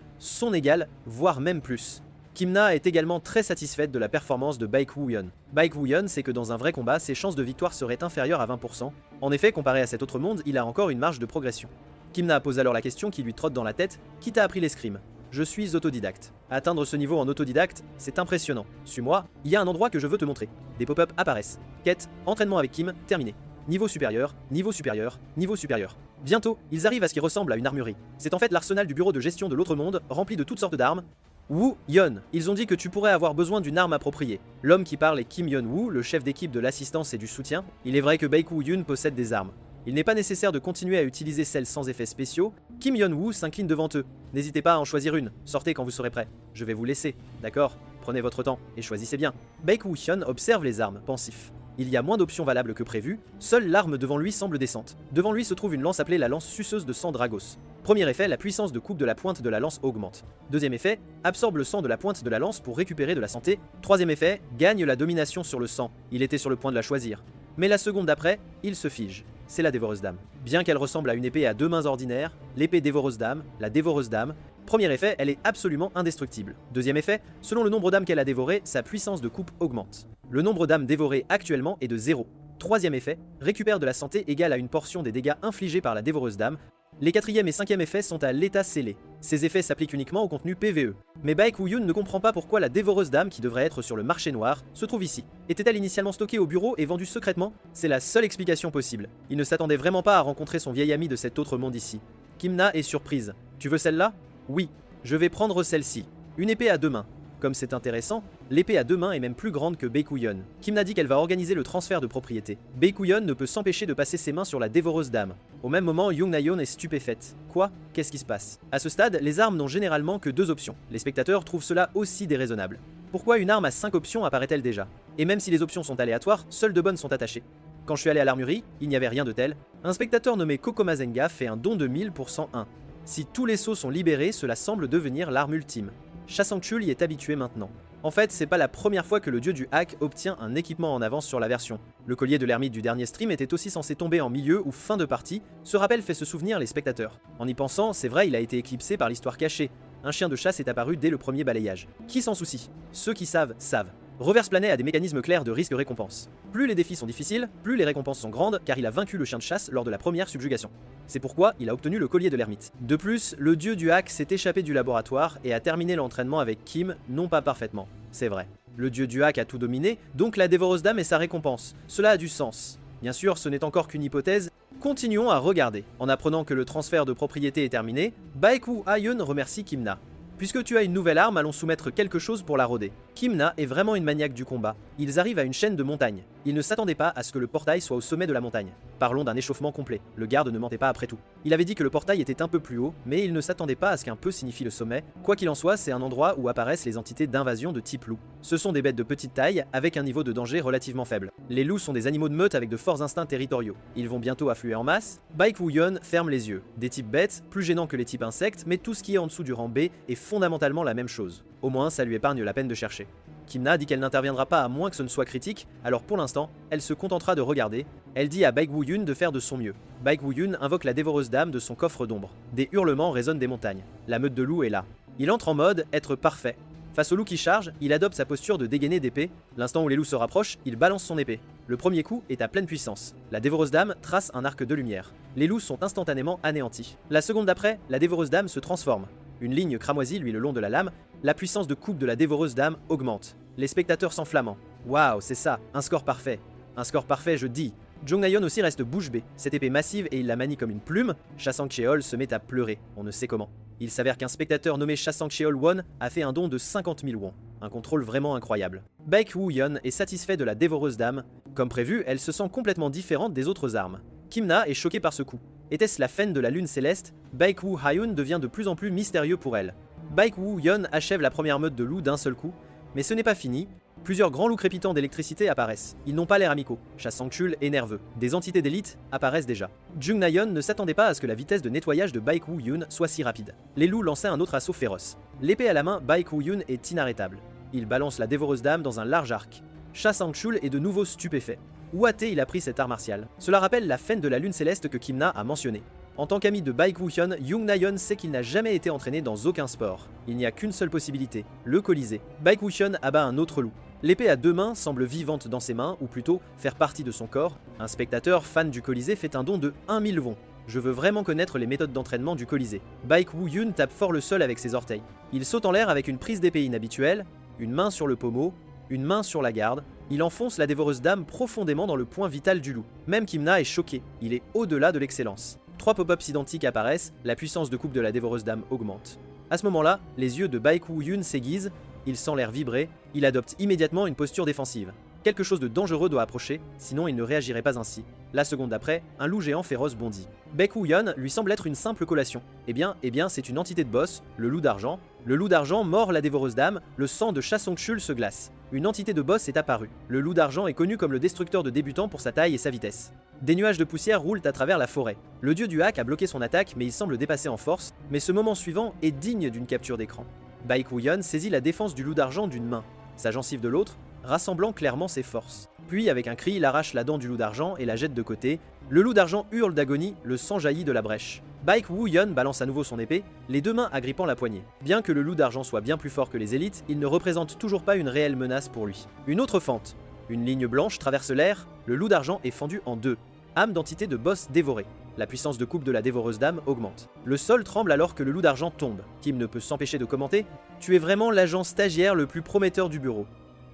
voire même plus. Kim Na est également très satisfaite de la performance de Baek Woo-yeon. Baek Woo-yeon sait que dans un vrai combat, ses chances de victoire seraient inférieures à 20%. En effet, comparé à cet autre monde, il a encore une marge de progression. Kim Na pose alors la question qui lui trotte dans la tête, qui t'a appris l'escrime? Je suis autodidacte. Atteindre ce niveau en autodidacte, c'est impressionnant. Suis-moi, il y a un endroit que je veux te montrer. Des pop-up apparaissent. Quête, entraînement avec Kim, terminé. Niveau supérieur, niveau supérieur, niveau supérieur. Bientôt, ils arrivent à ce qui ressemble à une armurerie. C'est en fait l'arsenal du bureau de gestion de l'autre monde, rempli de toutes sortes d'armes. Woo-yeon, ils ont dit que tu pourrais avoir besoin d'une arme appropriée. L'homme qui parle est Kim Yeon-woo, le chef d'équipe de l'assistance et du soutien. Il est vrai que Baek Woo-yeon possède des armes. Il n'est pas nécessaire de continuer à utiliser celles sans effets spéciaux. Kim Yeon-woo s'incline devant eux. N'hésitez pas à en choisir une, sortez quand vous serez prêts. Je vais vous laisser, d'accord? Prenez votre temps et choisissez bien. Baek-Woo-hyun observe les armes, pensif. Il y a moins d'options valables que prévu, seule l'arme devant lui semble décente. Devant lui se trouve une lance appelée la lance suceuse de sang Dragos. Premier effet, la puissance de coupe de la pointe de la lance augmente. Deuxième effet, absorbe le sang de la pointe de la lance pour récupérer de la santé. Troisième effet, gagne la domination sur le sang. Il était sur le point de la choisir. Mais la seconde d'après, il se fige. C'est la dévoreuse d'âme. Bien qu'elle ressemble à une épée à deux mains ordinaires, l'épée dévoreuse d'âme, la dévoreuse d'âme, premier effet, elle est absolument indestructible. Deuxième effet, selon le nombre d'âmes qu'elle a dévorées, sa puissance de coupe augmente. Le nombre d'âmes dévorées actuellement est de 0. Troisième effet, récupère de la santé égale à une portion des dégâts infligés par la dévoreuse d'âme. Les quatrième et cinquième effets sont à l'état scellé. Ces effets s'appliquent uniquement au contenu PvE. Mais Baek-Woo-hyun ne comprend pas pourquoi la dévoreuse d'âme, qui devrait être sur le marché noir, se trouve ici. Était-elle initialement stockée au bureau et vendue secrètement? C'est la seule explication possible. Il ne s'attendait vraiment pas à rencontrer son vieil ami de cet autre monde ici. Kim-na est surprise. Tu veux celle-là? Oui. Je vais prendre celle-ci. Une épée à deux mains. Comme c'est intéressant, l'épée à deux mains est même plus grande que Baek-Woo-hyun. Kim-na dit qu'elle va organiser le transfert de propriété. Baek-Woo-hyun ne peut s'empêcher de passer ses mains sur la dévoreuse d'âme. Au même moment, Young-na-yeon est stupéfaite. Quoi? Qu'est-ce qui se passe? À ce stade, les armes n'ont généralement que deux options. Les spectateurs trouvent cela aussi déraisonnable. Pourquoi une arme à 5 options apparaît-elle déjà? Et même si les options sont aléatoires, seules de bonnes sont attachées. Quand je suis allé à l'armurerie, il n'y avait rien de tel. Un spectateur nommé Kokomazenga fait un don de 1000 pour 101. Si tous les sceaux sont libérés, cela semble devenir l'arme ultime. Chasangchul y est habitué maintenant. En fait, c'est pas la première fois que le dieu du hack obtient un équipement en avance sur la version. Le collier de l'ermite du dernier stream était aussi censé tomber en milieu ou fin de partie, ce rappel fait se souvenir les spectateurs. En y pensant, c'est vrai, il a été éclipsé par l'histoire cachée. Un chien de chasse est apparu dès le premier balayage. Qui s'en soucie? Ceux qui savent, savent. Reverse Planet a des mécanismes clairs de risque-récompense. Plus les défis sont difficiles, plus les récompenses sont grandes, car il a vaincu le chien de chasse lors de la première subjugation. C'est pourquoi il a obtenu le collier de l'ermite. De plus, le dieu du hack s'est échappé du laboratoire et a terminé l'entraînement avec Kim, non pas parfaitement. C'est vrai. Le dieu du hack a tout dominé, donc la dévoreuse d'âme est sa récompense. Cela a du sens. Bien sûr, ce n'est encore qu'une hypothèse. Continuons à regarder. En apprenant que le transfert de propriété est terminé, Baek-Woo-hyun remercie Kim-na. Puisque tu as une nouvelle arme, allons soumettre quelque chose pour la rôder. Kim-na est vraiment une maniaque du combat. Ils arrivent à une chaîne de montagnes. Il ne s'attendait pas à ce que le portail soit au sommet de la montagne. Parlons d'un échauffement complet. Le garde ne mentait pas après tout. Il avait dit que le portail était un peu plus haut, mais il ne s'attendait pas à ce qu'un peu signifie le sommet. Quoi qu'il en soit, c'est un endroit où apparaissent les entités d'invasion de type loup. Ce sont des bêtes de petite taille, avec un niveau de danger relativement faible. Les loups sont des animaux de meute avec de forts instincts territoriaux. Ils vont bientôt affluer en masse. Baek-Woo-hyun ferme les yeux. Des types bêtes, plus gênants que les types insectes, mais tout ce qui est en dessous du rang B est fondamentalement la même chose. Au moins, ça lui épargne la peine de chercher. Kim-na dit qu'elle n'interviendra pas à moins que ce ne soit critique, alors pour l'instant, elle se contentera de regarder. Elle dit à Baek-Woo-hyun de faire de son mieux. Baek-Woo-hyun invoque la dévoreuse d'âme de son coffre d'ombre. Des hurlements résonnent des montagnes. La meute de loups est là. Il entre en mode être parfait. Face au loup qui charge, il adopte sa posture de dégainer d'épée. L'instant où les loups se rapprochent, il balance son épée. Le premier coup est à pleine puissance. La dévoreuse d'âme trace un arc de lumière. Les loups sont instantanément anéantis. La seconde d'après, la dévoreuse d'âme se transforme. Une ligne cramoisie lui le long de la lame. La puissance de coupe de la dévoreuse d'âme augmente. Les spectateurs s'enflamment. Waouh, c'est ça, un score parfait. Un score parfait, je dis. Jong-na-yeon aussi reste bouche bée. Cette épée massive et il la manie comme une plume. Chasang-cheol se met à pleurer, on ne sait comment. Il s'avère qu'un spectateur nommé Chasang-cheol Won a fait un don de 50 000 won. Un contrôle vraiment incroyable. Baek-Woo-hyun est satisfait de la dévoreuse d'âme. Comme prévu, elle se sent complètement différente des autres armes. Kim-na est choquée par ce coup. Était-ce la faine de la lune céleste? Baek-Woo-hyun devient de plus en plus mystérieux pour elle. Baek-Woo-hyun achève la première meute de loups d'un seul coup. Mais ce n'est pas fini. Plusieurs grands loups crépitants d'électricité apparaissent. Ils n'ont pas l'air amicaux. Chasangchul est nerveux. Des entités d'élite apparaissent déjà. Jung-na-yeon ne s'attendait pas à ce que la vitesse de nettoyage de Baek-Woo-hyun soit si rapide. Les loups lançaient un autre assaut féroce. L'épée à la main, Baek-Woo-hyun est inarrêtable. Il balance la dévoreuse d'âme dans un large arc. Chasangchul est de nouveau stupéfait. Où a-t-il appris cet art martial? Cela rappelle la faine de la lune céleste que Kim-na a mentionnée. En tant qu'ami de Baek-Woo-hyun, Young-na-yeon sait qu'il n'a jamais été entraîné dans aucun sport. Il n'y a qu'une seule possibilité, le Colisée. Baek-Woo-hyun abat un autre loup. L'épée à deux mains semble vivante dans ses mains, ou plutôt faire partie de son corps. Un spectateur fan du Colisée fait un don de 1000 won. Je veux vraiment connaître les méthodes d'entraînement du Colisée. Baek-Woo-hyun tape fort le sol avec ses orteils. Il saute en l'air avec une prise d'épée inhabituelle, une main sur le pommeau, une main sur la garde. Il enfonce la dévoreuse d'âme profondément dans le point vital du loup. Même Kim-na est choqué, il est au-delà de l'excellence. 3 pop-ups identiques apparaissent, la puissance de coupe de la dévoreuse d'âme augmente. À ce moment-là, les yeux de Baek-Woo-hyun s'aiguisent, il sent l'air vibrer, il adopte immédiatement une posture défensive. Quelque chose de dangereux doit approcher, sinon il ne réagirait pas ainsi. La seconde d'après, un loup géant féroce bondit. Baek-Woo-yeon lui semble être une simple collation. Eh bien, c'est une entité de boss, le loup d'argent. Le loup d'argent mord la dévoreuse dame, le sang de Cha Song-chul se glace. Une entité de boss est apparue. Le loup d'argent est connu comme le destructeur de débutants pour sa taille et sa vitesse. Des nuages de poussière roulent à travers la forêt. Le dieu du hack a bloqué son attaque, mais il semble dépasser en force, mais ce moment suivant est digne d'une capture d'écran. Baek-Woo-yeon saisit la défense du loup d'argent d'une main, sa gencive de l'autre, rassemblant clairement ses forces. Puis, avec un cri, il arrache la dent du loup d'argent et la jette de côté. Le loup d'argent hurle d'agonie, le sang jaillit de la brèche. Baek-Woo-yeon balance à nouveau son épée, les deux mains agrippant la poignée. Bien que le loup d'argent soit bien plus fort que les élites, il ne représente toujours pas une réelle menace pour lui. Une autre fente. Une ligne blanche traverse l'air, le loup d'argent est fendu en deux. Âme d'entité de boss dévoré. La puissance de coupe de la dévoreuse dame augmente. Le sol tremble alors que le loup d'argent tombe. Kim ne peut s'empêcher de commenter « Tu es vraiment l'agent stagiaire le plus prometteur du bureau ».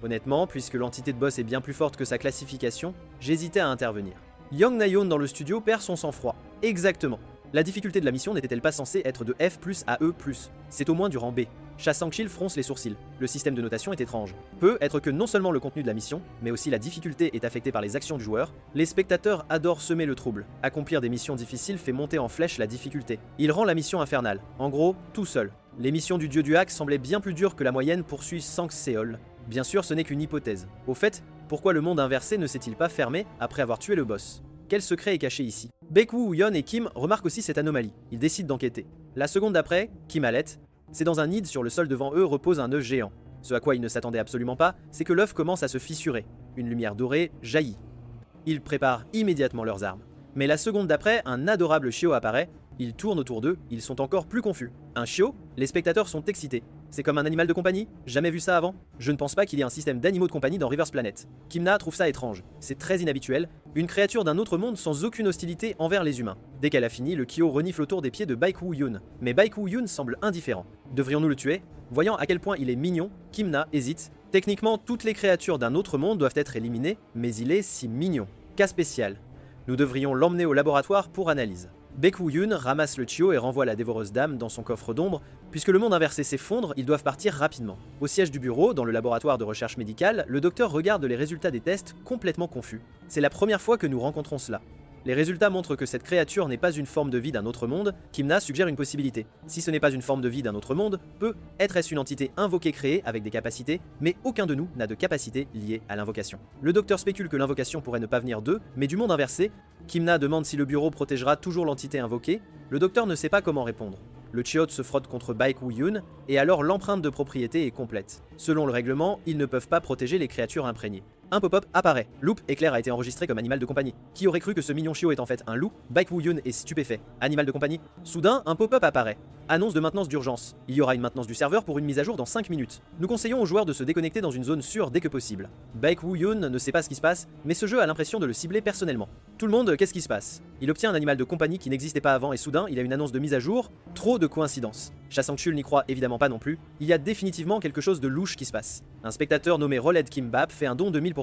Honnêtement, puisque l'entité de boss est bien plus forte que sa classification, j'hésitais à intervenir. Young Na-yeon dans le studio perd son sang-froid. Exactement. La difficulté de la mission n'était-elle pas censée être de F+ à E+? C'est au moins du rang B. Cha Sang-chil fronce les sourcils. Le système de notation est étrange. Peut être que non seulement le contenu de la mission, mais aussi la difficulté est affectée par les actions du joueur. Les spectateurs adorent semer le trouble. Accomplir des missions difficiles fait monter en flèche la difficulté. Il rend la mission infernale. En gros, tout seul. Les missions du dieu du hack semblaient bien plus dures que la moyenne, poursuit Sang-seol. Bien sûr, ce n'est qu'une hypothèse. Au fait, pourquoi le monde inversé ne s'est-il pas fermé après avoir tué le boss? Quel secret est caché ici? Baek-Woo-yeon et Kim remarquent aussi cette anomalie. Ils décident d'enquêter. La seconde d'après, Kim halète. C'est dans un nid sur le sol devant eux repose un œuf géant. Ce à quoi ils ne s'attendaient absolument pas, c'est que l'œuf commence à se fissurer. Une lumière dorée jaillit. Ils préparent immédiatement leurs armes. Mais la seconde d'après, un adorable chiot apparaît. Ils tournent autour d'eux, ils sont encore plus confus. Un chiot? Les spectateurs sont excités. C'est comme un animal de compagnie? Jamais vu ça avant? Je ne pense pas qu'il y ait un système d'animaux de compagnie dans Reverse Planet. Kim-na trouve ça étrange. C'est très inhabituel. Une créature d'un autre monde sans aucune hostilité envers les humains. Dès qu'elle a fini, le Kyo renifle autour des pieds de Baek-Woo-yeon. Mais Baek-Woo-yeon semble indifférent. Devrions-nous le tuer? Voyant à quel point il est mignon, Kim-na hésite. Techniquement, toutes les créatures d'un autre monde doivent être éliminées, mais il est si mignon. Cas spécial. Nous devrions l'emmener au laboratoire pour analyse. Baek-Woo-yeon ramasse le Chiyo et renvoie la dévoreuse dame dans son coffre d'ombre. Puisque le monde inversé s'effondre, ils doivent partir rapidement. Au siège du bureau, dans le laboratoire de recherche médicale, le docteur regarde les résultats des tests complètement confus. C'est la première fois que nous rencontrons cela. Les résultats montrent que cette créature n'est pas une forme de vie d'un autre monde. Kim-na suggère une possibilité. Si ce n'est pas une forme de vie d'un autre monde, être une entité invoquée créée avec des capacités, mais aucun de nous n'a de capacité liée à l'invocation. Le docteur spécule que l'invocation pourrait ne pas venir d'eux, mais du monde inversé. Kim-na demande si le bureau protégera toujours l'entité invoquée. Le docteur ne sait pas comment répondre. Le Chiot se frotte contre Baek-Woo-yeon, et alors l'empreinte de propriété est complète. Selon le règlement, ils ne peuvent pas protéger les créatures imprégnées. Un pop-up apparaît. Loop éclair a été enregistré comme animal de compagnie. Qui aurait cru que ce mignon chiot est en fait un loup? Baek-Woo-yeon est stupéfait. Animal de compagnie. Soudain, un pop-up apparaît. Annonce de maintenance d'urgence. Il y aura une maintenance du serveur pour une mise à jour dans 5 minutes. Nous conseillons aux joueurs de se déconnecter dans une zone sûre dès que possible. Baek-Woo-yeon ne sait pas ce qui se passe, mais ce jeu a l'impression de le cibler personnellement. Tout le monde, qu'est-ce qui se passe? Il obtient un animal de compagnie qui n'existait pas avant et soudain, il a une annonce de mise à jour. Trop de coïncidences. Cha Sang-chul n'y croit évidemment pas non plus. Il y a définitivement quelque chose de louche qui se passe. Un spectateur nommé Roled Kimbap fait un don de 1000%.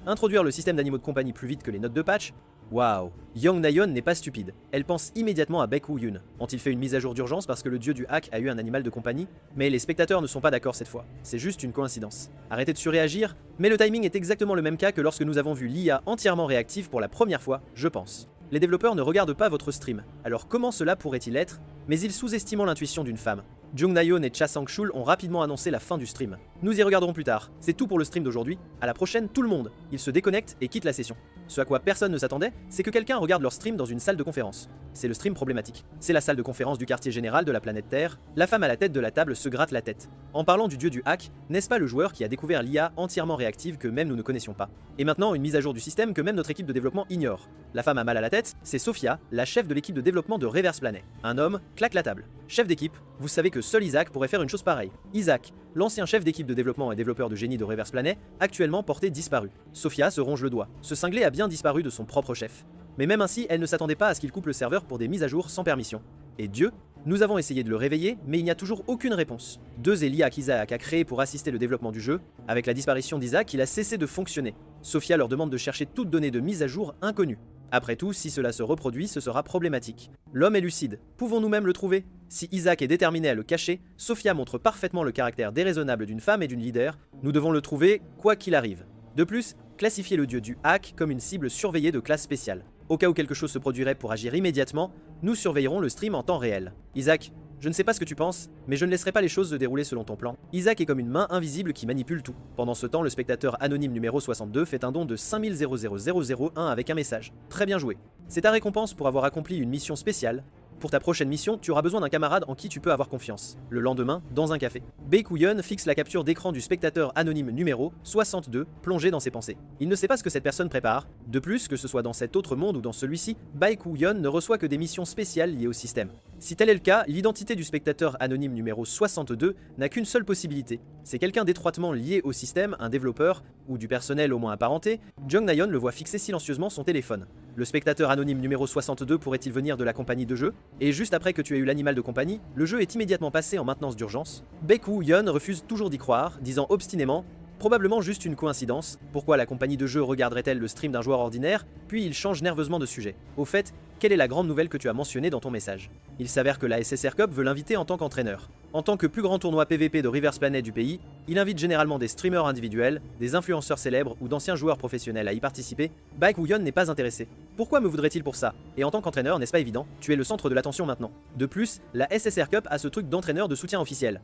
Introduire le système d'animaux de compagnie plus vite que les notes de patch? Waouh. Young Na-yeon n'est pas stupide. Elle pense immédiatement à Baek-Woo-yeon. Ont-ils fait une mise à jour d'urgence parce que le dieu du hack a eu un animal de compagnie? Mais les spectateurs ne sont pas d'accord cette fois. C'est juste une coïncidence. Arrêtez de surréagir, mais le timing est exactement le même cas que lorsque nous avons vu l'IA entièrement réactive pour la première fois, je pense. Les développeurs ne regardent pas votre stream. Alors comment cela pourrait-il être? Mais ils sous-estiment l'intuition d'une femme. Jung Na-yeon et Cha Sang-chul ont rapidement annoncé la fin du stream. Nous y regarderons plus tard. C'est tout pour le stream d'aujourd'hui. À la prochaine, tout le monde. Ils se déconnectent et quittent la session. Ce à quoi personne ne s'attendait, c'est que quelqu'un regarde leur stream dans une salle de conférence. C'est le stream problématique. C'est la salle de conférence du quartier général de la planète Terre. La femme à la tête de la table se gratte la tête. En parlant du dieu du hack, n'est-ce pas le joueur qui a découvert l'IA entièrement réactive que même nous ne connaissions pas? Et maintenant, une mise à jour du système que même notre équipe de développement ignore. La femme a mal à la tête, c'est Sophia, la chef de l'équipe de développement de Reverse Planet. Un homme claque la table. Chef d'équipe, vous savez que seul Isaac pourrait faire une chose pareille. Isaac, l'ancien chef d'équipe de développement et développeur de génie de Reverse Planet, actuellement porté disparu. Sophia se ronge le doigt. Ce cinglé a bien disparu de son propre chef. Mais même ainsi, elle ne s'attendait pas à ce qu'il coupe le serveur pour des mises à jour sans permission. Et Dieu? Nous avons essayé de le réveiller, mais il n'y a toujours aucune réponse. Deux est l'IA qu'Isaac a créé pour assister le développement du jeu. Avec la disparition d'Isaac, il a cessé de fonctionner. Sophia leur demande de chercher toute donnée de mise à jour inconnue. Après tout, si cela se reproduit, ce sera problématique. L'homme est lucide. Pouvons-nous même le trouver? Si Isaac est déterminé à le cacher, Sophia montre parfaitement le caractère déraisonnable d'une femme et d'une leader. Nous devons le trouver, quoi qu'il arrive. De plus, classifier le dieu du hack comme une cible surveillée de classe spéciale. Au cas où quelque chose se produirait pour agir immédiatement, nous surveillerons le stream en temps réel. Isaac, je ne sais pas ce que tu penses, mais je ne laisserai pas les choses se dérouler selon ton plan. Isaac est comme une main invisible qui manipule tout. Pendant ce temps, le spectateur anonyme numéro 62 fait un don de 50000001 avec un message. Très bien joué. C'est ta récompense pour avoir accompli une mission spéciale. Pour ta prochaine mission, tu auras besoin d'un camarade en qui tu peux avoir confiance. Le lendemain, dans un café, Baekhyun fixe la capture d'écran du spectateur anonyme numéro 62, plongé dans ses pensées. Il ne sait pas ce que cette personne prépare. De plus, que ce soit dans cet autre monde ou dans celui-ci, Baekhyun ne reçoit que des missions spéciales liées au système. Si tel est le cas, l'identité du spectateur anonyme numéro 62 n'a qu'une seule possibilité. C'est quelqu'un d'étroitement lié au système, un développeur, ou du personnel au moins apparenté. Jung Na-yeon le voit fixer silencieusement son téléphone. Le spectateur anonyme numéro 62 pourrait-il venir de la compagnie de jeu? Et juste après que tu aies eu l'animal de compagnie, le jeu est immédiatement passé en maintenance d'urgence. Baekhyun refuse toujours d'y croire, disant obstinément « Probablement juste une coïncidence, pourquoi la compagnie de jeu regarderait-elle le stream d'un joueur ordinaire ?» Puis il change nerveusement de sujet. Au fait, quelle est la grande nouvelle que tu as mentionnée dans ton message? Il s'avère que la SSR Cup veut l'inviter en tant qu'entraîneur. En tant que plus grand tournoi PVP de Reverse Planet du pays, il invite généralement des streamers individuels, des influenceurs célèbres ou d'anciens joueurs professionnels à y participer. Baekhyun n'est pas intéressé. Pourquoi me voudrait-il pour ça? Et en tant qu'entraîneur, n'est-ce pas évident? Tu es le centre de l'attention maintenant. De plus, la SSR Cup a ce truc d'entraîneur de soutien officiel.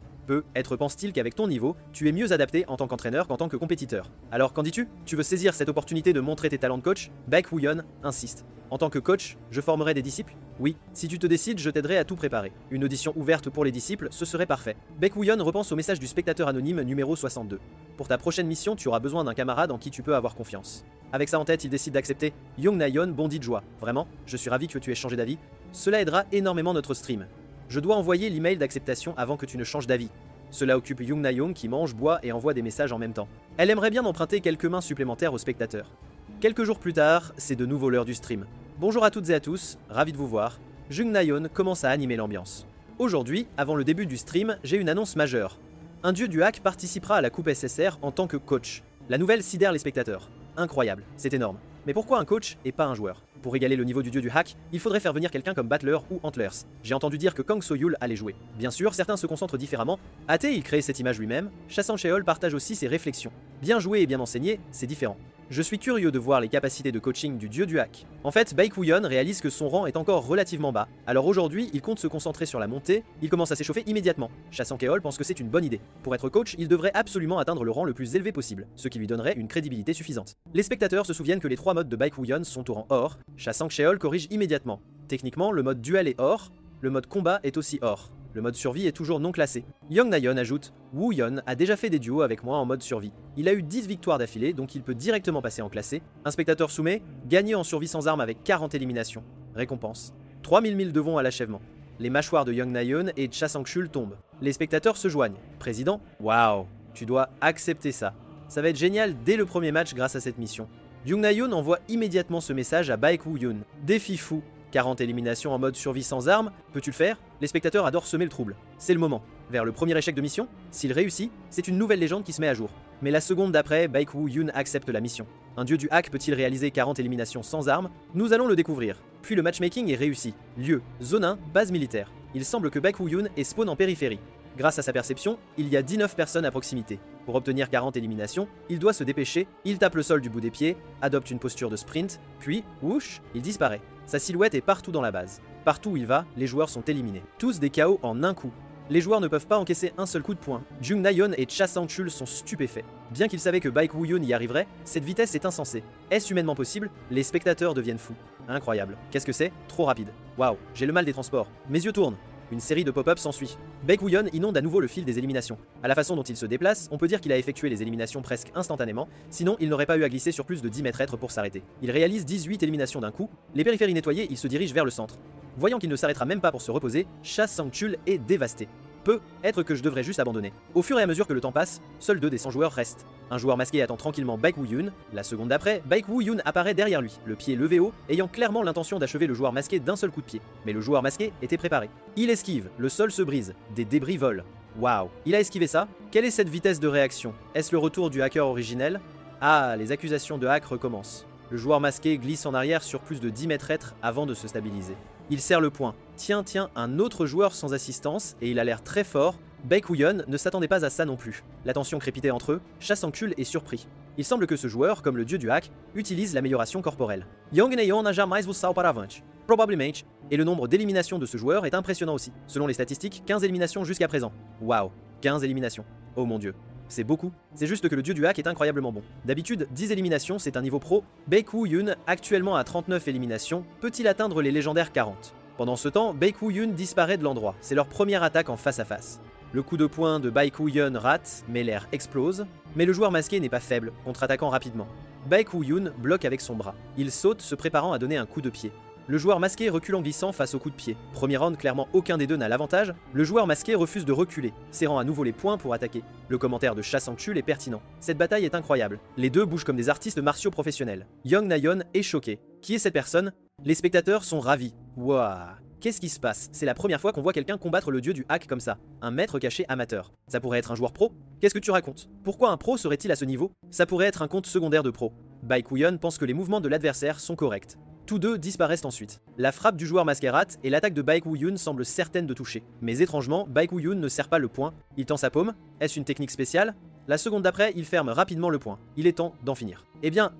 Être pense-t-il qu'avec ton niveau, tu es mieux adapté en tant qu'entraîneur qu'en tant que compétiteur. Alors qu'en dis-tu? Tu veux saisir cette opportunité de montrer tes talents de coach? Baekhyun insiste. En tant que coach, je formerai des disciples? Oui, si tu te décides, je t'aiderai à tout préparer. Une audition ouverte pour les disciples, ce serait parfait. Baekhyun repense au message du spectateur anonyme numéro 62. Pour ta prochaine mission, tu auras besoin d'un camarade en qui tu peux avoir confiance. Avec ça en tête, il décide d'accepter. Jung Na-yeon bondit de joie. Vraiment, je suis ravi que tu aies changé d'avis. Cela aidera énormément notre stream. Je dois envoyer l'email d'acceptation avant que tu ne changes d'avis. Cela occupe Jung Na-yeon qui mange, boit et envoie des messages en même temps. Elle aimerait bien emprunter quelques mains supplémentaires aux spectateurs. Quelques jours plus tard, c'est de nouveau l'heure du stream. Bonjour à toutes et à tous, ravi de vous voir. Jung Na-yeon commence à animer l'ambiance. Aujourd'hui, avant le début du stream, j'ai une annonce majeure. Un dieu du hack participera à la coupe SSR en tant que coach. La nouvelle sidère les spectateurs. Incroyable, c'est énorme. Mais pourquoi un coach et pas un joueur? Pour égaler le niveau du dieu du hack, il faudrait faire venir quelqu'un comme Battler ou Antlers. J'ai entendu dire que Kang So-yul allait jouer. Bien sûr, certains se concentrent différemment. Athée, il crée cette image lui-même. Chassant Cheol partage aussi ses réflexions. Bien joué et bien enseigné, c'est différent. Je suis curieux de voir les capacités de coaching du dieu du hack. En fait, Baekhyun réalise que son rang est encore relativement bas. Alors aujourd'hui, il compte se concentrer sur la montée, il commence à s'échauffer immédiatement. Chassant Cheol pense que c'est une bonne idée. Pour être coach, il devrait absolument atteindre le rang le plus élevé possible, ce qui lui donnerait une crédibilité suffisante. Les spectateurs se souviennent que les 3 modes de Baekhyun sont au rang or. Chassant Cheol corrige immédiatement. Techniquement, le mode duel est or, le mode combat est aussi or. Le mode survie est toujours non classé. Jung Na-yeon ajoute « Woo-yeon a déjà fait des duos avec moi en mode survie. Il a eu 10 victoires d'affilée, donc il peut directement passer en classé. Un spectateur soumet « Gagner en survie sans armes avec 40 éliminations. Récompense. 3000 devons à l'achèvement. » Les mâchoires de Jung Na-yeon et Cha Sang-chul tombent. Les spectateurs se joignent. Président, waouh, tu dois accepter ça. Ça va être génial dès le premier match grâce à cette mission. Jung Na-yeon envoie immédiatement ce message à Baekhyun. Défi fou. 40 éliminations en mode survie sans armes, peux-tu le faire? Les spectateurs adorent semer le trouble. C'est le moment. Vers le premier échec de mission, s'il réussit, c'est une nouvelle légende qui se met à jour. Mais la seconde d'après, Baekhyun accepte la mission. Un dieu du hack peut-il réaliser 40 éliminations sans armes? Nous allons le découvrir. Puis le matchmaking est réussi. Lieu, zone 1, base militaire. Il semble que Baekhyun est spawn en périphérie. Grâce à sa perception, il y a 19 personnes à proximité. Pour obtenir 40 éliminations, il doit se dépêcher, il tape le sol du bout des pieds, adopte une posture de sprint, puis, whoosh, il disparaît. Sa silhouette est partout dans la base. Partout où il va, les joueurs sont éliminés. Tous des KO en un coup. Les joueurs ne peuvent pas encaisser un seul coup de poing. Jung Na-yeon et Cha Sang-chul sont stupéfaits. Bien qu'ils savaient que Baekhyun y arriverait, cette vitesse est insensée. Est-ce humainement possible? Les spectateurs deviennent fous. Incroyable. Qu'est-ce que c'est? Trop rapide. Waouh, j'ai le mal des transports. Mes yeux tournent. Une série de pop-ups s'ensuit. Baekhyun inonde à nouveau le fil des éliminations. À la façon dont il se déplace, on peut dire qu'il a effectué les éliminations presque instantanément, sinon il n'aurait pas eu à glisser sur plus de 10 mètres pour s'arrêter. Il réalise 18 éliminations d'un coup, les périphéries nettoyées, il se dirige vers le centre. Voyant qu'il ne s'arrêtera même pas pour se reposer, Cha Sang-chul est dévasté. Peut-être que je devrais juste abandonner. Au fur et à mesure que le temps passe, seuls 2 des 100 joueurs restent. Un joueur masqué attend tranquillement Baekhyun. La seconde d'après, Baekhyun apparaît derrière lui, le pied levé haut, ayant clairement l'intention d'achever le joueur masqué d'un seul coup de pied. Mais le joueur masqué était préparé. Il esquive, le sol se brise, des débris volent. Waouh, il a esquivé ça? Quelle est cette vitesse de réaction? Est-ce le retour du hacker originel? Ah, les accusations de hack recommencent. Le joueur masqué glisse en arrière sur plus de 10 mètres avant de se stabiliser. Il serre le poing. Tiens, un autre joueur sans assistance, et il a l'air très fort. Baekhyun ne s'attendait pas à ça non plus. La tension crépitait entre eux, Cha Sang-chul est surpris. Il semble que ce joueur, comme le dieu du hack, utilise l'amélioration corporelle. Young Neon n'a jamais vous sal para avante. Probablement, et le nombre d'éliminations de ce joueur est impressionnant aussi. Selon les statistiques, 15 éliminations jusqu'à présent. Waouh, 15 éliminations. Oh mon dieu. C'est beaucoup. C'est juste que le dieu du hack est incroyablement bon. D'habitude, 10 éliminations, c'est un niveau pro. Baekwu Yun, actuellement à 39 éliminations, peut-il atteindre les légendaires 40? Pendant ce temps, Baekwu Yun disparaît de l'endroit. C'est leur première attaque en face à face. Le coup de poing de Baekwu Yun rate, mais l'air explose. Mais le joueur masqué n'est pas faible, contre-attaquant rapidement. Baekwu Yun bloque avec son bras. Il saute, se préparant à donner un coup de pied. Le joueur masqué recule en glissant face au coup de pied. Premier round, clairement aucun des deux n'a l'avantage. Le joueur masqué refuse de reculer, serrant à nouveau les poings pour attaquer. Le commentaire de Chasankchul est pertinent. Cette bataille est incroyable. Les deux bougent comme des artistes martiaux professionnels. Young Nayeon est choqué. Qui est cette personne? Les spectateurs sont ravis. Wouah! Qu'est-ce qui se passe? C'est la première fois qu'on voit quelqu'un combattre le dieu du hack comme ça. Un maître caché amateur. Ça pourrait être un joueur pro? Qu'est-ce que tu racontes? Pourquoi un pro serait-il à ce niveau? Ça pourrait être un compte secondaire de pro. Baekwu Yun pense que les mouvements de l'adversaire sont corrects. Tous deux disparaissent ensuite. La frappe du joueur masqué rate et l'attaque de Baekwu Yun semble certaine de toucher. Mais étrangement, Baekwu Yun ne serre pas le poing. Il tend sa paume. Est-ce une technique spéciale? La seconde d'après, il ferme rapidement le poing. Il est temps d'en finir. Eh bien,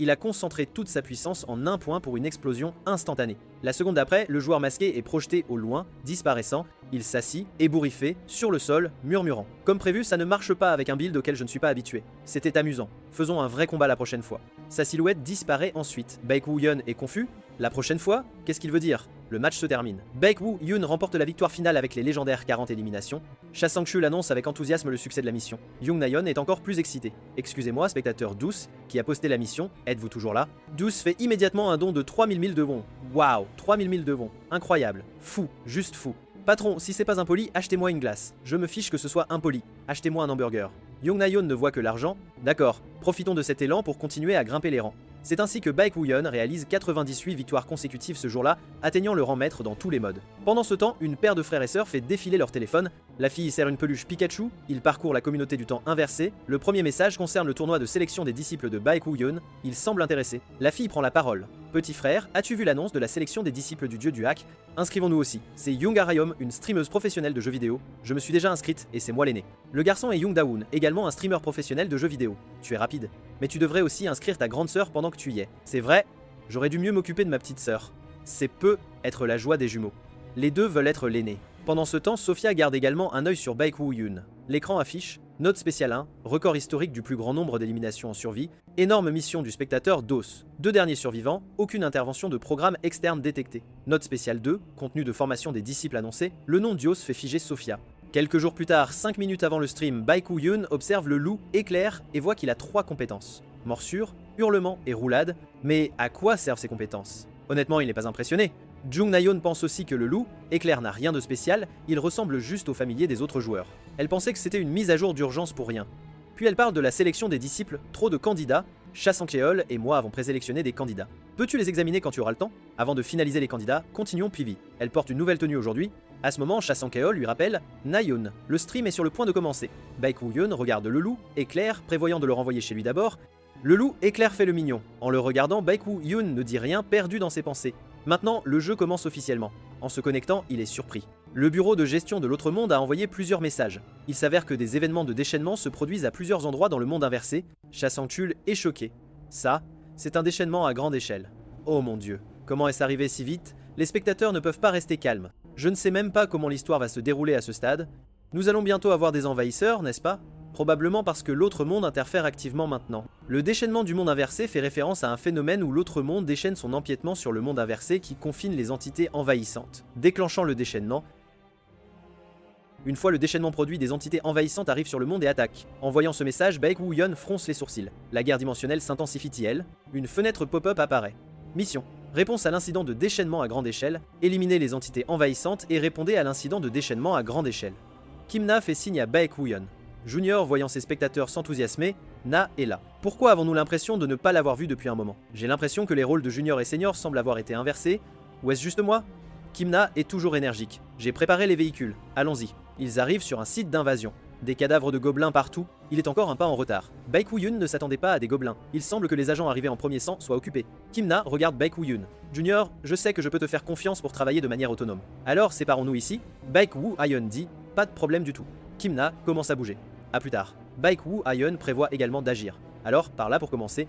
il a concentré toute sa puissance en un point pour une explosion instantanée. La seconde d'après, le joueur masqué est projeté au loin, disparaissant. Il s'assit, ébouriffé, sur le sol, murmurant. Comme prévu, ça ne marche pas avec un build auquel je ne suis pas habitué. C'était amusant. Faisons un vrai combat la prochaine fois. Sa silhouette disparaît ensuite. Baekwu Yun est confus. La prochaine fois? Qu'est-ce qu'il veut dire? Le match se termine. Baekwu Yun remporte la victoire finale avec les légendaires 40 éliminations. Chasankchul annonce avec enthousiasme le succès de la mission. Young Nayeon est encore plus excité. Excusez-moi, spectateur Douce, qui a posté la mission, êtes-vous toujours là? Douce fait immédiatement un don de 3000 000 de won. Waouh, 3000 000 de won. Incroyable. Fou, juste fou. Patron, si c'est pas impoli, achetez-moi une glace. Je me fiche que ce soit impoli. Achetez-moi un hamburger. Young Nayeon ne voit que l'argent. D'accord, profitons de cet élan pour continuer à grimper les rangs. C'est ainsi que Baekwu Yun réalise 98 victoires consécutives ce jour-là, atteignant le rang maître dans tous les modes. Pendant ce temps, une paire de frères et sœurs fait défiler leur téléphone. La fille serre une peluche Pikachu, il parcourt la communauté du temps inversé. Le premier message concerne le tournoi de sélection des disciples de Baekwu Yun. Il semble intéressé. La fille prend la parole. Petit frère, as-tu vu l'annonce de la sélection des disciples du dieu du hack? Inscrivons-nous aussi. C'est Young Arayom, une streameuse professionnelle de jeux vidéo. Je me suis déjà inscrite et c'est moi l'aîné. Le garçon est Young Dawoon, également un streamer professionnel de jeux vidéo. Tu es rapide. Mais tu devrais aussi inscrire ta grande sœur pendant que tu y es. C'est vrai, j'aurais dû mieux m'occuper de ma petite sœur. C'est peu être la joie des jumeaux. Les deux veulent être l'aîné. Pendant ce temps, Sophia garde également un œil sur Baekwu Yun. L'écran affiche note spéciale 1, record historique du plus grand nombre d'éliminations en survie, énorme mission du spectateur DOS. 2 derniers survivants, aucune intervention de programme externe détectée. Note spéciale 2, contenu de formation des disciples annoncé, le nom d'Ios fait figer Sophia. Quelques jours plus tard, 5 minutes avant le stream, Baekwu Yun observe le loup éclair et voit qu'il a 3 compétences. Morsure, hurlement et roulade. Mais à quoi servent ces compétences? Honnêtement, il n'est pas impressionné. Jung Nayeon pense aussi que le loup, éclair n'a rien de spécial, il ressemble juste au familier des autres joueurs. Elle pensait que c'était une mise à jour d'urgence pour rien. Puis elle parle de la sélection des disciples, trop de candidats. Chasankchul et moi avons présélectionné des candidats. Peux-tu les examiner quand tu auras le temps? Avant de finaliser les candidats, continuons Pivi. Elle porte une nouvelle tenue aujourd'hui. À ce moment, Chasankchul lui rappelle Nayeon, le stream est sur le point de commencer. Baekwu Yun regarde le loup, éclair, prévoyant de le renvoyer chez lui d'abord. Le loup, éclair fait le mignon. En le regardant, Baekwu Yun ne dit rien, perdu dans ses pensées. Maintenant, le jeu commence officiellement. En se connectant, il est surpris. Le bureau de gestion de l'autre monde a envoyé plusieurs messages. Il s'avère que des événements de déchaînement se produisent à plusieurs endroits dans le monde inversé. Chasankchul est choqué. Ça, c'est un déchaînement à grande échelle. Oh mon dieu, comment est-ce arrivé si vite? Les spectateurs ne peuvent pas rester calmes. Je ne sais même pas comment l'histoire va se dérouler à ce stade. Nous allons bientôt avoir des envahisseurs, n'est-ce pas? Probablement parce que l'autre monde interfère activement maintenant. Le déchaînement du monde inversé fait référence à un phénomène où l'autre monde déchaîne son empiètement sur le monde inversé qui confine les entités envahissantes. Déclenchant le déchaînement, une fois le déchaînement produit, des entités envahissantes arrivent sur le monde et attaquent. En voyant ce message, Baekwu Yun fronce les sourcils. La guerre dimensionnelle s'intensifie-t-elle? Une fenêtre pop-up apparaît. Mission. Réponse à l'incident de déchaînement à grande échelle. Éliminez les entités envahissantes et répondez à l'incident de déchaînement à grande échelle. Kimna fait signe à Baekwu Yun. Junior, voyant ses spectateurs s'enthousiasmer, Na est là. Pourquoi avons-nous l'impression de ne pas l'avoir vu depuis un moment? J'ai l'impression que les rôles de Junior et Senior semblent avoir été inversés. Ou est-ce juste moi? Kimna est toujours énergique. J'ai préparé les véhicules. Allons-y. Ils arrivent sur un site d'invasion. Des cadavres de gobelins partout. Il est encore un pas en retard. Baekwu Yun ne s'attendait pas à des gobelins. Il semble que les agents arrivés en premier sang soient occupés. Kimna regarde Baekwu Yun. Junior, je sais que je peux te faire confiance pour travailler de manière autonome. Alors séparons-nous ici. Baekwu Yun dit, pas de problème du tout. Kimna commence à bouger. A plus tard. Baekwu Yun prévoit également d'agir. Alors, par là pour commencer,